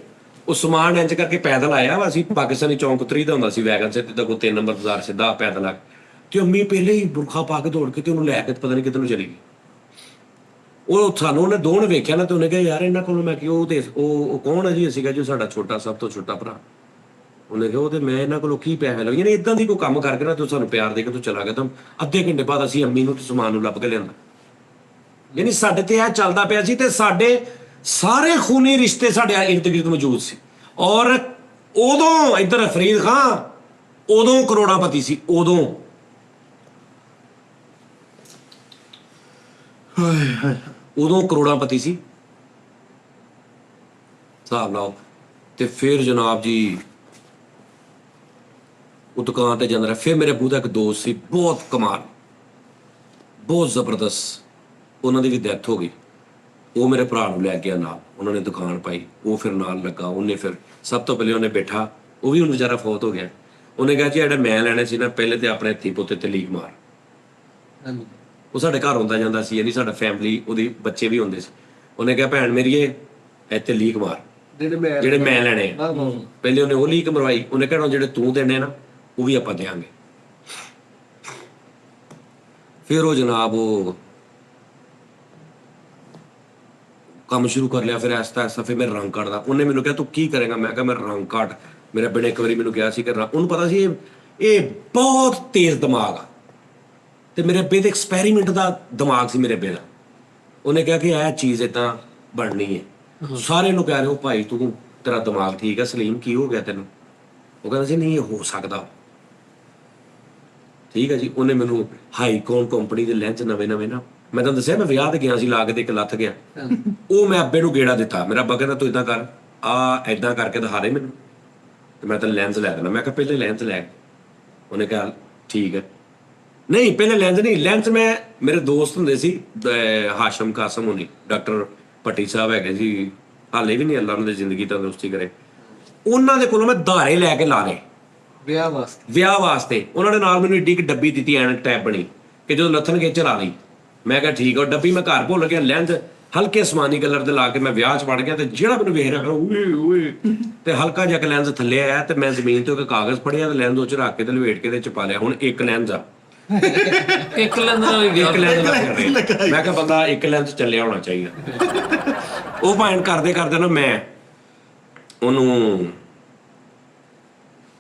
ਉਸਮਾਨ ਇੰਜ ਕਰਕੇ ਪੈਦਲ ਆਇਆ ਵਾ। ਅਸੀਂ ਪਾਕਿਸਤਾਨੀ ਚੌਂਕ ਉਤਰੀਦਾ ਹੁੰਦਾ ਸੀ ਵੈਗਨ ਸੇ, ਤੇ ਕੋਈ 3 ਨੰਬਰ ਬਾਜ਼ਾਰ ਸਿੱਧਾ ਪੈਦਲ ਆ। ਤੇ ਅੰਮੀ ਪਹਿਲੇ ਹੀ ਬੁਰਖਾ ਪਾ ਕੇ ਦੌੜ ਕੇ ਤੇ ਉਹਨੂੰ ਲੈ ਕੇ ਪਤਾ ਨਹੀਂ ਕਿੱਧਰ ਨੂੰ ਚਲੀ ਗਈ। ਉਹ ਸਾਨੂੰ ਉਹਨੇ 2 ਨੇ ਵੇਖਿਆ ਨਾ, ਤੇ ਉਹਨੇ ਕਿਹਾ ਯਾਰ ਇਹਨਾਂ ਕੋਲੋਂ ਮੈਂ ਕਿ ਉਹ ਤੇ ਉਹ ਕੌਣ ਹੈ ਜੀ। ਅਸੀਂ ਕਿਹਾ ਜੀ ਸਾਡਾ ਛੋਟਾ, ਸਭ ਤੋਂ ਛੋਟਾ ਭਰਾ। ਉਹਨੇ ਕਿਹਾ ਉਹ ਤੇ ਮੈਂ ਇਹਨਾਂ ਕੋਲੋਂ ਕੀ ਪੈਸੇ ਲਏ ਨੇ, ਇਦਾਂ ਦੀ ਕੋਈ ਕੰਮ ਕਰਕੇ ਨਾ ਤੂੰ ਸਾਨੂੰ ਪਿਆਰ ਦੇ ਕੇ ਤੂੰ ਚਲਾ ਗਿਆ। ਤਾਂ ਅੱਧੇ ਘੰਟੇ ਬਾਅਦ ਅਸੀਂ ਅੰਮੀ ਨੂੰ ਤੇ ਸਮਾਨ ਨੂੰ ਲੱਭ ਕੇ ਲਿਆਂਦਾ। ਯਾਨੀ ਸਾਡੇ ਤੇ ਇਹ ਚੱਲਦਾ ਪਿਆ ਸੀ, ਤੇ ਸਾਡੇ ਸਾਰੇ ਖੂਨੀ ਰਿਸ਼ਤੇ ਸਾਡੇ ਇਰਦ ਗਿਰਦ ਮੌਜੂਦ ਸੀ। ਔਰ ਉਦੋਂ ਇੱਧਰ ਫਰੀਦ ਖਾਂ ਉਦੋਂ ਕਰੋੜਾਪਤੀ ਸੀ, ਉਦੋਂ। ਉਦੋਂ ਕਰੋੜਾਪਤੀ ਸੀ, ਹਿਸਾਬ ਲਾਓ। ਤੇ ਫਿਰ ਜਨਾਬ ਜੀ ਉਹ ਦੁਕਾਨ ਤੇ ਜਾਂਦਾ ਰਿਹਾ। ਫਿਰ ਮੇਰੇ ਬੂਹ ਦਾ ਇੱਕ ਦੋਸਤ ਸੀ, ਬਹੁਤ ਕਮਾਲ, ਬਹੁਤ ਜ਼ਬਰਦਸਤ, ਉਹਨਾਂ ਦੀ ਵੀ ਡੈਥ ਹੋ ਗਈ। ਉਹ ਮੇਰੇ ਭਰਾ ਨੂੰ ਲੈ ਗਿਆ ਨਾਲ, ਉਹਨਾਂ ਨੇ ਦੁਕਾਨ ਪਾਈ, ਉਹ ਫਿਰ ਨਾਲ ਲੱਗਾ। ਉਹਨੇ ਫਿਰ ਸਭ ਤੋਂ ਪਹਿਲੇ ਉਹਨੇ ਬੈਠਾ, ਉਹ ਵੀ ਹੁਣ ਵਿਚਾਰਾ ਫੌਤ ਹੋ ਗਿਆ। ਉਹਨੇ ਕਿਹਾ ਜੀ ਜਿਹੜੇ ਮੈਂ ਲੈਣੇ ਸੀ ਨਾ, ਪਹਿਲੇ ਤੇ ਆਪਣੇ ਹੱਥੀ ਪੁੱਤੇ ਤੇ ਲੀਕ ਮਾਰ। ਉਹ ਸਾਡੇ ਘਰ ਹੁੰਦਾ ਜਾਂਦਾ ਸੀ, ਯਾਨੀ ਸਾਡਾ ਫੈਮਿਲੀ, ਉਹਦੀ ਬੱਚੇ ਵੀ ਹੁੰਦੇ ਸੀ। ਉਹਨੇ ਕਿਹਾ ਭੈਣ ਮੇਰੀਏ ਇੱਥੇ ਲੀਕ ਮਾਰ, ਜਿਹੜੇ ਮੈਂ ਲੈਣੇ ਆ। ਪਹਿਲੇ ਉਹਨੇ ਉਹ ਲੀਕ ਮਰਵਾਈ। ਉਹਨੇ ਕਹਿਣਾ ਜਿਹੜੇ ਤੂੰ ਦੇਣੇ ਨਾ ਉਹ ਵੀ ਆਪਾਂ ਦੇਾਂਗੇ। ਫਿਰ ਉਹ ਜਨਾਬ ਉਹ ਕੰਮ ਸ਼ੁਰੂ ਕਰ ਲਿਆ। ਫਿਰ ਐਸਤਾ ਐਸਤਾ ਫਿਰ ਮੈਂ ਰੰਗ ਕੱਢਦਾ। ਉਹਨੇ ਮੈਨੂੰ ਕਿਹਾ ਤੂੰ ਕੀ ਕਰੇਗਾ? ਮੈਂ ਕਿਹਾ ਮੈਂ ਰੰਗ ਕੱਢ। ਮੇਰਾ ਬੇਟਾ ਇੱਕ ਵਾਰੀ ਮੈਨੂੰ ਕਿਹਾ ਸੀ ਕਿ ਉਹਨੂੰ ਪਤਾ ਸੀ ਇਹ ਬਹੁਤ ਤੇਜ਼ ਦਿਮਾਗ ਆ, ਤੇ ਮੇਰੇ ਬੇ ਦੇ ਐਕਸਪੈਰੀਮੈਂਟ ਦਾ ਦਿਮਾਗ ਸੀ ਮੇਰੇ ਬੇ ਦਾ। ਉਹਨੇ ਕਿਹਾ ਕਿ ਇਹ ਚੀਜ਼ ਏਦਾਂ ਬਣਨੀ ਹੈ। ਸਾਰੇ ਨੂੰ ਕਹਿ ਰਹੇ ਹੋ ਭਾਈ ਤੂੰ, ਤੇਰਾ ਦਿਮਾਗ ਠੀਕ ਹੈ ਸਲੀਮ, ਕੀ ਹੋ ਗਿਆ ਤੈਨੂੰ? ਉਹ ਕਹਿੰਦਾ ਸੀ ਨਹੀਂ ਇਹ ਹੋ ਸਕਦਾ। ਠੀਕ ਹੈ ਜੀ। ਉਹਨੇ ਮੈਨੂੰ ਹਾਈਕੋਨ ਕੰਪਨੀ ਦੇ ਲੈਂਸ ਨਵੇਂ ਨਵੇਂ ਨਾ, ਮੈਂ ਤੁਹਾਨੂੰ ਦੱਸਿਆ ਮੈਂ ਵਿਆਹ ਤੇ ਗਿਆ ਸੀ, ਲਾ ਕੇ ਤੇ ਇੱਕ ਲੱਥ ਗਿਆ। ਉਹ ਮੈਂ ਅੱਬੇ ਨੂੰ ਗੇੜਾ ਦਿੱਤਾ। ਮੇਰਾ ਅੱਬਾ ਕਹਿੰਦਾ ਤੂੰ ਏਦਾਂ ਕਰ, ਏਦਾਂ ਕਰਕੇ ਦਿਖਾ ਦੇ ਮੈਨੂੰ, ਤੇ ਮੈਂ ਤੈਨੂੰ ਲੈਂਸ ਲੈ ਦੇਣਾ। ਮੈਂ ਕਿਹਾ ਪਹਿਲੇ ਲੈਂਸ ਲੈ। ਉਹਨੇ ਕਿਹਾ ਠੀਕ ਹੈ। ਨਹੀਂ ਪਹਿਲੇ ਲੈਂਸ ਨਹੀਂ, ਲੈਂਸ ਮੈਂ, ਮੇਰੇ ਦੋਸਤ ਹੁੰਦੇ ਸੀ ਹਾਸ਼ਮ ਕਾਸਮ ਹੋਣੀ, ਡਾਕਟਰ ਭੱਟੀ ਸਾਹਿਬ ਹੈਗੇ ਸੀ, ਹਾਲੇ ਵੀ ਨਹੀਂ, ਅੱਲਾ ਉਹਨਾਂ ਦੀ ਜ਼ਿੰਦਗੀ ਤੰਦਰੁਸਤੀ ਕਰੇ। ਉਹਨਾਂ ਦੇ ਕੋਲੋਂ ਮੈਂ ਧਾਰੇ ਲੈ ਕੇ ਲਾ ਲਏ ਵਿਆਹ ਵਾਸਤੇ। ਉਹਨਾਂ ਨੇ ਨਾਲ ਮੈਨੂੰ ਏਡੀ ਇੱਕ ਡੱਬੀ ਦਿੱਤੀ, ਐਨਕ ਟੈਪ ਬਣੀ, ਕਿ ਜਦੋਂ ਲੱਥਣਗੇ ਚਲਾ ਲਈ। ਮੈਂ ਕਿਹਾ ਠੀਕ ਆ। ਉਹ ਡੱਬੀ ਮੈਂ ਘਰ ਭੁੱਲ ਗਿਆ। ਲੈਂਸ ਹਲਕੇ ਅਸਮਾਨੀ ਕਲਰ ਦੇ ਲਾ ਕੇ ਮੈਂ ਵਿਆਹ 'ਚ ਵੜ ਗਿਆ, ਤੇ ਜਿਹੜਾ ਮੈਨੂੰ ਵੇਖ ਰਿਹਾ ਕਰ ਓਏ ਓਏ, ਤੇ ਹਲਕਾ ਜਿਹਾ ਲੈਂਸ ਥੱਲੇ ਆਇਆ, ਤੇ ਮੈਂ ਜ਼ਮੀਨ ਤੋਂ ਇੱਕ ਕਾਗਜ਼ ਫੜਿਆ ਤੇ ਲੈਂਸ ਉਹ 'ਚ ਰੱਖ ਕੇ ਤੇ ਲਵੇਟ ਕੇ ਤੇ ਚ ਪਾ ਲਿਆ। ਹੁਣ ਇੱਕ ਲੈਂਸ ਆ, ਇੱਕ ਲੈਂਸ ਨਾਲ ਹੀ ਗਿਆ। ਇੱਕ ਲੈਂਸ ਮੈਂ ਕਿਹਾ ਬੰਦਾ ਇੱਕ ਲੈਂਸ ਚੱਲਿਆ ਹੋਣਾ ਚਾਹੀਦਾ। ਉਹ ਭਾਵੇਂ ਕਰਦੇ ਕਰਦੇ ਨਾ ਮੈਂ ਉਹਨੂੰ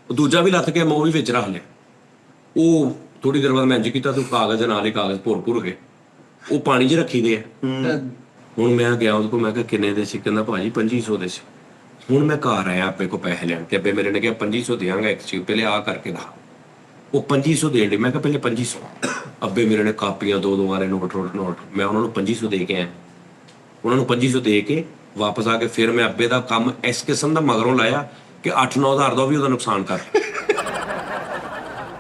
ਦੂਜਾ ਵੀ ਲੱਥ ਕੇ ਮੈਂ ਉਹ ਵੀ ਵਿੱਚ ਰੱਖ ਲਿਆ। ਉਹ ਥੋੜੀ ਦੇਰ ਬਾਅਦ ਮੈਂ ਇੰਝ ਕੀਤਾ, ਤੂੰ ਕਾਗਜ਼ ਦੇ ਨਾਲ ਹੀ ਕਾਗਜ਼ ਭੁਰ ਕੇ ਉਹ ਪਾਣੀ 'ਚ ਰੱਖੀ ਦੇ ਆ। ਹੁਣ ਮੈਂ ਗਿਆ ਉਹਦੇ ਕੋਲ, ਮੈਂ ਕਿਹਾ ਕਿੰਨੇ ਦੇ ਸੀ? ਕਹਿੰਦਾ ਭਾਜੀ 2500 ਦੇ ਸੀ। ਹੁਣ ਮੈਂ ਘਰ ਆਇਆ ਅੱਬੇ ਕੋਲ ਪੈਸੇ ਲੈਣ, ਤੇ ਅੱਬੇ ਮੇਰੇ ਨੇ ਕਿਹਾ 2500 ਦਿਆਂਗਾ ਇੱਕ ਚੀਜ਼, ਪਹਿਲੇ ਆ ਕਰਕੇ ਦਾ। ਉਹ 2500 ਦੇਣ ਦੇ। ਮੈਂ ਕਿਹਾ ਪਹਿਲੇ 2500। ਅੱਬੇ ਮੇਰੇ ਨੇ ਕਾਪੀਆਂ ਦੋ ਵਾਰੇ ਨੋਟ, ਮੈਂ ਉਹਨਾਂ ਨੂੰ 2500 ਦੇ ਕੇ ਆਇਆ। ਉਹਨਾਂ ਨੂੰ 2500 ਦੇ ਕੇ ਵਾਪਸ ਆ ਕੇ ਫਿਰ ਮੈਂ ਅੱਬੇ ਦਾ ਕੰਮ ਇਸ ਕਿਸਮ ਦਾ ਮਗਰੋਂ ਲਾਇਆ ਕਿ 8-9 ਹਜ਼ਾਰ ਦਾ ਵੀ ਉਹਦਾ ਨੁਕਸਾਨ ਕਰ।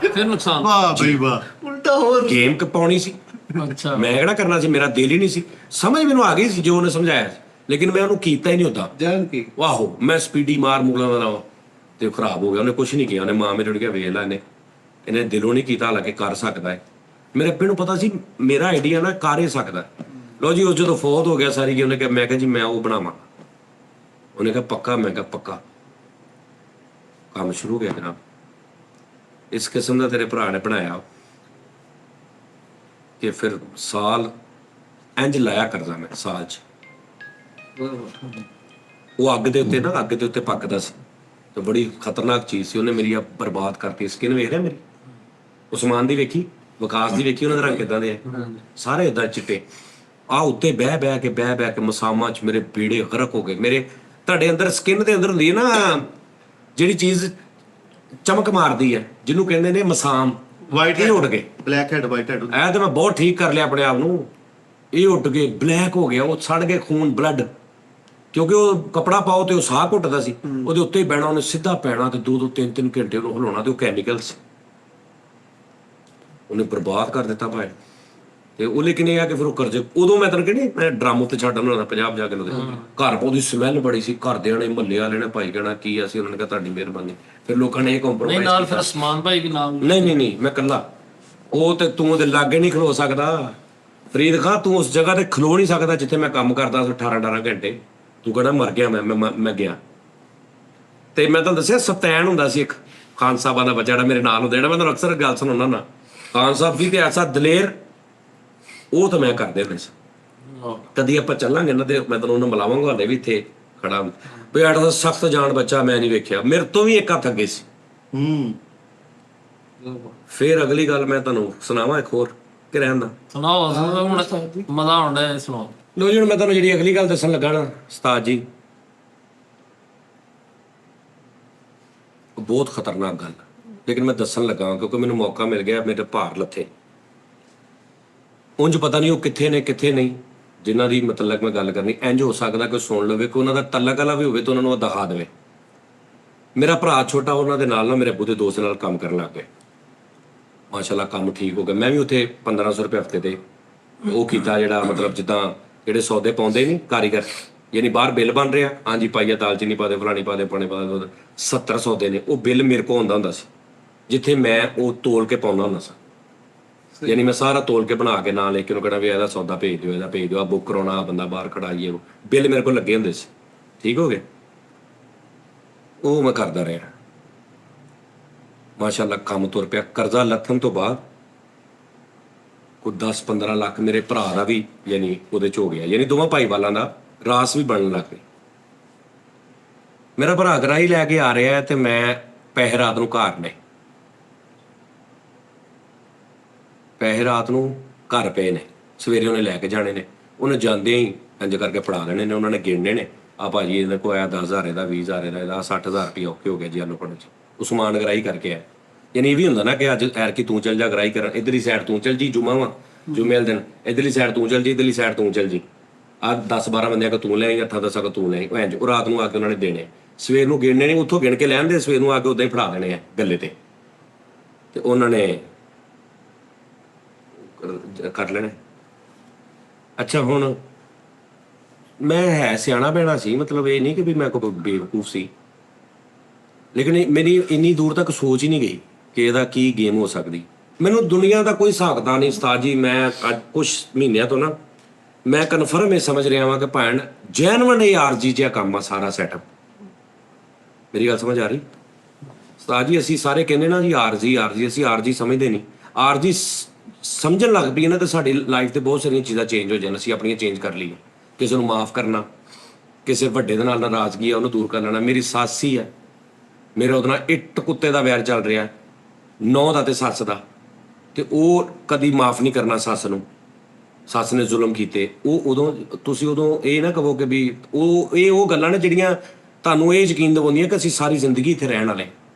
ਫਿਰ ਨੁਕਸਾਨ। ਵਾਹ ਬਈ ਵਾਹ, ਉਲਟਾ ਹੋਰ ਗੇਮ ਪਾਉਣੀ ਸੀ, ਅੱਛਾ। ਮੈਂ ਕਿਹੜਾ ਕਰਨਾ ਸੀ, ਮੇਰਾ ਦਿਲ ਹੀ ਨਹੀਂ ਸੀ। ਸਮਝ ਮੈਨੂੰ ਆ ਗਈ ਸੀ ਜੋ ਉਹਨੇ ਸਮਝਾਇਆ, ਲੇਕਿਨ ਮੈਂ ਉਹਨੂੰ ਕੀਤਾ ਹੀ ਨਹੀਂ ਹੁੰਦਾ। ਜਾਣ ਕੀ ਵਾਹੋ ਮੈਂ ਸਪੀਡੀ ਮਾਰ ਮੂਲਾ ਦਾ ਤੇ ਖਰਾਬ ਹੋ ਗਿਆ। ਉਹਨੇ ਕੁਝ ਨਹੀਂ ਕੀਤਾ। ਉਹਨੇ ਮਾਂ ਮੇਰੇ ਨੂੰ ਕਿਹਾ ਵੇਖ ਲੈ, ਇਹਨੇ ਦਿਲੋਂ ਨਹੀਂ ਕੀਤਾ, ਹਾਲਾਂਕਿ ਕਰ ਸਕਦਾ ਹੈ। ਮੇਰੇ ਅੱਬੇ ਨੂੰ ਪਤਾ ਸੀ ਮੇਰਾ ਆਈਡੀਆ ਨਾ ਕਰ ਹੀ ਸਕਦਾ। ਲਓ ਜੀ ਉਹ ਜਦੋਂ ਫੌਤ ਹੋ ਗਿਆ ਸਾਰੀ, ਉਹਨੇ ਕਿਹਾ, ਮੈਂ ਕਿਹਾ ਜੀ ਮੈਂ ਉਹ ਬਣਾਵਾਂ। ਉਹਨੇ ਕਿਹਾ ਪੱਕਾ? ਮੈਂ ਕਿਹਾ ਪੱਕਾ। ਕੰਮ ਸ਼ੁਰੂ ਹੋ ਗਿਆ ਜਨਾਬ। ਇਸ ਕਿਸਮ ਦਾ ਤੇਰੇ ਭਰਾ ਨੇ ਬਣਾਇਆ ਕਿ ਫਿਰ ਸਾਲ ਇੰਝ ਲਾਇਆ ਕਰਦਾ ਮੈਂ ਸਾਲ 'ਚ। ਉਹ ਅੱਗ ਦੇ ਉੱਤੇ ਨਾ, ਅੱਗ ਦੇ ਉੱਤੇ ਪੱਕਦਾ ਸੀ, ਤੇ ਬੜੀ ਖਤਰਨਾਕ ਚੀਜ਼ ਸੀ। ਉਹਨੇ ਮੇਰੀ ਬਰਬਾਦ ਕਰਤੀ। ਸਕਿਨ ਵੇਖ ਰਿਹਾ ਮੇਰੀ, ਉਸਮਾਨ ਦੀ ਵੇਖੀ, ਵਿਕਾਸ ਦੀ ਵੇਖੀ, ਉਹਨਾਂ ਦੇ ਰੰਗ ਕਿੱਦਾਂ ਦੇ ਆ, ਸਾਰੇ ਏਦਾਂ ਚਿੱਟੇ। ਉੱਤੇ ਬਹਿ ਕੇ ਮਸਾਮਾਂ 'ਚ ਮੇਰੇ ਪੀੜੇ ਗਰਕ ਹੋ ਗਏ। ਮੇਰੇ ਤੁਹਾਡੇ ਅੰਦਰ ਸਕਿਨ ਦੇ ਅੰਦਰ ਹੁੰਦੀ ਹੈ ਨਾ ਜਿਹੜੀ ਚੀਜ਼ ਚਮਕ ਮਾਰਦੀ ਹੈ, ਜਿਹਨੂੰ ਕਹਿੰਦੇ ਨੇ ਮਸਾਮ, ਵਾਈਟ ਇਹ ਉੱਡ ਗਏ। Black head white head. ਇਹ ਤਾਂ ਮੈਂ ਬਹੁਤ ਠੀਕ ਕਰ ਲਿਆ ਆਪਣੇ ਆਪ ਨੂੰ। ਇਹ ਉੱਡ ਗਏ, ਬਲੈਕ ਹੋ ਗਿਆ, ਉਹ ਸੜ ਗਏ, ਖੂਨ ਬਲੱਡ। ਕਿਉਂਕਿ ਉਹ ਕੱਪੜਾ ਪਾਓ ਤੇ ਉਹ ਸਾਹ ਘੁੱਟਦਾ ਸੀ, ਉਹਦੇ ਉੱਤੇ ਹੀ ਬਹਿਣਾ, ਉਹਨੇ ਸਿੱਧਾ ਪੈਣਾ ਤੇ 2-2 3-3 ਘੰਟੇ ਉਹਨੂੰ ਹਿਲਾਉਣਾ, ਤੇ ਉਹ ਕੈਮੀਕਲਸ ਉਹਨੇ ਬਰਬਾਦ ਕਰ ਦਿੱਤਾ ਭਾਈ। ਤੇ ਉਹ ਲੇਕਿਨ ਇਹ ਆ ਕਿ ਫਿਰ ਉਹ ਕਰਜ਼ੇ, ਉਦੋਂ ਮੈਂ ਤੈਨੂੰ ਕਹਿੰਦੀ ਮੈਂ ਡਰਮ ਉੱਤੇ ਛੱਡ ਆਉਂਦਾ 50 ਕਿਲੋ ਦੇ ਘਰ। ਉਹਦੀ ਸਮੈਲ ਬੜੀ ਸੀ, ਘਰਦਿਆਂ ਨੇ ਮਹੱਲੇ ਵਾਲੇ ਨੇ ਭਾਈ ਕਹਿਣਾ ਕੀ ਅਸੀਂ, ਉਹਨਾਂ ਨੇ ਕਿਹਾ ਤੁਹਾਡੀ ਮਿਹਰਬਾਨੀ। ਫਿਰ ਲੋਕਾਂ ਨੇ ਇਹ ਨਹੀਂ ਕੰਪਰੋਮਾਈਜ਼ ਨਾਲ ਫਿਰ ਉਸਮਾਨ ਭਾਈ ਵੀ ਨਾਲ। ਨਹੀਂ ਮੈਂ ਇਕੱਲਾ। ਉਹ ਤੇ ਤੂੰ ਉਹਦੇ ਲਾਗੇ ਨਹੀਂ ਖਲੋ ਸਕਦਾ ਫਰੀਦ ਖਾਂ, ਤੂੰ ਉਸ ਜਗ੍ਹਾ ਤੇ ਖਲੋ ਨਹੀਂ ਸਕਦਾ ਜਿੱਥੇ ਮੈਂ ਕੰਮ ਕਰਦਾ ਸੀ 18 ਘੰਟੇ। ਤੂੰ ਕਹਿੰਦਾ ਮਰ ਗਿਆ ਮੈਂ ਗਿਆ। ਤੇ ਮੈਂ ਤੁਹਾਨੂੰ ਦੱਸਿਆ ਸਤੈਨ ਹੁੰਦਾ ਸੀ ਇੱਕ ਖਾਨ ਸਾਹਿਬਾਂ ਦਾ ਬੱਚਾ ਜਿਹੜਾ ਮੇਰੇ ਨਾਲ ਹੁੰਦਾ, ਜਿਹੜਾ ਮੈਂ ਤੁਹਾਨੂੰ ਅਕਸਰ ਗੱਲ ਸੁਣਾਉਂਦਾ ਹੁੰਦਾ। ਖਾਨ ਸਾਹਿਬ ਜੀ ਤੇ ਐਸਾ ਦਲੇਰ, ਉਹ ਤਾਂ ਮੈਂ ਕਰਦੇ ਹੁੰਦੇ ਸੀ। ਕਦੀ ਆਪਾਂ ਚੱਲਾਂਗੇ ਨਾ ਤੇ ਮੈਂ ਤੈਨੂੰ ਉਹਨੂੰ ਮਿਲਾਵਾਂਗਾ, ਹਾਲੇ ਵੀ ਇੱਥੇ ਖੜਾ ਵੀ ਆੜਾ ਦਾ ਸਖਤ ਜਾਨ ਬੱਚਾ ਮੈਂ ਨਹੀਂ ਵੇਖਿਆ। ਮੇਰੇ ਤੋਂ ਵੀ ਇੱਕ ਹੱਥ ਅੱਗੇ ਸੀ। ਫਿਰ ਅਗਲੀ ਗੱਲ ਮੈਂ ਤੁਹਾਨੂੰ ਸੁਣਾਵਾਂ ਇੱਕ ਹੋਰ ਕਿ ਰਹਿਣ ਦਾ ਸੁਣਾਓ, ਹੁਣ ਮਜ਼ਾ ਆਉਂਦਾ, ਸੁਣਾਓ। ਲੋ ਜੀ ਹੁਣ ਮੈਂ ਤੁਹਾਨੂੰ ਜਿਹੜੀ ਅਗਲੀ ਗੱਲ ਦੱਸਣ ਲੱਗਾ ਨਾ ਉਸਤਾਦ ਜੀ, ਬਹੁਤ ਖਤਰਨਾਕ ਗੱਲ ਆ। ਲੇਕਿਨ ਮੈਂ ਦੱਸਣ ਲੱਗਾ ਕਿਉਂਕਿ ਮੈਨੂੰ ਮੌਕਾ ਮਿਲ ਗਿਆ, ਮੇਰੇ ਭਾਰ ਲੱਥੇ। ਉਂਝ ਪਤਾ ਨਹੀਂ ਉਹ ਕਿੱਥੇ ਨੇ ਕਿੱਥੇ ਨਹੀਂ, ਜਿਨ੍ਹਾਂ ਦੀ ਮਤਲਬ ਮੈਂ ਗੱਲ ਕਰਨੀ। ਇੰਝ ਹੋ ਸਕਦਾ ਕਿ ਸੁਣ ਲਵੇ ਕਿ ਉਹਨਾਂ ਦਾ ਤਲਕ ਵਾਲਾ ਵੀ ਹੋਵੇ ਤਾਂ ਉਹਨਾਂ ਨੂੰ ਉਹ ਦਿਖਾ ਦੇਵੇ। ਮੇਰਾ ਭਰਾ ਛੋਟਾ, ਉਹਨਾਂ ਦੇ ਨਾਲ ਨਾ ਮੇਰੇ ਬੁੱਧੇ ਦੋਸਤ ਨਾਲ ਕੰਮ ਕਰਨ ਲੱਗ ਗਏ। ਮਾਸ਼ਾਅੱਲਾ ਕੰਮ ਠੀਕ ਹੋ ਗਿਆ। ਮੈਂ ਵੀ ਉੱਥੇ 1500 ਰੁਪਏ ਹਫ਼ਤੇ ਤੇ ਉਹ ਕੀਤਾ, ਜਿਹੜਾ ਮਤਲਬ ਜਿੱਦਾਂ ਜਿਹੜੇ ਸੌਦੇ ਪਾਉਂਦੇ ਨਹੀਂ ਕਾਰੀਗਰ, ਯਾਨੀ ਬਾਹਰ ਬਿੱਲ ਬਣ ਰਿਹਾ, ਹਾਂਜੀ ਪਾਈਆ ਦਾਲਚੀਨੀ ਪਾ ਦੇ, ਫਲਾਣੀ ਪਾ ਦੇ, ਪਾਣੀ ਪਾ ਦੇ, 70 ਸੌਦੇ ਨੇ, ਉਹ ਬਿੱਲ ਮੇਰੇ ਕੋਲ ਹੁੰਦਾ ਸੀ, ਜਿੱਥੇ ਮੈਂ ਉਹ ਤੋਲ ਕੇ ਪਾਉਂਦਾ ਹੁੰਦਾ ਸਾਂ। ਯਾਨੀ ਮੈਂ ਸਾਰਾ ਤੋਲ ਕੇ ਬਣਾ ਕੇ ਨਾਲ ਲੈ ਕੇ ਉਹਨੂੰ ਕਹਿਣਾ ਵੀ ਇਹਦਾ ਸੌਦਾ ਭੇਜ ਦਿਓ, ਇਹਦਾ ਭੇਜ ਦਿਓ, ਆ ਬੁੱਕ ਕਰਾਉਣਾ, ਬੰਦਾ ਬਾਹਰ ਖੜਾਈਏ, ਉਹ ਬਿੱਲ ਮੇਰੇ ਕੋਲ ਲੱਗੇ ਹੁੰਦੇ ਸੀ। ਠੀਕ ਹੋ ਗਏ। ਉਹ ਮੈਂ ਕਰਦਾ ਰਿਹਾ। ਮਾਸ਼ਾਅੱਲਾ ਕੰਮ ਤੁਰ ਪਿਆ। ਕਰਜ਼ਾ ਲੱਥਣ ਤੋਂ ਬਾਅਦ ਕੋਈ 10-15 ਲੱਖ ਮੇਰੇ ਭਰਾ ਦਾ ਵੀ ਯਾਨੀ ਉਹਦੇ 'ਚ ਹੋ ਗਿਆ, ਯਾਨੀ ਦੋਵਾਂ ਭਾਈ ਵਾਲਾਂ ਦਾ ਰਾਸ ਵੀ ਬਣਨ ਲੱਗ ਪਈ। ਮੇਰਾ ਭਰਾ ਗਰਾਹੀ ਲੈ ਕੇ ਆ ਰਿਹਾ ਤੇ ਮੈਂ ਪੈਸੇ ਰਾਤ ਨੂੰ ਘਰ ਨੇ, ਪੈਸੇ ਰਾਤ ਨੂੰ ਘਰ ਪਏ ਨੇ, ਸਵੇਰੇ ਉਹਨੇ ਲੈ ਕੇ ਜਾਣੇ ਨੇ। ਉਹਨੇ ਜਾਂਦੇ ਹੀ ਇੰਜ ਕਰਕੇ ਫੜਾ ਲੈਣੇ ਨੇ, ਉਹਨਾਂ ਨੇ ਗਿਣਨੇ ਨੇ, ਆ ਭਾਜੀ ਇਹਦੇ ਕੋਲ ਆਇਆ 10,000 ਇਹਦਾ, 20,000 ਇਹਦਾ, 60,000 ਰੁਪਇਆ ਔਖੇ ਹੋ ਗਿਆ ਜੀ ਆਲੂ ਫੜਨ 'ਚ। ਉਹ ਸਮਾਨ ਗਰਾਹੀ ਕਰਕੇ ਆ। ਯਾਨੀ ਇਹ ਵੀ ਹੁੰਦਾ ਨਾ ਕਿ ਅੱਜ ਐਰਕੀ ਤੂੰ ਚੱਲ ਜਾ ਗਰਾਹੀ ਕਰਨ, ਇੱਧਰਲੀ ਸਾਈਡ ਤੂੰ ਚੱਲ ਜੀ, ਜੁਮਾ ਵਾ ਜੁਮੇ ਵਾਲੇ ਦਿਨ ਇੱਧਰਲੀ ਸਾਈਡ ਤੂੰ ਚੱਲ ਜੀ, ਇੱਧਰਲੀ ਸਾਈਡ ਤੂੰ ਚੱਲ ਜੀ, ਆ 10-12 ਬੰਦਿਆਂ ਕੋ ਤੂੰ ਲੈ ਆਈ, 8-10 ਕੋ ਤੂੰ ਲੈ ਆਈ। ਉਹ ਇੰਝ ਉਹ ਰਾਤ ਨੂੰ ਆ ਕੇ ਉਹਨਾਂ ਨੇ ਦੇਣੇ, ਸਵੇਰ ਨੂੰ ਗਿਣਨੇ ਨਹੀਂ, ਉੱਥੋਂ ਗਿਣ ਕੇ ਲੈ ਆਉਂਦੇ, ਸਵੇਰ ਨੂੰ ਆ ਕੇ ਉਦਾਂ ਹੀ ਫੜਾ ਦੇਣੇ ਆ ਗੱਲੇ ਤੇ ਉਹਨਾਂ ਨੇ ਕਰ ਲੈਣੇ। ਅੱਛਾ ਹੁਣ ਮੈਂ ਹੈ ਸਿਆਣਾ ਬਹਿਣਾ ਸੀ, ਮਤਲਬ ਇਹ ਨਹੀਂ ਕਿ ਵੀ ਮੈਂ ਕੋਈ ਬੇਵਕੂਫ ਸੀ, ਲੇਕਿਨ ਮੇਰੀ ਇੰਨੀ ਦੂਰ ਤੱਕ ਸੋਚ ਹੀ ਨਹੀਂ ਗਈ ਕਿ ਇਹਦਾ ਕੀ ਗੇਮ ਹੋ ਸਕਦੀ। ਮੈਨੂੰ ਦੁਨੀਆ ਦਾ ਕੋਈ ਹਿਸਾਬ-ਕਿਤਾਬ ਨਹੀਂ ਉਸਤਾਦ ਜੀ। ਮੈਂ ਅੱਜ ਕੁਛ ਮਹੀਨਿਆਂ ਤੋਂ ਨਾ ਮੈਂ ਕਨਫਰਮ ਇਹ ਸਮਝ ਰਿਹਾ ਵਾਂ ਕਿ ਭੈਣ ਜੈਨੂਇਨ ਇਹ ਆਰਜੀ ਜਿਹਾ ਕੰਮ ਆ ਸਾਰਾ ਸੈਟਅਪ। ਮੇਰੀ ਗੱਲ ਸਮਝ ਆ ਰਹੀ ਉਸਤਾਦ ਜੀ? ਅਸੀਂ ਸਾਰੇ ਕਹਿੰਦੇ ਨਾ ਜੀ ਆਰਜੀ ਆਰਜੀ, ਅਸੀਂ ਆਰਜੀ ਸਮਝਦੇ ਨਹੀਂ। ਆਰਜੀ ਸਮਝਣ ਲੱਗ ਪਈ ਨਾ ਤੇ ਸਾਡੀ ਲਾਈਫ ਤੇ ਬਹੁਤ ਸਾਰੀਆਂ ਚੀਜ਼ਾਂ ਚੇਂਜ ਹੋ ਜਾਣ। ਅਸੀਂ ਆਪਣੀਆਂ ਚੇਂਜ ਕਰ ਲਈਏ, ਕਿਸੇ ਨੂੰ ਮਾਫ ਕਰਨਾ, ਕਿਸੇ ਵੱਡੇ ਦੇ ਨਾਲ ਨਾਰਾਜ਼ਗੀ ਆ ਉਹਨੂੰ ਦੂਰ ਕਰ ਲੈਣਾ। ਮੇਰੀ ਸੱਸ ਹੀ ਹੈ, ਮੇਰਾ ਉਹਦੇ ਨਾਲ ਇੱਟ ਕੁੱਤੇ ਦਾ ਵੈਰ ਚੱਲ ਰਿਹਾ, ਨੌਂ ਦਾ ਤੇ ਸੱਸ ਦਾ, ਤੇ ਉਹ ਕਦੀ ਮਾਫ ਨਹੀਂ ਕਰਨਾ ਸੱਸ ਨੂੰ। ਸੱਸ ਨੇ ਜ਼ੁਲਮ ਕੀਤੇ, ਉਹ ਉਦੋਂ ਤੁਸੀਂ ਉਦੋਂ ਇਹ ਨਾ ਕਹੋ ਕਿ ਵੀ ਉਹ ਗੱਲਾਂ ਨੇ ਜਿਹੜੀਆਂ ਤੁਹਾਨੂੰ ਇਹ ਯਕੀਨ ਦਿਵਾਉਂਦੀਆਂ ਕਿ ਅਸੀਂ ਸਾਰੀ ਜ਼ਿੰਦਗੀ ਇੱਥੇ ਰਹਿਣ ਵਾਲੇ।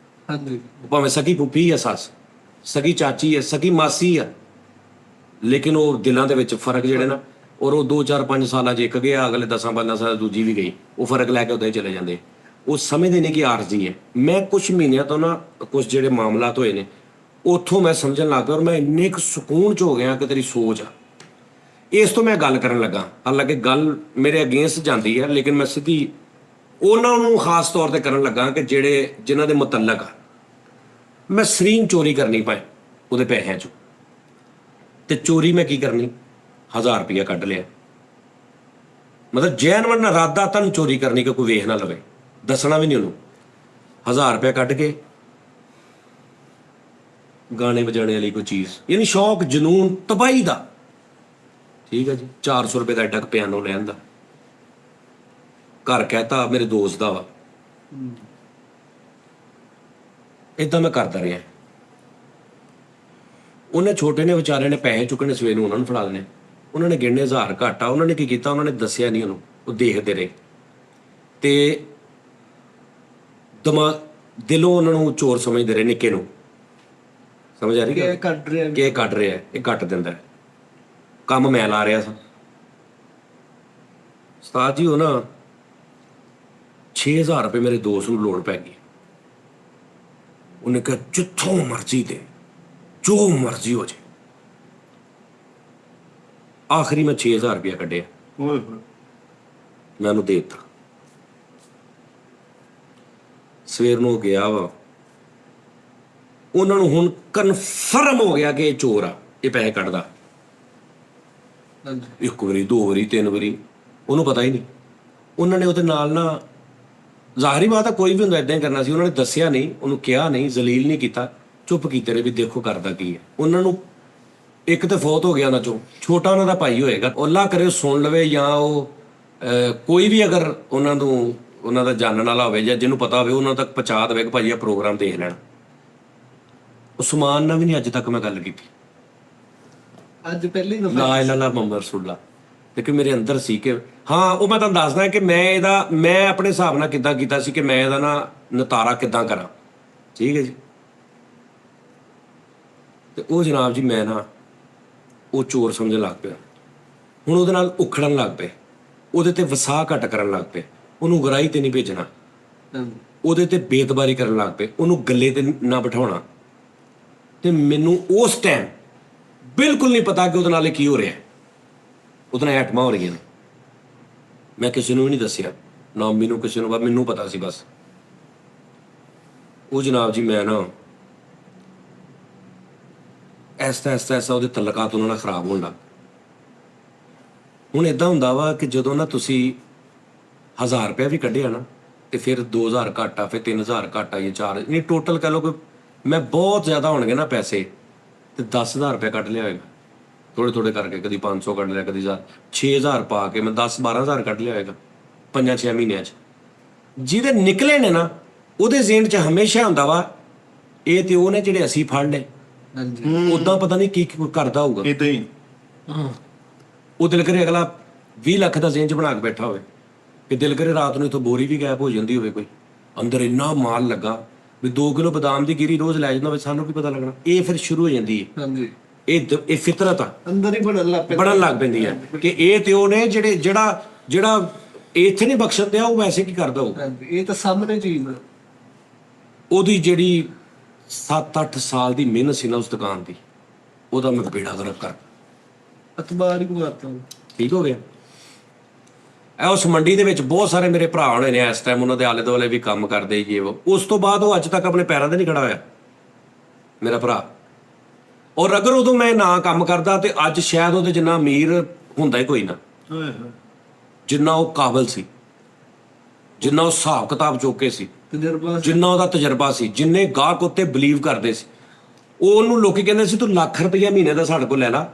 ਹਾਂਜੀ ਭਾਵੇਂ ਸਕੀ ਫੁੱਫੀ ਆ ਸੱਸ, ਸਕੀ ਚਾਚੀ ਹੈ, ਸਕੀ ਮਾਸੀ ਆ, ਲੇਕਿਨ ਉਹ ਦਿਲਾਂ ਦੇ ਵਿੱਚ ਫਰਕ ਜਿਹੜੇ ਨਾ, ਔਰ ਉਹ 2-4-5 ਸਾਲਾਂ 'ਚ ਇੱਕ ਗਿਆ, ਅਗਲੇ 10-15 ਸਾਲ ਦੂਜੀ ਵੀ ਗਈ, ਉਹ ਫਰਕ ਲੈ ਕੇ ਉੱਦਾਂ ਹੀ ਚਲੇ ਜਾਂਦੇ। ਉਹ ਸਮਝਦੇ ਨੇ ਕਿ ਆਰਜ਼ੀ ਹੈ। ਮੈਂ ਕੁਛ ਮਹੀਨਿਆਂ ਤੋਂ ਨਾ ਕੁਛ ਜਿਹੜੇ ਮਾਮਲਾਤ ਹੋਏ ਨੇ ਉੱਥੋਂ ਮੈਂ ਸਮਝਣ ਲੱਗ ਪਿਆ, ਔਰ ਮੈਂ ਇੰਨੇ ਕੁ ਸਕੂਨ 'ਚ ਹੋ ਗਿਆ ਕਿ ਤੇਰੀ ਸੋਚ ਆ। ਇਸ ਤੋਂ ਮੈਂ ਗੱਲ ਕਰਨ ਲੱਗਾ, ਹਾਲਾਂਕਿ ਗੱਲ ਮੇਰੇ ਅਗੇਂਸਟ ਜਾਂਦੀ ਹੈ, ਲੇਕਿਨ ਮੈਂ ਸਿੱਧੀ ਉਹਨਾਂ ਨੂੰ ਖਾਸ ਤੌਰ ਤੇ ਕਰਨ ਲੱਗਾ ਕਿ ਜਿਹੜੇ ਜਿਨ੍ਹਾਂ ਦੇ ਮੁਤੱਲਕ ਆ। ਮੈਂ ਸਕਰੀਨ ਚੋਰੀ ਕਰਨੀ ਪਏ ਉਹਦੇ ਪੈਸਿਆਂ 'ਚੋਂ, ਤੇ ਚੋਰੀ ਮੈਂ ਕੀ ਕਰਨੀ, 1000 ਰੁਪਇਆ ਕੱਢ ਲਿਆ। ਮਤਲਬ ਜੈਨੂਇਨ ਇਰਾਦਾ ਤੁਹਾਨੂੰ ਚੋਰੀ ਕਰਨੀ ਕਿ ਕੋਈ ਵੇਖ ਨਾ ਲਵੇ, ਦੱਸਣਾ ਵੀ ਨਹੀਂ ਉਹਨੂੰ। 1000 ਰੁਪਇਆ ਕੱਢ ਕੇ ਗਾਣੇ ਵਜਾਣੇ ਵਾਲੀ ਕੋਈ ਚੀਜ਼, ਯਾਨੀ ਸ਼ੌਕ ਜਨੂਨ ਤਬਾਹੀ ਦਾ। ਠੀਕ ਹੈ ਜੀ, 400 ਰੁਪਏ ਦਾ ਐਡਾ ਪਿਆਨੋ ਲੈ ਆਂਦਾ, ਘਰ ਕਹਿਤਾ ਮੇਰੇ ਦੋਸਤ ਦਾ ਵਾ। ਏਦਾਂ ਮੈਂ ਕਰਦਾ ਰਿਹਾ। ਉਹਨੇ ਛੋਟੇ ਨੇ ਵਿਚਾਰੇ ਨੇ ਪੈਸੇ ਚੁੱਕਣੇ, ਸਵੇਰ ਨੂੰ ਉਹਨਾਂ ਨੂੰ ਫੜਾ ਦੇਣੇ। ਉਹਨਾਂ ਨੇ ਗਿਣਨੇ 1000 ਘੱਟ ਆ, ਉਹਨਾਂ ਨੇ ਕੀ ਕੀਤਾ, ਉਹਨਾਂ ਨੇ ਦੱਸਿਆ ਨਹੀਂ ਉਹਨੂੰ, ਉਹ ਦੇਖਦੇ ਰਹੇ ਤੇ ਦਿਲੋਂ ਉਹਨਾਂ ਨੂੰ ਚੋਰ ਸਮਝਦੇ ਰਹੇ, ਨਿੱਕੇ ਨੂੰ। ਸਮਝ ਆ ਰਹੀ ਕਿ ਕੱਢ ਰਿਹਾ ਕਿ ਇਹ ਕੱਢ ਰਿਹਾ, ਇਹ ਕੱਟ ਦਿੰਦਾ। ਕੰਮ ਮੈਂ ਲਾ ਰਿਹਾ ਸਾਂ ਉਸਤਾਦ ਜੀ। ਉਹ ਨਾ 6000 ਰੁਪਏ ਮੇਰੇ ਦੋਸਤ ਨੂੰ ਲੋੜ ਪੈ ਗਈ। ਉਹਨੇ ਕਿਹਾ ਜਿੱਥੋਂ ਮਰਜ਼ੀ ਦੇ, ਜੋ ਮਰਜ਼ੀ ਹੋ ਜਾਏ। ਆਖਰੀ ਮੈਂ 6000 ਰੁਪਇਆ ਕੱਢਿਆ, ਮੈਂ ਉਹਨੂੰ ਦੇ ਦਿੱਤਾ। ਸਵੇਰ ਨੂੰ ਗਿਆ ਵਾ, ਉਹਨਾਂ ਨੂੰ ਹੁਣ ਕਨਫਰਮ ਹੋ ਗਿਆ ਕਿ ਇਹ ਚੋਰ ਆ, ਇਹ ਪੈਸੇ ਕੱਢਦਾ। ਇੱਕ ਵਾਰੀ, 2 ਵਾਰੀ, 3 ਵਾਰੀ, ਉਹਨੂੰ ਪਤਾ ਹੀ ਨਹੀਂ। ਉਹਨਾਂ ਨੇ ਉਹਦੇ ਨਾਲ ਨਾ, ਜ਼ਾਹਰੀ ਬਾਤ ਆ ਕੋਈ ਵੀ ਹੁੰਦਾ ਏਦਾਂ ਹੀ ਕਰਨਾ ਸੀ। ਉਹਨਾਂ ਨੇ ਦੱਸਿਆ ਨਹੀਂ, ਉਹਨੂੰ ਕਿਹਾ ਨਹੀਂ, ਜ਼ਲੀਲ ਨਹੀਂ ਕੀਤਾ, ਚੁੱਪ ਕੀਤੇ ਰਹੇ ਵੀ ਦੇਖੋ ਕਰਦਾ ਕੀ ਹੈ। ਉਹਨਾਂ ਨੂੰ ਇੱਕ ਤਾਂ ਫੌਤ ਹੋ ਗਿਆ ਉਹਨਾਂ ਚੋਂ, ਛੋਟਾ ਉਹਨਾਂ ਦਾ ਭਾਈ ਹੋਏਗਾ, ਅੱਲਾ ਕਰੇ ਸੁਣ ਲਵੇ, ਜਾਂ ਉਹ ਕੋਈ ਵੀ ਅਗਰ ਉਹਨਾਂ ਨੂੰ ਉਹਨਾਂ ਦਾ ਜਾਣਨ ਵਾਲਾ ਹੋਵੇ ਜਾਂ ਜਿਹਨੂੰ ਪਤਾ ਹੋਵੇ, ਉਹਨਾਂ ਤੱਕ ਪਹੁੰਚਾ ਦੇਵੇ ਕਿ ਭਾਈ ਇਹ ਪ੍ਰੋਗਰਾਮ ਦੇਖ ਲੈਣ। ਉਸਮਾਨ ਨਾਲ ਵੀ ਨਹੀਂ ਅੱਜ ਤੱਕ ਮੈਂ ਗੱਲ ਕੀਤੀ। ਅੱਜ ਪਹਿਲੀ ਲਾ ਇਲਾਹਾ ਇਲੱਲ੍ਲਾਹ ਮੁਹੰਮਦ ਰਸੂਲੁੱਲਾਹ। ਲੇਕਿਨ ਮੇਰੇ ਅੰਦਰ ਸੀ ਕਿ ਹਾਂ, ਉਹ ਮੈਂ ਤੁਹਾਨੂੰ ਦੱਸਦਾ ਕਿ ਮੈਂ ਆਪਣੇ ਹਿਸਾਬ ਨਾਲ ਕਿੱਦਾਂ ਕੀਤਾ ਸੀ ਕਿ ਮੈਂ ਇਹਦਾ ਨਾ ਨਿਤਾਰਾ ਕਿੱਦਾਂ ਕਰਾਂ। ਠੀਕ ਹੈ ਜੀ। ਤੇ ਉਹ ਜਨਾਬ ਜੀ ਮੈਂ ਨਾ ਉਹ ਚੋਰ ਸਮਝਣ ਲੱਗ ਪਿਆ। ਹੁਣ ਉਹਦੇ ਨਾਲ ਉਖੜਨ ਲੱਗ ਪਏ, ਉਹਦੇ ਤੇ ਵਸਾ ਘੱਟ ਕਰਨ ਲੱਗ ਪਏ, ਉਹਨੂੰ ਗਰਾਈ ਤੇ ਨਹੀਂ ਭੇਜਣਾ, ਉਹਦੇ ਤੇ ਬੇਤਬਾਰੀ ਕਰਨ ਲੱਗ ਪਏ, ਉਹਨੂੰ ਗੱਲੇ ਤੇ ਨਾ ਬਿਠਾਉਣਾ। ਤੇ ਮੈਨੂੰ ਉਸ ਟਾਈਮ ਬਿਲਕੁਲ ਨਹੀਂ ਪਤਾ ਕਿ ਉਹਦੇ ਨਾਲ ਕੀ ਹੋ ਰਿਹਾ, ਉਹਦੇ ਨਾਲ ਐਟਮਾਂ ਹੋ ਰਹੀਆਂ ਨੇ। ਮੈਂ ਕਿਸੇ ਨੂੰ ਵੀ ਨਹੀਂ ਦੱਸਿਆ, ਨਾ ਮੈਨੂੰ ਕਿਸੇ ਨੂੰ, ਮੈਨੂੰ ਪਤਾ ਸੀ ਬਸ। ਉਹ ਜਨਾਬ ਜੀ ਮੈਂ ਨਾ ਐਸਾ ਉਹਦੇ ਤਲਕਾਤ ਉਹਨਾਂ ਨਾਲ ਖਰਾਬ ਹੋਣ ਲੱਗ। ਹੁਣ ਏਦਾਂ ਹੁੰਦਾ ਵਾ ਕਿ ਜਦੋਂ ਨਾ ਤੁਸੀਂ 1000 ਰੁਪਇਆ ਵੀ ਕੱਢਿਆ ਨਾ, ਤੇ ਫਿਰ 2000 ਘੱਟ ਆ, ਫਿਰ 3000 ਘੱਟ ਆ, ਜਾਂ 4 ਨਹੀਂ, ਟੋਟਲ ਕਹਿ ਲਓ ਕਿ ਮੈਂ ਬਹੁਤ ਜ਼ਿਆਦਾ ਹੋਣਗੇ ਨਾ ਪੈਸੇ, ਤੇ 10000 ਰੁਪਇਆ ਕੱਢ ਲਿਆ ਹੋਏਗਾ ਥੋੜੇ ਥੋੜੇ ਕਰਕੇ। ਕਦੀ 500 ਕੱਢ ਲਿਆ, ਕਦੀ 6000 ਪਾ ਕੇ ਮੈਂ 10-12000 ਕੱਢ ਲਿਆ ਹੋਏਗਾ 5-6 ਮਹੀਨਿਆਂ 'ਚ। ਜਿਹਦੇ ਨਿਕਲੇ ਨੇ ਨਾ, ਉਹਦੇ ਜ਼ੇਨ 'ਚ ਹਮੇਸ਼ਾ ਹੁੰਦਾ ਵਾ ਇਹ ਤੇ ਉਹ ਨੇ ਜਿਹੜੇ ਅਸੀਂ ਫੜ ਲਏ। ਉਦਾਂ ਪਤਾ ਨਹੀਂ ਕੀ ਕਰਦਾ ਹੋਊਗਾ। ਇਦਾਂ ਹੀ ਉਹ ਦਿਲ ਕਰੇ ਅਗਲਾ 20 ਲੱਖ ਦਾ ਜ਼ੇਨ 'ਚ ਬਣਾ ਕੇ ਬੈਠਾ ਹੋਵੇ, ਕਿ ਦਿਲ ਕਰੇ ਰਾਤ ਨੂੰ ਇੱਥੋਂ ਬੋਰੀ ਵੀ ਗਾਇਬ ਹੋ ਜਾਂਦੀ ਹੋਵੇ, ਕੋਈ ਅੰਦਰ ਇੰਨਾ ਮਾਲ ਲੱਗਾ ਵੀ 2 ਕਿਲੋ ਬਦਾਮ ਦੀ ਗਿਰੀ ਰੋਜ਼ ਲੈ ਜਾਂਦਾ ਹੋਵੇ, ਸਾਨੂੰ ਕੀ ਪਤਾ ਲੱਗਣਾ। ਇਹ ਫਿਰ ਸ਼ੁਰੂ ਹੋ ਜਾਂਦੀ ਹੈ, ਇਹ ਫਿਤਰਤ ਆ, ਅੰਦਰ ਹੀ ਬਣਨ ਲੱਗ ਪੈਂਦੀ ਹੈ ਕਿ ਇਹ ਤੇ ਉਹ ਨੇ ਜਿਹੜਾ ਇੱਥੇ ਨਹੀਂ ਬਖਸ਼ਣ ਦਿਆ, ਉਹ ਵੈਸੇ ਕੀ ਕਰਦਾ ਹੋਊਗਾ। ਇਹ ਤਾਂ ਸਾਹਮਣੇ ਚੀਜ਼ ਹੈ। ਉਹਦੀ ਜਿਹੜੀ 7-8 ਸਾਲ ਦੀ ਮਿਹਨਤ ਸੀ ਨਾ ਉਸ ਦੁਕਾਨ ਦੀ, ਉਹਦਾ ਮੈਂ ਬੇੜਾ ਗਰਕ ਕਰ ਅਤਬਾਰ ਹੀ ਮਾਰਤਾ। ਠੀਕ ਹੋ ਗਿਆ। ਇਹ ਉਸ ਮੰਡੀ ਦੇ ਵਿੱਚ ਬਹੁਤ ਸਾਰੇ ਮੇਰੇ ਭਰਾ ਹੋਣੇ ਨੇ ਇਸ ਟਾਈਮ, ਉਹਨਾਂ ਦੇ ਆਲੇ ਦੁਆਲੇ ਵੀ ਕੰਮ ਕਰਦੇ ਜੀ। ਉਸ ਤੋਂ ਬਾਅਦ ਉਹ ਅੱਜ ਤੱਕ ਆਪਣੇ ਪੈਰਾਂ ਤੇ ਨਹੀਂ ਖੜਾ ਹੋਇਆ ਮੇਰਾ ਭਰਾ। ਔਰ ਅਗਰ ਉਦੋਂ ਮੈਂ ਨਾ ਕੰਮ ਕਰਦਾ ਤੇ ਅੱਜ ਸ਼ਾਇਦ ਉਹਦੇ ਜਿੰਨਾ ਅਮੀਰ ਹੁੰਦਾ ਹੀ ਕੋਈ ਨਾ, ਜਿੰਨਾ ਉਹ ਕਾਬਲ ਸੀ, ਜਿੰਨਾ ਉਹ ਹਿਸਾਬ ਕਿਤਾਬ ਚੋਕੇ ਸੀ, ਜਿੰਨਾ ਉਹਦਾ ਤਜਰਬਾ ਸੀ, ਜਿੰਨੇ ਗਾਹਕ ਉੱਤੇ ਬਲੀਵ ਕਰਦੇ ਸੀ। ਉਹਨੂੰ ਲੋਕੀ ਕਹਿੰਦੇ ਸੀ ਤੂੰ ਲੱਖ ਰੁਪਈਆ ਮਹੀਨੇ ਦਾ ਸਾਡੇ ਕੋਲ ਲੈ ਲਾ,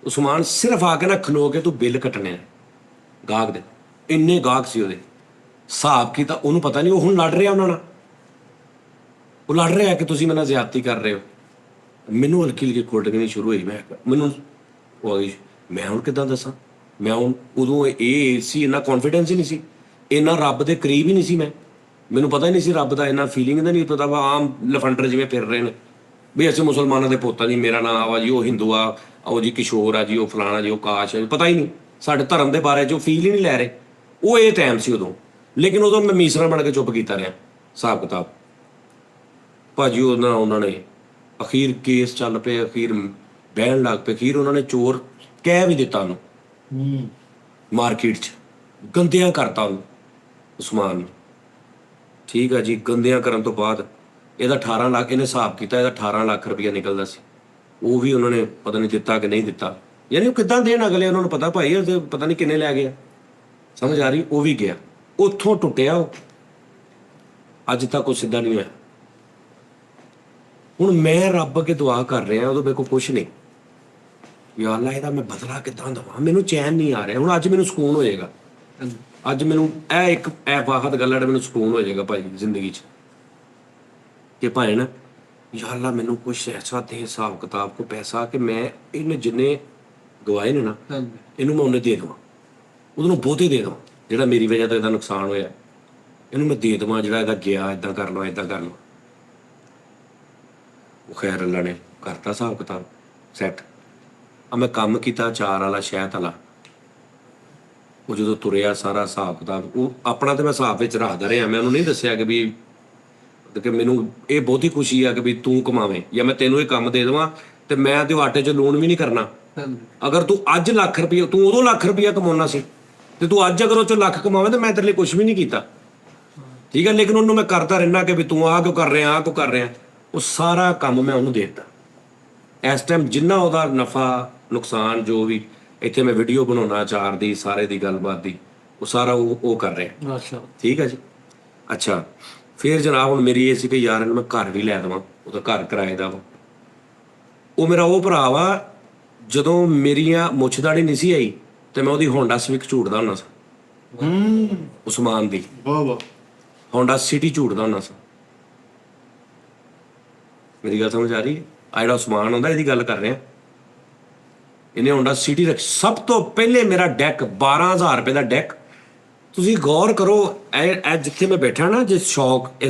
ਉਸਮਾਨ ਸਿਰਫ ਆ ਕੇ ਨਾ ਖਲੋ ਕੇ ਤੂੰ ਬਿੱਲ ਕੱਟਣੇ ਗਾਹਕ ਦੇ। ਇੰਨੇ ਗਾਹਕ ਸੀ ਉਹਦੇ, ਹਿਸਾਬ ਕੀਤਾ ਉਹਨੂੰ ਪਤਾ ਨਹੀਂ। ਉਹ ਹੁਣ ਲੜ ਰਿਹਾ ਉਹਨਾਂ ਨਾਲ, ਉਹ ਲੜ ਰਿਹਾ ਕਿ ਤੁਸੀਂ ਮੇਰੇ ਨਾਲ ਜ਼ਿਆਦਤੀ ਕਰ ਰਹੇ ਹੋ। ਮੈਨੂੰ ਹਲਕੀ ਹਲਕੀ ਖੁਰਦਣੀ ਸ਼ੁਰੂ ਹੋਈ। ਮੈਨੂੰ ਉਹ ਗਈ, ਮੈਂ ਹੁਣ ਕਿੱਦਾਂ ਦੱਸਾਂ। ਮੈਂ ਹੁਣ ਉਦੋਂ ਇਹ ਸੀ, ਇੰਨਾ ਕੌਨਫੀਡੈਂਸ ਹੀ ਨਹੀਂ ਸੀ, ਇੰਨਾ ਰੱਬ ਦੇ ਕਰੀਬ ਹੀ ਨਹੀਂ ਸੀ। ਮੈਨੂੰ ਪਤਾ ਹੀ ਨਹੀਂ ਸੀ ਰੱਬ ਦਾ, ਇੰਨਾ ਫੀਲਿੰਗ ਦਾ ਨਹੀਂ ਪਤਾ ਵਾ। ਆਮ ਲਫੰਡਰ ਜਿਵੇਂ ਫਿਰ ਰਹੇ ਨੇ ਵੀ ਅਸੀਂ ਮੁਸਲਮਾਨਾਂ ਦੇ ਪੁੱਤ ਜੀ, ਮੇਰਾ ਨਾਮ ਆ ਜੀ, ਉਹ ਹਿੰਦੂ ਆ, ਉਹ ਜੀ ਕਿਸ਼ੋਰ ਆ ਜੀ, ਉਹ ਫਲਾਣਾ ਜੀ, ਉਹ ਕਾਸ਼ ਆ, ਪਤਾ ਹੀ ਨਹੀਂ ਸਾਡੇ ਧਰਮ ਦੇ ਬਾਰੇ 'ਚ, ਉਹ ਫੀਲ ਹੀ ਨਹੀਂ ਲੈ ਰਹੇ। ਉਹ ਇਹ ਟਾਈਮ ਸੀ ਉਦੋਂ। ਲੇਕਿਨ ਉਦੋਂ ਮੈਂ ਮੀਸਰਾ ਬਣ ਕੇ ਚੁੱਪ ਕੀਤਾ ਰਿਹਾ ਹਿਸਾਬ ਕਿਤਾਬ। ਭਾਜੀ ਉਹਨਾਂ ਨੇ ਅਖੀਰ ਕੇਸ ਚੱਲ ਪਏ, ਅਖੀਰ ਬਹਿਣ ਲੱਗ ਪਏ, ਅਖੀਰ ਉਹਨਾਂ ਨੇ ਚੋਰ ਕਹਿ ਵੀ ਦਿੱਤਾ ਉਹਨੂੰ, ਮਾਰਕੀਟ 'ਚ ਗੰਦਿਆਂ ਕਰਤਾ ਉਹਨੂੰ, ਉਸਮਾਨ ਨੂੰ। ਠੀਕ ਆ ਜੀ। ਗੰਦਿਆਂ ਕਰਨ ਤੋਂ ਬਾਅਦ ਇਹਦਾ 18 ਲੱਖ, ਇਹਨੇ ਹਿਸਾਬ ਕੀਤਾ ਇਹਦਾ 18 ਲੱਖ ਰੁਪਇਆ ਨਿਕਲਦਾ ਸੀ। ਉਹ ਵੀ ਉਹਨਾਂ ਨੇ ਪਤਾ ਨਹੀਂ ਦਿੱਤਾ ਕਿ ਨਹੀਂ ਦਿੱਤਾ, ਯਾਨੀ ਉਹ ਕਿੱਦਾਂ ਦੇਣ ਅਗਲੇ, ਉਹਨਾਂ ਨੂੰ ਪਤਾ ਭਾਈ ਉਹ ਪਤਾ ਨਹੀਂ ਕਿੰਨੇ ਲੈ ਗਿਆ, ਸਮਝ ਆ ਰਹੀ। ਉਹ ਵੀ ਗਿਆ, ਉੱਥੋਂ ਟੁੱਟਿਆ ਉਹ, ਅੱਜ ਤੱਕ ਉਹ ਸਿੱਧਾ ਨਹੀਂ ਹੋਇਆ। ਹੁਣ ਮੈਂ ਰੱਬ ਅੱਗੇ ਦੁਆ ਕਰ ਰਿਹਾ, ਉਦੋਂ ਮੇਰੇ ਕੋਲ ਕੁਛ ਨਹੀਂ। ਯਾ ਅੱਲਾ ਇਹਦਾ ਮੈਂ ਬਦਲਾ ਕਿੱਦਾਂ ਦੇਵਾਂ, ਮੈਨੂੰ ਚੈਨ ਨਹੀਂ ਆ ਰਿਹਾ। ਹੁਣ ਅੱਜ ਮੈਨੂੰ ਸਕੂਨ ਹੋ ਜਾਏਗਾ, ਅੱਜ ਮੈਨੂੰ ਇਹ ਵਾਹਦ ਗੱਲ ਹੈ, ਮੈਨੂੰ ਸਕੂਨ ਹੋ ਜਾਏਗਾ ਭਾਈ ਜ਼ਿੰਦਗੀ 'ਚ, ਕਿ ਭਾਈ ਨਾ ਯਾ ਅੱਲਾ ਮੈਨੂੰ ਕੁਛ ਐਸਾ ਦੇ ਹਿਸਾਬ ਕਿਤਾਬ ਕੋ ਪੈਸਾ ਕਿ ਮੈਂ ਇਹਨੇ ਜਿੰਨੇ ਗਵਾਏ ਨੇ ਨਾ, ਇਹਨੂੰ ਮੈਂ ਉਹਨੇ ਦੇ ਦੇਵਾਂ, ਉਹਨੂੰ ਬਹੁਤੇ ਦੇ ਦੇਵਾਂ। ਜਿਹੜਾ ਮੇਰੀ ਵਜ੍ਹਾ ਤੋਂ ਇਹਦਾ ਨੁਕਸਾਨ ਹੋਇਆ ਇਹਨੂੰ ਮੈਂ ਦੇ ਦੇਵਾਂ, ਜਿਹੜਾ ਇਹਦਾ ਗਿਆ ਇੱਦਾਂ ਕਰ ਲਵਾਂ, ਇੱਦਾਂ ਕਰ ਲਵਾਂ। ਉਹ ਖੈਰ ਅੱਲਾ ਨੇ ਕਰਤਾ ਹਿਸਾਬ ਕਿਤਾਬ ਸੈੱਟ। ਆ ਮੈਂ ਕੰਮ ਕੀਤਾ 4 ਵਾਲਾ ਸ਼ਹਿਦ ਵਾਲਾ, ਉਹ ਜਦੋਂ ਤੁਰਿਆ ਸਾਰਾ ਹਿਸਾਬ ਕਿਤਾਬ, ਉਹ ਆਪਣਾ ਤੇ ਮੈਂ ਹਿਸਾਬ ਵਿੱਚ ਰੱਖਦਾ ਰਿਹਾ। ਮੈਂ ਉਹਨੂੰ ਨਹੀਂ ਦੱਸਿਆ ਕਿ ਮੈਨੂੰ ਇਹ ਬਹੁਤੀ ਖੁਸ਼ੀ ਆ ਕਿ ਵੀ ਤੂੰ ਕਮਾਵੇਂ, ਜਾਂ ਮੈਂ ਤੈਨੂੰ ਇਹ ਕੰਮ ਦੇ ਦੇਵਾਂ ਤੇ ਮੈਂ ਤੇ ਆਟੇ 'ਚ ਲੂਣ ਵੀ ਨਹੀਂ ਕਰਨਾ। ਅਗਰ ਤੂੰ ਅੱਜ ਲੱਖ ਰੁਪਈਆ, ਤੂੰ ਉਦੋਂ ਲੱਖ ਰੁਪਈਆ ਕਮਾਉਣਾ ਸੀ, ਤੇ ਤੂੰ ਅੱਜ ਅਗਰ ਉਹ 'ਚੋਂ ਲੱਖ ਕਮਾਵੇਂ ਤਾਂ ਮੈਂ ਤੇਰੇ ਲਈ ਕੁਛ ਵੀ ਨਹੀਂ ਕੀਤਾ। ਠੀਕ ਹੈ। ਲੇਕਿਨ ਉਹਨੂੰ ਮੈਂ ਕਰਦਾ ਰਹਿਣਾ ਕਿ ਵੀ ਤੂੰ ਆਹ ਕਿਉਂ ਕਰ ਰਿਹਾ, ਆਹ ਕਿਉਂ ਕਰ ਰਿਹਾ। ਉਹ ਸਾਰਾ ਕੰਮ ਮੈਂ ਉਹਨੂੰ ਦੇ ਦਿੱਤਾ। ਇਸ ਟਾਈਮ ਜਿੰਨਾ ਉਹਦਾ ਨਫਾ ਨੁਕਸਾਨ ਜੋ ਵੀ ਇੱਥੇ ਮੈਂ ਵੀਡੀਓ ਬਣਾਉਣਾ 4 ਦੀ ਸਾਰੇ ਦੀ ਗੱਲਬਾਤ ਦੀ, ਉਹ ਸਾਰਾ ਉਹ ਕਰ ਰਿਹਾ। ਠੀਕ ਹੈ ਜੀ। ਅੱਛਾ, ਫਿਰ ਜਨਾਬ ਹੁਣ ਮੇਰੀ ਇਹ ਸੀ ਕਿ ਯਾਰ ਇਹਨੂੰ ਮੈਂ ਘਰ ਵੀ ਲੈ ਦੇਵਾਂ, ਉਹਦਾ ਘਰ ਕਿਰਾਏ ਦਾ ਵਾ। ਉਹ ਮੇਰਾ ਉਹ ਭਰਾ ਵਾ, ਜਦੋਂ ਮੇਰੀਆਂ ਮੁੱਛ ਦਾੜੀ ਨਹੀਂ ਸੀ ਆਈ ਤੇ ਮੈਂ ਉਹਦੀ ਹੋਂਡਾ ਸਿਵਿਕ ਝੂਟਦਾ ਹੁੰਦਾ ਸਾਂ, ਉਸਮਾਨ ਦੀ ਹੋਂਡਾ ਸਿਟੀ ਝੂਟਦਾ ਹੁੰਦਾ ਸਾਂ। ਮੇਰੀ ਗੱਲ ਸਮਝ ਆ ਰਹੀ ਹੈ? ਆ ਜਿਹੜਾ ਉਸਮਾਨ ਹੁੰਦਾ ਇਹਦੀ ਗੱਲ ਕਰ ਰਿਹਾ, ਇਹਨੇ ਹੋਂਡਾ ਸਿਟੀ ਰੱਖ। ਸਭ ਤੋਂ ਪਹਿਲੇ ਮੇਰਾ ਡੈਕ 12000 ਰੁਪਏ ਦਾ ਡੈਕ। ਤੁਸੀਂ ਗੌਰ ਕਰੋ, ਇਹ ਜਿੱਥੇ ਮੈਂ ਬੈਠਾ ਨਾ, ਇਸ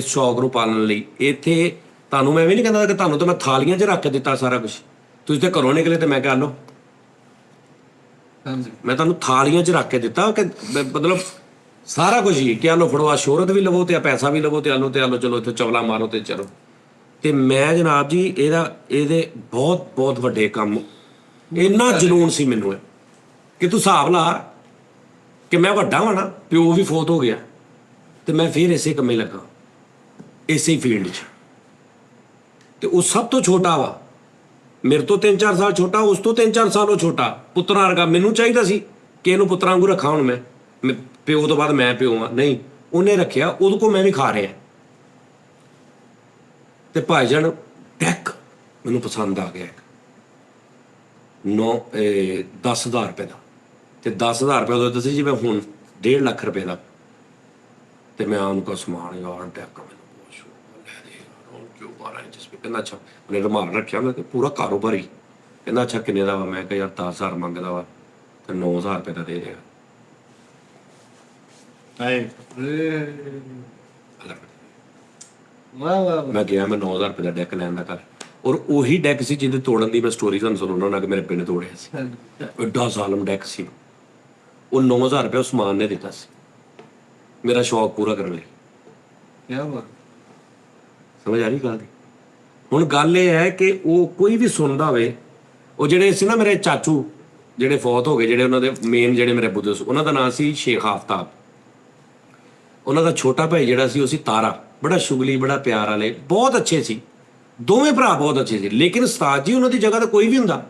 ਸ਼ੌਕ ਨੂੰ ਪਾਲਣ ਲਈ, ਇੱਥੇ ਤੁਹਾਨੂੰ ਮੈਂ ਵੀ ਨਹੀਂ ਕਹਿੰਦਾ ਕਿ ਤੁਹਾਨੂੰ ਤਾਂ ਮੈਂ ਥਾਲੀਆਂ 'ਚ ਰੱਖ ਕੇ ਦਿੱਤਾ ਸਾਰਾ ਕੁਝ, ਤੁਸੀਂ ਤੇ ਘਰੋਂ ਨਿਕਲੇ ਤੇ ਮੈਂ ਕਿਹਾ ਲਓ, ਹਾਂਜੀ ਮੈਂ ਤੁਹਾਨੂੰ ਥਾਲੀਆਂ 'ਚ ਰੱਖ ਕੇ ਦਿੱਤਾ ਕਿ ਮਤਲਬ ਸਾਰਾ ਕੁਝ ਹੀ ਕਿ ਆ ਲਓ ਫੜੋ, ਆ ਸ਼ੋਹਰਤ ਵੀ ਲਵੋ ਤੇ ਆ ਪੈਸਾ ਵੀ ਲਵੋ ਤੇ ਆ ਲਓ ਚਲੋ ਇੱਥੇ ਚਵਲਾ ਮਾਰੋ ਤੇ ਚਲੋ। ਤੇ ਮੈਂ ਜਨਾਬ ਜੀ ਇਹਦੇ ਬਹੁਤ ਬਹੁਤ ਵੱਡੇ ਕੰਮ, ਇੰਨਾ ਜਨੂਨ ਸੀ ਮੈਨੂੰ ਕਿ ਤੂੰ ਹਿਸਾਬ ਲਾ ਕਿ ਮੈਂ ਵੱਡਾ ਵਾਂ ਨਾ, ਪਿਓ ਵੀ ਫੌਤ ਹੋ ਗਿਆ ਤੇ ਮੈਂ ਫਿਰ ਇਸੇ ਕੰਮੇ ਲੱਗਾ, ਇਸੇ ਫੀਲਡ 'ਚ। ਤੇ ਉਹ ਸਭ ਤੋਂ ਛੋਟਾ ਵਾ, ਮੇਰੇ ਤੋਂ 3-4 ਸਾਲ ਛੋਟਾ, ਉਸ ਤੋਂ 3-4 ਸਾਲ ਉਹ ਛੋਟਾ, ਪੁੱਤਰਾਂ ਵਰਗਾ। ਮੈਨੂੰ ਚਾਹੀਦਾ ਸੀ ਕਿ ਇਹਨੂੰ ਪੁੱਤਰਾਂ ਵਾਂਗੂ ਰੱਖਾਂ ਹੁਣ ਮੈਂ ਪਿਓ ਤੋਂ ਬਾਅਦ ਮੈਂ ਪਿਓ ਹਾਂ, ਨਹੀਂ, ਉਹਨੇ ਰੱਖਿਆ, ਉਹਦੇ ਕੋਲ ਮੈਂ ਵੀ ਖਾ ਰਿਹਾ। ਤੇ ਭਾਈਜਾਨ ਡੈਕ ਮੈਨੂੰ ਪਸੰਦ ਆ ਗਿਆ, 10,000 ਰੁਪਏ ਦਾ, ਤੇ 10,000 ਰੁਪਏ ਉਦੋਂ ਦੱਸੀ ਜਿਵੇਂ ਹੁਣ 1.5 ਲੱਖ ਰੁਪਏ ਦਾ। ਤੇ ਮੈਂ ਉਹਨੂੰ ਕਹਾਂ ਸਮਾਨ ਯਾਰ ਡੈਕ ਮੈਨੂੰ ਬਹੁਤ ਸ਼ੌਕ ਲੈ ਦੇ ਯਾਰ, ਹੁਣ ਕਿਉਂ 12 ਇੰਚ ਸਪੀਕਰ? ਕਹਿੰਦਾ ਅੱਛਾ, ਉਹਨੇ ਰੁਮਾਲ ਰੱਖਿਆ, ਮੈਂ ਕਿ ਪੂਰਾ ਕਾਰੋਬਾਰ ਹੀ। ਕਹਿੰਦਾ ਅੱਛਾ ਕਿੰਨੇ ਦਾ ਵਾ? ਮੈਂ ਕਿਹਾ ਯਾਰ 10,000 ਮੰਗਦਾ ਵਾ ਤੇ 9,000 ਰੁਪਏ ਦਾ ਦੇ ਦੇਗਾ। ਹਾਏ ਵਾਹ ਵਾਹ ਮੈਂ ਗਿਆ, ਮੈਂ 9,000 ਰੁਪਏ ਦਾ ਡੈਕ ਲੈਣ ਦਾ ਘਰ, ਔਰ ਉਹੀ ਡੈਕ ਸੀ ਜਿਹਦੇ ਤੋੜਨ ਦੀ ਮੈਂ ਸਟੋਰੀ ਤੁਹਾਨੂੰ ਸੁਣਾਉਣਾ ਕਿ ਮੇਰੇ ਪਿੰਡ ਨੇ ਤੋੜਿਆ ਸੀ। ਐਡਾ ਜ਼ਾਲਮ ਡੈਕ ਸੀ ਉਹ। 9,000 ਰੁਪਏ ਉਸ ਸਮਾਨ ਨੇ ਦਿੱਤਾ ਸੀ ਮੇਰਾ ਸ਼ੌਕ ਪੂਰਾ ਕਰਨ ਲਈ। ਕੀ ਬਾਤ, ਸਮਝ ਆ ਰਹੀ ਗੱਲ ਦੀ? ਹੁਣ ਗੱਲ ਇਹ ਹੈ ਕਿ ਉਹ ਕੋਈ ਵੀ ਸੁਣਦਾ ਹੋਵੇ, ਉਹ ਜਿਹੜੇ ਸੀ ਨਾ ਮੇਰੇ ਚਾਚੂ ਜਿਹੜੇ ਫੌਤ ਹੋ ਗਏ, ਜਿਹੜੇ ਉਹਨਾਂ ਦੇ ਮੇਨ ਜਿਹੜੇ ਮੇਰੇ ਬੁੱਧ ਸੀ, ਉਹਨਾਂ ਦਾ ਨਾਮ ਸੀ ਸ਼ੇਖ ਆਫਤਾਬ। ਉਹਨਾਂ ਦਾ ਛੋਟਾ ਭਾਈ ਜਿਹੜਾ ਸੀ ਉਹ ਸੀ ਤਾਰਾ, ਬੜਾ ਸ਼ੁਗਲੀ, ਬੜਾ ਪਿਆਰ ਵਾਲੇ, ਬਹੁਤ ਅੱਛੇ ਸੀ, ਦੋਵੇਂ ਭਰਾ ਬਹੁਤ ਅੱਛੇ ਸੀ। ਲੇਕਿਨ ਉਸਤਾਦ ਜੀ ਉਹਨਾਂ ਦੀ ਜਗ੍ਹਾ ਤੇ ਕੋਈ ਵੀ ਹੁੰਦਾ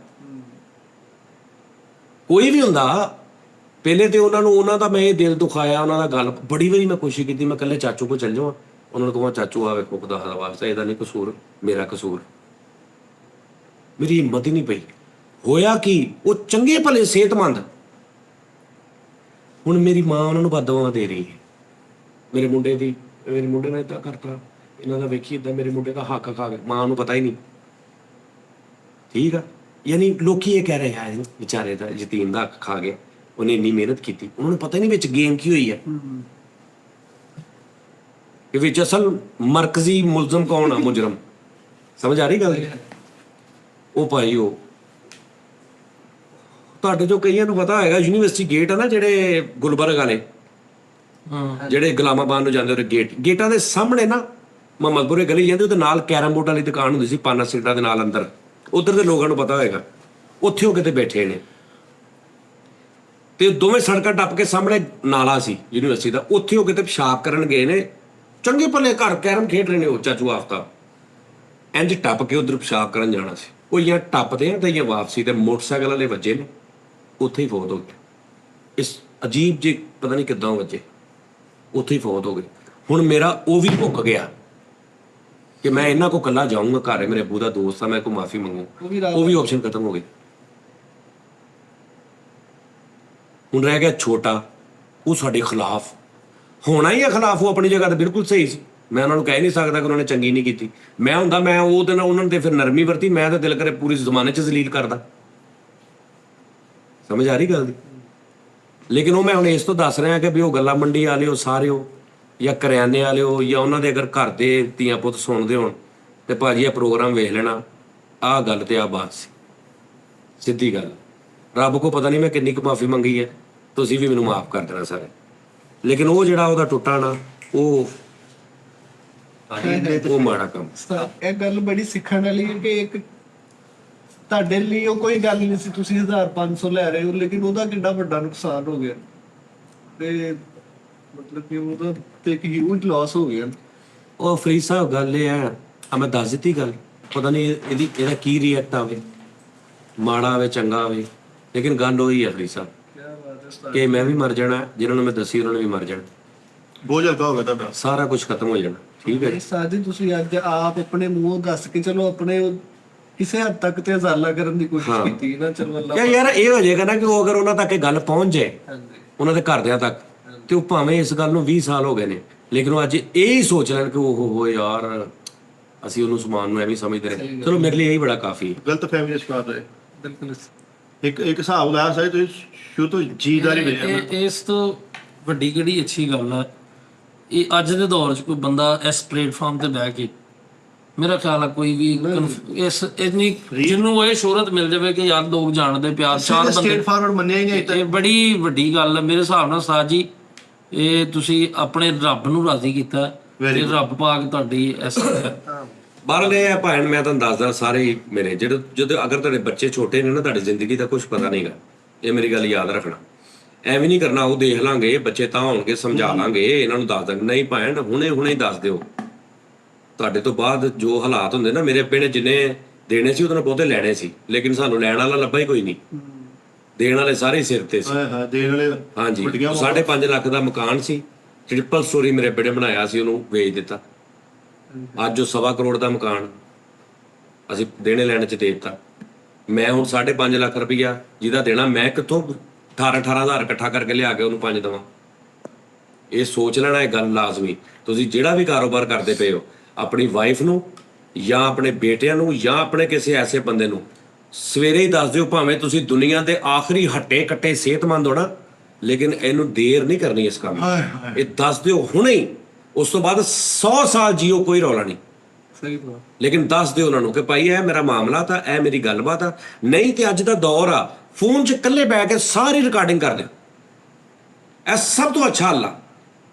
ਪਹਿਲੇ ਤੇ ਉਹਨਾਂ ਦਾ ਮੈਂ ਇਹ ਦਿਲ ਦੁਖਾਇਆ, ਉਹਨਾਂ ਦਾ ਗੱਲ ਬੜੀ ਵਾਰੀ ਮੈਂ ਕੋਸ਼ਿਸ਼ ਕੀਤੀ, ਮੈਂ ਇਕੱਲੇ ਚਾਚੂ ਕੋਲ ਚੱਲ ਜਾਵਾਂ, ਉਹਨਾਂ ਨੂੰ ਕਹਾਂ ਚਾਚੂ ਆ ਵੇਖੋ ਖੁਦਾ ਦਾ ਵਾਸਤਾ ਇਹਦਾ ਨਹੀਂ ਕਸੂਰ, ਮੇਰਾ ਕਸੂਰ। ਮੇਰੀ ਹਿੰਮਤ ਹੀ ਨਹੀਂ ਪਈ। ਹੋਇਆ ਕੀ, ਉਹ ਚੰਗੇ ਭਲੇ ਸਿਹਤਮੰਦ, ਹੁਣ ਮੇਰੀ ਮਾਂ ਉਹਨਾਂ ਨੂੰ ਬਦਦੁਆਵਾਂ ਦੇ ਰਹੀ ਹੈ ਮੇਰੇ ਮੁੰਡੇ ਨੇ ਏਦਾਂ ਕਰਤਾ, ਇਹਨਾਂ ਦਾ ਵੇਖੀ ਏਦਾਂ, ਮੇਰੇ ਮੁੰਡੇ ਦਾ ਹੱਕ ਖਾ ਗਿਆ, ਮਾਂ ਨੂੰ ਪਤਾ ਹੀ ਨਹੀਂ। ਠੀਕ ਆ, ਯਾਨੀ ਲੋਕੀ ਇਹ ਕਹਿ ਰਹੇ ਆ ਵਿਚਾਰੇ ਦਾ ਯਤੀਮ ਦਾ ਹੱਕ ਖਾ ਗਿਆ, ਉਹਨੇ ਇੰਨੀ ਮਿਹਨਤ ਕੀਤੀ, ਉਹਨਾਂ ਨੂੰ ਪਤਾ ਹੀ ਨਹੀਂ ਵਿੱਚ ਗੇਮ ਕੀ ਹੋਈ ਹੈ, ਕਿ ਵਿੱਚ ਅਸਲ ਮਰਕਜ਼ੀ ਮੁਲਜ਼ਮ ਕੌਣ ਆ, ਮੁਜਰਮ। ਸਮਝ ਆ ਰਹੀ ਗੱਲ? ਉਹ ਭਾਈ ਉਹ ਤੁਹਾਡੇ ਜੋ ਕਈਆਂ ਨੂੰ ਪਤਾ ਹੋਏਗਾ, ਯੂਨੀਵਰਸਿਟੀ ਗੇਟ ਆ ਨਾ ਜਿਹੜੇ ਗੁਲਬਰਗ ਵਾਲੇ, ਜਿਹੜੇ ਗੁਲਾਮਾਬਾਦ ਨੂੰ ਜਾਂਦੇ, ਉਹਦੇ ਗੇਟਾਂ ਦੇ ਸਾਹਮਣੇ ਨਾ ਮੁਹੰਮਦਪੁਰੇ ਗਲੀ ਜਾਂਦੀ, ਉਹਦੇ ਨਾਲ ਕੈਰਮ ਬੋਰਡ ਵਾਲੀ ਦੁਕਾਨ ਹੁੰਦੀ ਸੀ, ਪਾਨਾ ਸਿਗਰਟਾਂ ਦੇ ਨਾਲ ਅੰਦਰ। ਉਧਰ ਦੇ ਲੋਕਾਂ ਨੂੰ ਪਤਾ ਹੋਏਗਾ, ਉੱਥੇ ਉਹ ਕਿਤੇ ਬੈਠੇ ਨੇ। ਤੇ ਦੋਵੇਂ ਸੜਕਾਂ ਟੱਪ ਕੇ ਸਾਹਮਣੇ ਨਾਲਾ ਸੀ ਯੂਨੀਵਰਸਿਟੀ ਦਾ, ਉੱਥੇ ਉਹ ਕਿਤੇ ਪਿਸ਼ਾਬ ਕਰਨ ਗਏ ਨੇ। ਚੰਗੇ ਭਲੇ ਘਰ ਕੈਰਮ ਖੇਡ ਰਹੇ ਨੇ ਉਹ ਚਾਚੂ ਆਫਤਾਬ, ਇੰਜ ਟੱਪ ਕੇ ਉਧਰ ਪਿਸ਼ਾਬ ਕਰਨ ਜਾਣਾ ਸੀ। ਉਹ ਜਾਂ ਟੱਪਦੇ ਆ ਤੇ ਜਾਂ ਵਾਪਸੀ ਤੇ ਮੋਟਰਸਾਈਕਲ ਵਾਲੇ ਵੱਜੇ ਨੇ, ਉੱਥੇ ਹੀ ਫੌਤ ਹੋ ਗਏ। ਇਸ ਅਜੀਬ ਜਿਹੇ ਪਤਾ ਨਹੀਂ ਕਿੱਦਾਂ ਵੱਜੇ, ਉੱਥੇ ਹੀ ਫੌਤ ਹੋ ਗਏ। ਹੁਣ ਮੇਰਾ ਉਹ ਵੀ ਭੁੱਕ ਗਿਆ ਕਿ ਮੈਂ ਇਹਨਾਂ ਕੋ ਇਕੱਲਾ ਜਾਊਂਗਾ, ਘਰ ਮੇਰੇ ਅੱਬੂ ਦਾ ਦੋਸਤ ਆ, ਮੈਂ ਕੋ ਮਾਫੀ ਮੰਗੂ, ਉਹ ਵੀ ਆਪਸ਼ਨ ਖਤਮ ਹੋ ਗਏ। ਹੁਣ ਰਹਿ ਗਿਆ ਛੋਟਾ, ਉਹ ਸਾਡੇ ਖਿਲਾਫ ਹੋਣਾ ਹੀ ਹੈ, ਖਿਲਾਫ। ਉਹ ਆਪਣੀ ਜਗ੍ਹਾ ਤੇ ਬਿਲਕੁਲ ਸਹੀ ਸੀ, ਮੈਂ ਉਹਨਾਂ ਨੂੰ ਕਹਿ ਨਹੀਂ ਸਕਦਾ ਕਿ ਉਹਨਾਂ ਨੇ ਚੰਗੀ ਨਹੀਂ ਕੀਤੀ। ਮੈਂ ਹੁੰਦਾ, ਮੈਂ ਉਹਦੇ ਨਾਲ ਉਹਨਾਂ ਨੇ ਫਿਰ ਨਰਮੀ ਵਰਤੀ, ਮੈਂ ਤਾਂ ਦਿਲ ਕਰੇ ਪੂਰੀ ਜ਼ਮਾਨੇ 'ਚ ਜ਼ਲੀਲ ਕਰਦਾ। ਸਮਝ ਆ ਰਹੀ ਗੱਲ ਦੀ? ਲੇਕਿਨ ਉਹ ਮੈਂ ਹੁਣ ਇਸ ਤੋਂ ਦੱਸ ਰਿਹਾ ਕਿ ਵੀ ਉਹ ਗੱਲਾਂ ਮੰਡੀ ਵਾਲਿਓ ਸਾਰਿਓ, ਜਾਂ ਕਰਿਆਨੇ ਵਾਲਿਓ, ਜਾਂ ਉਹਨਾਂ ਦੇ ਅਗਰ ਘਰ ਦੇ ਧੀਆਂ ਪੁੱਤ ਸੁਣਦੇ ਹੋਣ ਤੇ ਭਾਜੀ ਇਹ ਪ੍ਰੋਗਰਾਮ ਵੇਖ ਲੈਣਾ, ਆਹ ਗੱਲ ਤੇ ਆਹ ਬਾਤ ਸੀ, ਸਿੱਧੀ ਗੱਲ। ਰੱਬ ਕੋ ਪਤਾ ਨਹੀਂ ਮੈਂ ਕਿੰਨੀ ਕੁ ਮਾਫੀ ਮੰਗੀ ਹੈ, ਤੁਸੀਂ ਵੀ ਮੈਨੂੰ ਮਾਫ ਕਰ ਦੇਣਾ ਸਾਰੇ। ਲੇਕਿਨ ਉਹ ਜਿਹੜਾ ਉਹਦਾ ਟੁੱਟਾ ਨਾ, ਉਹ ਮਾੜਾ ਕੰਮ। ਇਹ ਗੱਲ ਬੜੀ ਸਿੱਖਣ ਵਾਲੀ ਹੈ ਕਿ ਇੱਕ ਤੁਹਾਡੇ ਲਈ ਉਹ ਕੋਈ ਗੱਲ ਨਹੀਂ ਸੀ, ਤੁਸੀਂ 1,500 ਲੈ ਰਹੇ ਹੋ, ਲੇਕਿਨ ਉਹਦਾ ਕਿੰਨਾ ਵੱਡਾ ਨੁਕਸਾਨ ਹੋ ਗਿਆ, ਤੇ ਮਤਲਬ ਕਿ ਉਹਦਾ ਤੇ ਇੱਕ ਹਿਊਜ ਲਾਸ ਹੋ ਗਿਆ। ਉਹ ਫਰੀਦ ਸਾਹਿਬ ਗੱਲ ਇਹ ਹੈ, ਮੈਂ ਦੱਸ ਦਿੱਤੀ ਗੱਲ, ਪਤਾ ਨਹੀਂ ਇਹਦਾ ਕੀ ਰਿਐਕਟ ਆਵੇ, ਮਾੜਾ ਆਵੇ ਚੰਗਾ ਆਵੇ, ਲੇਕਿਨ ਗੱਲ ਉਹੀ ਹੈ ਫਰੀਦ ਸਾਹਿਬ ਕਿ ਮੈਂ ਵੀ ਮਰ ਜਾਣਾ, ਜਿਹਨਾਂ ਨੂੰ ਮੈਂ ਦੱਸੀ ਉਹਨਾਂ ਨੇ ਵੀ ਮਰ ਜਾਣਾ, ਬੋਝ ਹਲਕਾ ਹੋ ਗਿਆ ਤੁਹਾਡਾ, ਸਾਰਾ ਕੁਝ ਖਤਮ ਹੋ ਜਾਣਾ। ਠੀਕ ਹੈ ਸਾਜੀ, ਤੁਸੀਂ ਅੱਜ ਆਪ ਆਪਣੇ ਮੂੰਹੋਂ ਦੱਸ ਕੇ ਚਲੋ ਆਪਣੇ ਕਿਸੇ ਹੱਦ ਤੱਕ ਤੇ ਹਜ਼ਾਲਾ ਕਰਨ ਦੀ ਕੋਸ਼ਿਸ਼ ਕੀਤੀ ਨਾ, ਚਲੋ ਅੱਲਾਹ ਯਾਰ ਇਹ ਹੋ ਜਾਏਗਾ ਨਾ ਕਿ ਉਹ ਅਗਰ ਉਹਨਾਂ ਤੱਕ ਇਹ ਗੱਲ ਪਹੁੰਚ ਜਾਏ, ਉਹਨਾਂ ਦੇ ਘਰਦਿਆਂ ਤੱਕ, ਤੇ ਉਹ ਭਾਵੇਂ ਇਸ ਗੱਲ ਨੂੰ 20 ਸਾਲ ਹੋ ਗਏ ਨੇ, ਲੇਕਿਨ ਉਹ ਅੱਜ ਇਹ ਹੀ ਸੋਚ ਲੈਣ ਕਿ ਉਹ ਯਾਰ ਅਸੀਂ ਉਹਨੂੰ ਸਮਾਨ ਨੂੰ ਐਵੇਂ ਸਮਝਦੇ ਰਹੇ। ਚਲੋ ਮੇਰੇ ਲਈ ਇਹੀ ਬੜਾ ਕਾਫੀ ਹੈ। ਗਲਤ ਫਹਿਮੀ ਦਾ ਸ਼ਿਕਾਰ ਹੋਏ। ਬਿਲਕੁਲ ਇੱਕ ਹਿਸਾਬ ਲਾਇਆ ਸਾਰੇ ਤੁਸੀਂ ਸ਼ੁਰੂ ਤੋਂ ਜੀਦਾਰੀ ਮਿਲਿਆ। ਇਸ ਤੋਂ ਵੱਡੀ ਕਿਹੜੀ ਅੱਛੀ ਗੱਲ ਆ, ਇਹ ਅੱਜ ਦੇ ਦੌਰ 'ਚ ਕੋਈ ਬੰਦਾ ਇਸ ਪਲੇਟਫਾਰਮ ਤੇ ਬਹਿ ਕੇ ਮੇਰਾ ਖਿਆਲ ਆ ਕੋਈ ਵੀ ਇਸ ਇਤਨੀ ਜਿਹਨੂੰ ਇਹ ਸ਼ੋਹਰਤ ਮਿਲ ਜਾਵੇ ਕਿ ਯਾਰ ਲੋਕ ਜਾਣਦੇ ਪਿਆਰ ਚਾਰ ਬੰਦੇ ਸਟੇਟ ਫਾਰਵਰਡ ਮੰਨਿਆ ਹੀ ਨਹੀਂ ਇਹ ਬੜੀ ਵੱਡੀ ਗੱਲ ਹੈ ਮੇਰੇ ਹਿਸਾਬ ਨਾਲ ਉਸਤਾਦ ਜੀ। ਇਹ ਤੁਸੀਂ ਆਪਣੇ ਰੱਬ ਨੂੰ ਰਾਜ਼ੀ ਕੀਤਾ ਤੇ ਰੱਬ ਪਾਕ ਤੁਹਾਡੀ ਇਸ ਬਾਹਰਲੇ ਇਹ ਭੈਣ ਮੈਂ ਤੁਹਾਨੂੰ ਦੱਸਦਾ ਸਾਰੇ ਹੀ ਮੇਰੇ ਜਦੋਂ ਅਗਰ ਤੁਹਾਡੇ ਬੱਚੇ ਛੋਟੇ ਨੇ ਨਾ ਤੁਹਾਡੀ ਜ਼ਿੰਦਗੀ ਦਾ ਕੁਝ ਪਤਾ ਨਹੀਂਗਾ। ਇਹ ਮੇਰੀ ਗੱਲ ਯਾਦ ਰੱਖਣਾ। ਐਵੇਂ ਨਹੀਂ ਕਰਨਾ ਉਹ ਦੇਖ ਲਾਂਗੇ ਬੱਚੇ ਤਾਂ ਹੋਣਗੇ ਸਮਝਾ ਲਾਂਗੇ ਇਹਨਾਂ ਨੂੰ ਦੱਸ ਦਾਂਗੇ। ਨਹੀਂ ਭੈਣ ਹੁਣੇ ਹੀ ਦੱਸ ਦਿਓ। ਤੁਹਾਡੇ ਤੋਂ ਬਾਅਦ ਜੋ ਹਾਲਾਤ ਹੁੰਦੇ ਨਾ ਮੇਰੇ ਅੱਬੇ ਨੇ ਜਿੰਨੇ ਦੇਣੇ ਸੀ ਉਹਦੇ ਨਾਲ ਬਹੁਤੇ ਲੈਣੇ ਸੀ ਲੇਕਿਨ ਸਾਨੂੰ ਲੈਣ ਵਾਲਾ ਲੱਭਾ ਹੀ ਕੋਈ ਨਹੀਂ। ਦੇਣ ਵਾਲੇ ਸਾਰੇ ਸਿਰ ਤੇ ਸੀ। ਹਾਂ ਦੇਣ ਵਾਲੇ ਹਾਂਜੀ 5.5 ਲੱਖ ਦਾ ਮਕਾਨ ਸੀ ਟ੍ਰਿਪਲ ਸਟੋਰੀ ਮੇਰੇ ਅੱਬੇ ਨੇ ਬਣਾਇਆ ਸੀ ਉਹਨੂੰ ਵੇਚ ਦਿੱਤਾ। ਅੱਜ ਉਹ 1.25 ਕਰੋੜ ਦਾ ਮਕਾਨ ਅਸੀਂ ਦੇਣੇ ਲੈਣ ਚ ਦੇ ਦਿੱਤਾ। ਮੈਂ ਹੁਣ 5.5 ਲੱਖ ਰੁਪਈਆ ਜਿਹਦਾ ਦੇਣਾ ਮੈਂ ਕਿੱਥੋਂ 18,000 ਇਕੱਠਾ ਕਰਕੇ ਲਿਆ ਕੇ ਉਹਨੂੰ 5 ਦੇਵਾਂ। ਇਹ ਸੋਚ ਲੈਣਾ ਇਹ ਗੱਲ ਲਾਜ਼ਮੀ। ਤੁਸੀਂ ਜਿਹੜਾ ਵੀ ਕਾਰੋਬਾਰ ਕਰਦੇ ਪਏ ਹੋ ਆਪਣੀ ਵਾਈਫ ਨੂੰ ਜਾਂ ਆਪਣੇ ਬੇਟਿਆਂ ਨੂੰ ਜਾਂ ਆਪਣੇ ਕਿਸੇ ਐਸੇ ਬੰਦੇ ਨੂੰ ਸਵੇਰੇ ਹੀ ਦੱਸ ਦਿਓ ਭਾਵੇਂ ਤੁਸੀਂ ਦੁਨੀਆ ਦੇ ਆਖਰੀ ਹੱਟੇ ਕੱਟੇ ਸਿਹਤਮੰਦ ਹੋ ਨਾ ਲੇਕਿਨ ਇਹਨੂੰ ਦੇਰ ਨਹੀਂ ਕਰਨੀ ਇਸ ਕੰਮ ਇਹ ਦੱਸ ਦਿਓ ਹੁਣੇ ਹੀ। ਉਸ ਤੋਂ ਬਾਅਦ 100 ਸਾਲ ਜੀਓ ਕੋਈ ਰੌਲਾ ਨਹੀਂ। ਸਹੀ ਬਾਤ। ਲੇਕਿਨ ਦੱਸ ਦਿਓ ਉਹਨਾਂ ਨੂੰ ਕਿ ਭਾਈ ਇਹ ਮੇਰਾ ਮਾਮਲਾ ਤਾਂ ਇਹ ਮੇਰੀ ਗੱਲਬਾਤ ਆ। ਨਹੀਂ ਤੇ ਅੱਜ ਦਾ ਦੌਰ ਆ ਫੋਨ 'ਚ ਇਕੱਲੇ ਬੈ ਕੇ ਸਾਰੀ ਰਿਕਾਰਡਿੰਗ ਕਰ ਦਿਓ। ਇਹ ਸਭ ਤੋਂ ਅੱਛਾ ਹੱਲ ਆ।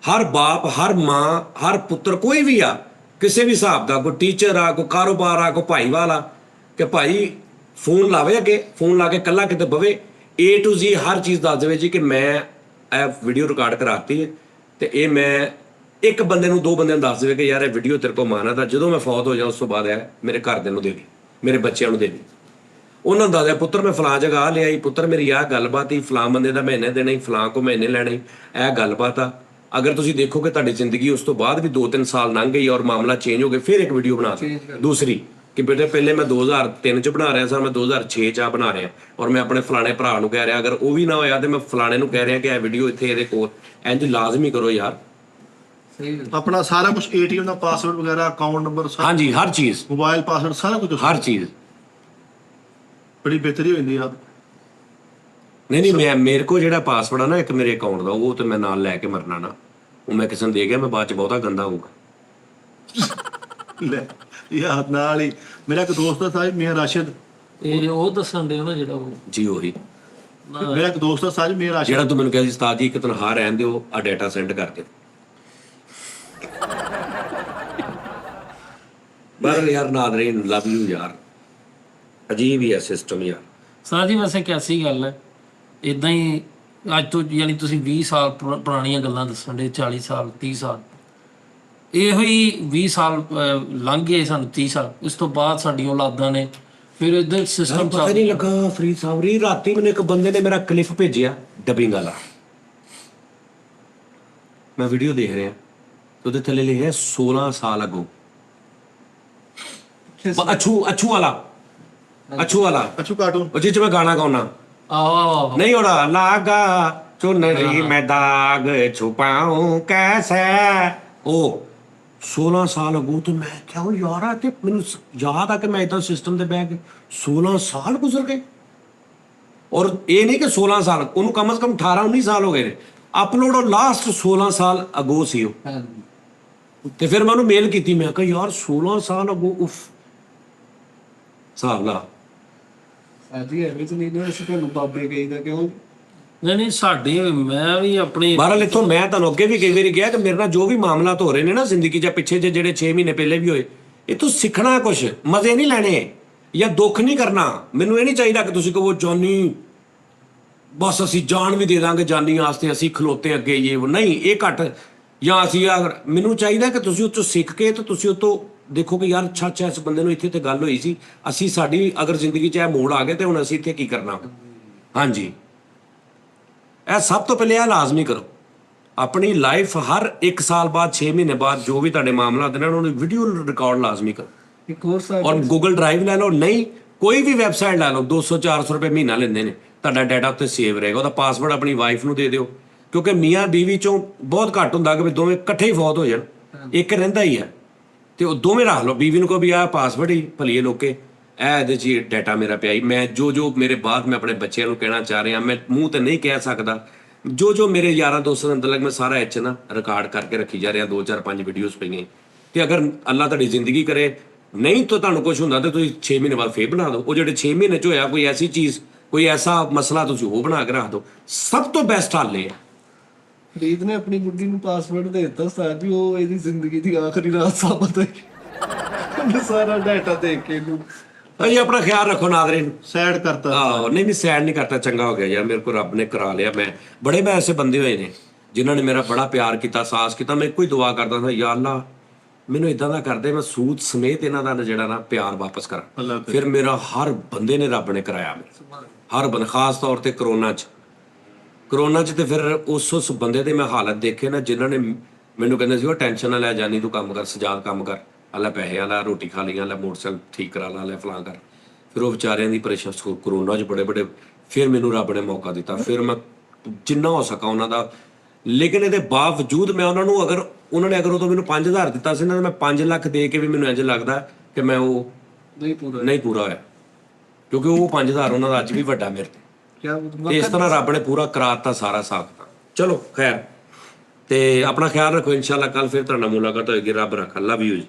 ਹਰ ਬਾਪ ਹਰ ਮਾਂ ਹਰ ਪੁੱਤਰ ਕੋਈ ਵੀ ਆ ਕਿਸੇ ਵੀ ਹਿਸਾਬ ਦਾ ਕੋਈ ਟੀਚਰ ਆ ਕੋਈ ਕਾਰੋਬਾਰ ਆ ਕੋਈ ਭਾਈਵਾਲ ਆ ਕਿ ਭਾਈ ਫੋਨ ਲਾਵੇ ਅੱਗੇ ਫੋਨ ਲਾ ਕੇ ਇਕੱਲਾ ਕਿਤੇ ਬਵੇ A to Z ਹਰ ਚੀਜ਼ ਦੱਸ ਦੇਵੇ ਜੀ ਕਿ ਮੈਂ ਇਹ ਵੀਡੀਓ ਰਿਕਾਰਡ ਕਰਾਤੀ ਹੈ ਤੇ ਇਹ ਮੈਂ ਇੱਕ ਬੰਦੇ ਨੂੰ ਦੋ ਬੰਦਿਆਂ ਨੂੰ ਦੱਸ ਦੇਵੇ ਕਿ ਯਾਰ ਇਹ ਵੀਡੀਓ ਤੇਰੇ ਕੋਲ ਮਾਨਾ ਤਾਂ ਜਦੋਂ ਮੈਂ ਫੌਤ ਹੋ ਜਾ ਉਸ ਤੋਂ ਬਾਅਦ ਇਹ ਮੇਰੇ ਘਰਦਿਆਂ ਨੂੰ ਦੇ ਦੇ ਮੇਰੇ ਬੱਚਿਆਂ ਨੂੰ ਦੇ ਦੇ। ਉਹਨਾਂ ਨੂੰ ਦੱਸਿਆ ਪੁੱਤਰ ਮੈਂ ਫਲਾਂ ਜਗ੍ਹਾ ਆ ਲਿਆਈ ਪੁੱਤਰ ਮੇਰੀ ਆਹ ਗੱਲਬਾਤ ਹੀ ਫਲਾਂ ਬੰਦੇ ਦਾ ਮਹੀਨੇ ਦੇਣਾ ਹੀ ਫਲਾਂ ਕੋ ਮਹੀਨੇ ਲੈਣੇ ਇਹ ਗੱਲਬਾਤ ਆ। ਅਗਰ ਤੁਸੀਂ ਦੇਖੋਗੇ ਤੁਹਾਡੀ ਜ਼ਿੰਦਗੀ ਉਸ ਤੋਂ ਬਾਅਦ ਵੀ 2-3 ਸਾਲ ਲੰਘ ਗਈ ਔਰ ਮਾਮਲਾ ਚੇਂਜ ਹੋ ਗਿਆ ਫਿਰ ਇੱਕ ਵੀਡੀਓ ਬਣਾ ਦਿਓ ਦੂਸਰੀ ਕਿ ਬੇਟੇ ਪਹਿਲੇ ਮੈਂ 2003 ਚ ਬਣਾ ਰਿਹਾ ਸਾਂ ਮੈਂ 2006 ਚ ਆ ਬਣਾ ਰਿਹਾ ਔਰ ਮੈਂ ਆਪਣੇ ਫਲਾਣੇ ਭਰਾ ਨੂੰ ਕਹਿ ਰਿਹਾ ਅਗਰ ਉਹ ਵੀ ਨਾ ਹੋਇਆ ਤੇ ਮੈਂ ਫਲਾਣੇ ਨੂੰ ਕਹਿ ਰਿਹਾ ਕਿ ਇਹ ਵੀਡੀਓ ਇੱਥੇ ਇਹਦੇ ਕੋਲ ਇੰਜ ਲਾਜ਼ਮੀ ਕਰੋ ਯਾਰ। ਆਪਣਾ ਸਾਰਾ ਕੁਝ ATM ਦਾ ਪਾਸਵਰਡ ਵਗੈਰਾ ਅਕਾਊਂਟ ਨੰਬਰ ਹਾਂਜੀ ਹਰ ਚੀਜ਼ ਮੋਬਾਈਲ ਪਾਸਵਰਡ ਸਾਰਾ ਕੁਝ ਹਰ ਚੀਜ਼ ਬੜੀ ਬਿਹਤਰੀ ਹੋਈ ਆ। ਨਹੀਂ ਮੈਂ ਮੇਰੇ ਕੋਲ ਜਿਹੜਾ ਪਾਸਵਰਡ ਆ ਨਾ ਇੱਕ ਮੇਰੇ ਅਕਾਊਂਟ ਦਾ ਉਹ ਤੇ ਮੈਂ ਨਾਲ ਲੈ ਕੇ ਮਰਨਾ ਨਾ ਉਹ ਮੈਂ ਕਿਸੇ ਨੂੰ ਦੇ ਗਿਆ ਮੈਂ ਬਾਅਦ ਚ ਬਹੁਤਾ ਗੰਦਾ ਹੋਊਗਾ। ਲੈ ਯਾਰ ਨਾਲ ਹੀ ਮੇਰਾ ਇੱਕ ਦੋਸਤ ਆ ਸਾਜ ਮੀਆਂ ਰਾਸ਼ਿਦ ਇਹ ਉਹ ਦੱਸਣ ਦੇ ਨਾ ਜਿਹੜਾ ਉਹ ਜੀ ਉਹੀ ਮੇਰਾ ਇੱਕ ਦੋਸਤ ਆ ਸਾਜ ਮੀਆਂ ਰਾਸ਼ਿਦ ਜਿਹੜਾ ਤੂੰ ਮੈਨੂੰ ਕਿਹਾ ਸੀ ਉਸਤਾਦ ਜੀ ਇੱਕ ਤਨਖਾਹ ਰਹਿਣ ਦਿਓ ਆ ਡਾਟਾ ਸੈਂਡ ਕਰ ਦਿਓ। ਪਰ ਯਾਰ ਨਾਦਰੀਨ ਲਵ ਯੂ ਯਾਰ ਅਜੀਬ ਹੀ ਹੈ ਸਿਸਟਮ ਯਾਰ। ਉਸਤਾਦ ਜੀ ਵੈਸੇ ਕਿਆਸੀ ਗੱਲ ਹੈ ਇਦਾਂ ਹੀ ਅੱਜ ਤੋਂ ਯਾਨੀ ਤੁਸੀਂ 20 ਸਾਲ ਪੁਰਾਣੀਆਂ ਗੱਲਾਂ ਦੱਸਣ ਦੇ 40 ਸਾਲ 30 ਸਾਲ ਇਹੋ ਹੀ 20 ਸਾਲ ਲੰਘ ਗਏ ਸਾਨੂੰ 30 ਸਾਲ ਉਸ ਤੋਂ ਬਾਅਦ ਸਾਡੀਆਂ ਔਲਾਦਾਂ ਨੇ ਫਿਰ ਇਧਰ ਸਿਸਟਮ ਪਤਾ ਨਹੀਂ ਲੱਗਾ ਫਰੀਦ ਸਾਵਰੀ ਰਾਤੀ ਮੈਨੂੰ ਇੱਕ ਬੰਦੇ ਨੇ ਮੇਰਾ ਕਲਿੱਪ ਭੇਜਿਆ ਡਬਿੰਗ ਵਾਲਾ ਮੈਂ ਵੀਡੀਓ ਦੇਖ ਰਿਹਾ ਉਹਦੇ ਥੱਲੇ ਲਿਖਿਆ 16 ਸਾਲ ਅਗੋ ਅੱਛੂ ਵਾਲਾ ਕਾਰਟੂਨ ਉਹ ਜਿਹ ਚ ਮੈਂ ਗਾਣਾ ਗਾਉਣਾ ਆਹ ਨਹੀਂ ਹੋਣਾ ਲਾਗਾ ਚੁਨਰੀ ਮੈਂ ਦਾਗ ਛੁਪਾਉਂ ਕੈਸੇ ਉਹ 16 ਸਾਲ ਅਗੋ ਤੇ ਮੈਂ ਕਿਹਾ ਯਾਰਾ ਤੇ ਮੈਨੂੰ ਯਾਦ ਆ ਕਿ ਮੈਂ ਇਦਾਂ ਸਿਸਟਮ ਤੇ ਬਹਿ ਕੇ 16 ਸਾਲ ਗੁਜ਼ਰ ਗਏ ਔਰ ਇਹ ਨਹੀਂ ਕਿ 16 ਸਾਲ ਉਹਨੂੰ ਕਮ ਸੇ ਕਮ 18-19 ਸਾਲ ਹੋ ਗਏ ਨੇ ਅਪਲੋਡ ਉਹ ਲਾਸਟ 16 ਸਾਲ ਅਗੋ ਸੀ ਉਹ ਤੇ ਫਿਰ ਮੈਂ ਉਹਨੂੰ ਮੇਲ ਕੀਤੀ ਮੈਂ ਕਿਹਾ ਯਾਰ 16 ਸਾਲ ਅਗੋ ਉਫ ਹਿਸਾਬ ਲਾ ਸਾਜੀ ਐਵੇਂ ਚ ਨਹੀਂ ਨਾ ਅਸੀਂ ਤੁਹਾਨੂੰ ਬਾਬੇ ਕਹੀਦਾ ਕਿਉਂ ਨਹੀਂ ਸਾਡੀ ਮੈਂ ਵੀ ਆਪਣੀ ਬਹਰਹਾਲ ਇੱਥੋਂ ਮੈਂ ਤੁਹਾਨੂੰ ਅੱਗੇ ਵੀ ਕਈ ਵਾਰੀ ਕਿਹਾ ਕਿ ਮੇਰੇ ਨਾਲ ਜੋ ਵੀ ਮਾਮਲਾਤ ਹੋ ਰਹੇ ਨੇ ਨਾ ਜ਼ਿੰਦਗੀ 'ਚ ਪਿੱਛੇ ਜਿਹੜੇ 6 ਮਹੀਨੇ ਪਹਿਲੇ ਵੀ ਹੋਏ ਇਹ ਤੋਂ ਸਿੱਖਣਾ ਕੁਛ ਮਜ਼ੇ ਨਹੀਂ ਲੈਣੇ ਜਾਂ ਦੁੱਖ ਨਹੀਂ ਕਰਨਾ। ਮੈਨੂੰ ਇਹ ਨਹੀਂ ਚਾਹੀਦਾ ਕਿ ਤੁਸੀਂ ਕਹੋ ਜਾਨੀ ਬਸ ਅਸੀਂ ਜਾਨ ਵੀ ਦੇ ਦਾਂਗੇ ਜਾਨੀ ਵਾਸਤੇ ਅਸੀਂ ਖਲੋਤੇ ਅੱਗੇ ਇਹ ਨਹੀਂ ਇਹ ਘੱਟ ਜਾਂ ਅਸੀਂ ਮੈਨੂੰ ਚਾਹੀਦਾ ਕਿ ਤੁਸੀਂ ਉਹ ਤੋਂ ਸਿੱਖ ਕੇ ਤੇ ਤੁਸੀਂ ਉਹ ਤੋਂ ਦੇਖੋ ਕਿ ਯਾਰ ਅੱਛਾ ਇਸ ਬੰਦੇ ਨੂੰ ਇੱਥੇ ਤੇ ਗੱਲ ਹੋਈ ਸੀ ਅਸੀਂ ਸਾਡੀ ਅਗਰ ਜ਼ਿੰਦਗੀ 'ਚ ਇਹ ਮੋੜ ਆ ਗਏ ਤੇ ਹੁਣ ਅਸੀਂ ਇੱਥੇ ਕੀ ਕਰਨਾ। ਹਾਂਜੀ ਇਹ ਸਭ ਤੋਂ ਪਹਿਲੇ ਇਹ ਲਾਜ਼ਮੀ ਕਰੋ ਆਪਣੀ ਲਾਈਫ ਹਰ 1 ਸਾਲ ਬਾਅਦ 6 ਮਹੀਨੇ ਬਾਅਦ ਜੋ ਵੀ ਤੁਹਾਡੇ ਮਾਮਲਾਤ ਨੇ ਉਹਨਾਂ ਨੂੰ ਵੀਡੀਓ ਰਿਕਾਰਡ ਲਾਜ਼ਮੀ ਕਰੋ ਇੱਕ ਹੋਰ ਸਾਹਿਬ ਔਰ ਗੂਗਲ ਡਰਾਈਵ ਲੈ ਲਓ ਨਹੀਂ ਕੋਈ ਵੀ ਵੈਬਸਾਈਟ ਲੈ ਲਓ 200-400 ਰੁਪਏ ਮਹੀਨਾ ਲੈਂਦੇ ਨੇ ਤੁਹਾਡਾ ਡਾਟਾ ਉੱਤੇ ਸੇਵ ਰਹੇਗਾ ਉਹਦਾ ਪਾਸਵਰਡ ਆਪਣੀ ਵਾਈਫ ਨੂੰ ਦੇ ਦਿਓ ਕਿਉਂਕਿ ਮੀਆਂ ਬੀਵੀ ਚੋਂ ਬਹੁਤ ਘੱਟ ਹੁੰਦਾ ਕਿ ਵੀ ਦੋਵੇਂ ਇਕੱਠੇ ਹੀ ਫੌਤ ਹੋ ਜਾਣ ਇੱਕ ਰਹਿੰਦਾ ਹੀ ਹੈ ਤੇ ਉਹ ਦੋਵੇਂ ਰੱਖ ਲਓ ਬੀਵੀ ਨੂੰ ਕਹੋ ਵੀ ਆਹ ਪਾਸਵਰਡ ਹੀ ਭਲੀਏ ਲੋਕੇ ਇਹ ਇਹਦੇ 'ਚ ਡਾਟਾ ਮੇਰਾ ਪਿਆ ਹੀ ਮੈਂ ਜੋ ਮੇਰੇ ਬਾਅਦ ਮੈਂ ਆਪਣੇ ਬੱਚਿਆਂ ਨੂੰ ਕਹਿਣਾ ਚਾਹ ਰਿਹਾ ਮੈਂ ਮੂੰਹ ਤੇ ਨਹੀਂ ਕਹਿ ਸਕਦਾ ਜੋ ਮੇਰੇ ਯਾਰਾਂ ਦੋਸਤਾਂ ਦੇ ਅੰਦਰ ਮੈਂ ਸਾਰਾ ਇੱਚ ਨਾ ਰਿਕਾਰਡ ਕਰਕੇ ਰੱਖੀ ਜਾ ਰਿਹਾ 2-4-5 ਵੀਡੀਓਜ਼ ਪਈਆਂ ਤੇ ਅਗਰ ਅੱਲਾ ਤੁਹਾਡੀ ਜ਼ਿੰਦਗੀ ਕਰੇ ਨਹੀਂ ਤਾਂ ਤੁਹਾਨੂੰ ਕੁਝ ਹੁੰਦਾ ਤੇ ਤੁਸੀਂ 6 ਮਹੀਨੇ ਬਾਅਦ ਫੇਰ ਬਣਾ ਦਿਓ। ਉਹ ਜਿਹੜੇ 6 ਮਹੀਨੇ 'ਚ ਹੋਇਆ ਕੋਈ ਐਸੀ ਚੀਜ਼, ਕੋਈ ਐਸਾ ਮਸਲਾ ਤੁਸੀਂ ਉਹ ਬਣਾ ਕੇ ਰੱਖ ਦਿਓ। ਸਭ ਤੋਂ ਬੈਸਟ ਹੱਲ ਇਹ ਹੈ। ਫਰੀਦ ਨੇ ਆਪਣੀ ਗੁੱਡੀ ਨੂੰ ਪਾਸਵਰਡ ਦੇ ਦਿੱਤਾ ਸਰ ਜੀ, ਉਹ ਇਹਦੀ ਜ਼ਿੰਦਗੀ ਦੀ ਆਖਰੀ ਰਾਤ ਸਾਬਤ ਹੋਈ। ਉਹਨੇ ਸਾਰਾ ਡਾਟਾ ਦੇਖ ਕੇ ਇਹਨੂੰ ਅਸੀਂ ਆਪਣਾ ਖਿਆਲ ਰੱਖੋ ਨਾਦਰੇ ਨੂੰ। ਸੈਡ ਕਰਤਾ। ਆਹੋ ਨਹੀਂ ਸੈਡ ਨਹੀਂ ਕਰਤਾ, ਚੰਗਾ ਹੋ ਗਿਆ ਯਾਰ, ਮੇਰੇ ਕੋਲ ਰੱਬ ਨੇ ਕਰਾ ਲਿਆ। ਮੈਂ ਐਸੇ ਬੰਦੇ ਹੋਏ ਨੇ ਜਿਨ੍ਹਾਂ ਨੇ ਮੇਰਾ ਬੜਾ ਪਿਆਰ ਕੀਤਾ, ਸਾਥ ਕੀਤਾ। ਮੈਂ ਇੱਕੋ ਹੀ ਦੁਆ ਕਰਦਾ ਸੀ, ਯਾ ਅੱਲਾ ਮੈਨੂੰ ਇਦਾਂ ਦਾ ਕਰਦੇ, ਮੈਂ ਸੂਦ ਸਮੇਤ ਇਹਨਾਂ ਦਾ ਜਿਹੜਾ ਨਾ ਪਿਆਰ ਵਾਪਸ ਕਰਾਂ। ਫਿਰ ਮੇਰਾ ਹਰ ਬੰਦੇ ਨੇ ਰੱਬ ਨੇ ਕਰਾਇਆ, ਹਰ ਬੰਦਾ, ਖਾਸ ਤੌਰ ਤੇ ਕਰੋਨਾ 'ਚ ਤੇ ਫਿਰ ਉਸ ਬੰਦੇ ਦੇ ਮੈਂ ਹਾਲਤ ਦੇਖੇ ਨਾ, ਜਿਨ੍ਹਾਂ ਨੇ ਮੈਨੂੰ ਕਹਿੰਦੇ ਸੀ ਉਹ ਟੈਨਸ਼ਨ ਨਾ ਲੈ ਜਾਨੀ, ਤੂੰ ਕੰਮ ਕਰ, ਸਜਾਦ ਕੰਮ ਕਰ, ਅੱਲਾ ਪੈਸੇ ਆਲਾ, ਰੋਟੀ ਖਾ ਲਈ, ਅੱਲਾ ਮੋਟਰਸਾਈਕਲ ਠੀਕ ਕਰਾ ਲਾ, ਲੈ ਫਲਾਂ ਕਰ। ਫਿਰ ਉਹ ਵਿਚਾਰਿਆਂ ਦੀ ਪਰੇਸ਼ਾਨੀ ਕਰੋਨਾ 'ਚ ਬੜੇ ਫਿਰ ਮੈਨੂੰ ਰੱਬ ਨੇ ਮੌਕਾ ਦਿੱਤਾ, ਫਿਰ ਮੈਂ ਜਿੰਨਾ ਹੋ ਸਕਾਂ ਉਹਨਾਂ ਦਾ। ਲੇਕਿਨ ਇਹਦੇ ਬਾਵਜੂਦ ਮੈਂ ਉਹਨਾਂ ਨੂੰ ਉਹਨਾਂ ਨੇ ਅਗਰ ਉਦੋਂ ਮੈਨੂੰ 5000 ਦਿੱਤਾ ਸੀ ਨਾ, ਮੈਂ 5 ਲੱਖ ਦੇ ਕੇ ਵੀ ਮੈਨੂੰ ਇੰਝ ਲੱਗਦਾ ਕਿ ਮੈਂ ਉਹ ਨਹੀਂ ਪੂਰਾ ਹੋਇਆ, ਕਿਉਂਕਿ ਉਹ 5000 ਉਹਨਾਂ ਦਾ ਅੱਜ ਵੀ ਵੱਡਾ ਮੇਰੇ ਤੇ ਇਸ ਤਰ੍ਹਾਂ ਰੱਬ ਨੇ ਪੂਰਾ ਕਰਾਤਾ ਸਾਰਾ ਸਾਥ। ਚਲੋ ਖੈਰ, ਤੇ ਆਪਣਾ ਖਿਆਲ ਰੱਖੋ। ਇਨਸ਼ਾਅੱਲਾ ਕੱਲ ਫਿਰ ਤੁਹਾਡਾ ਮੁਲਾਕਾਤ ਹੋਏਗੀ। ਰੱਬ ਰੱਖਾ। ਲਵ ਯੂ ਜੀ।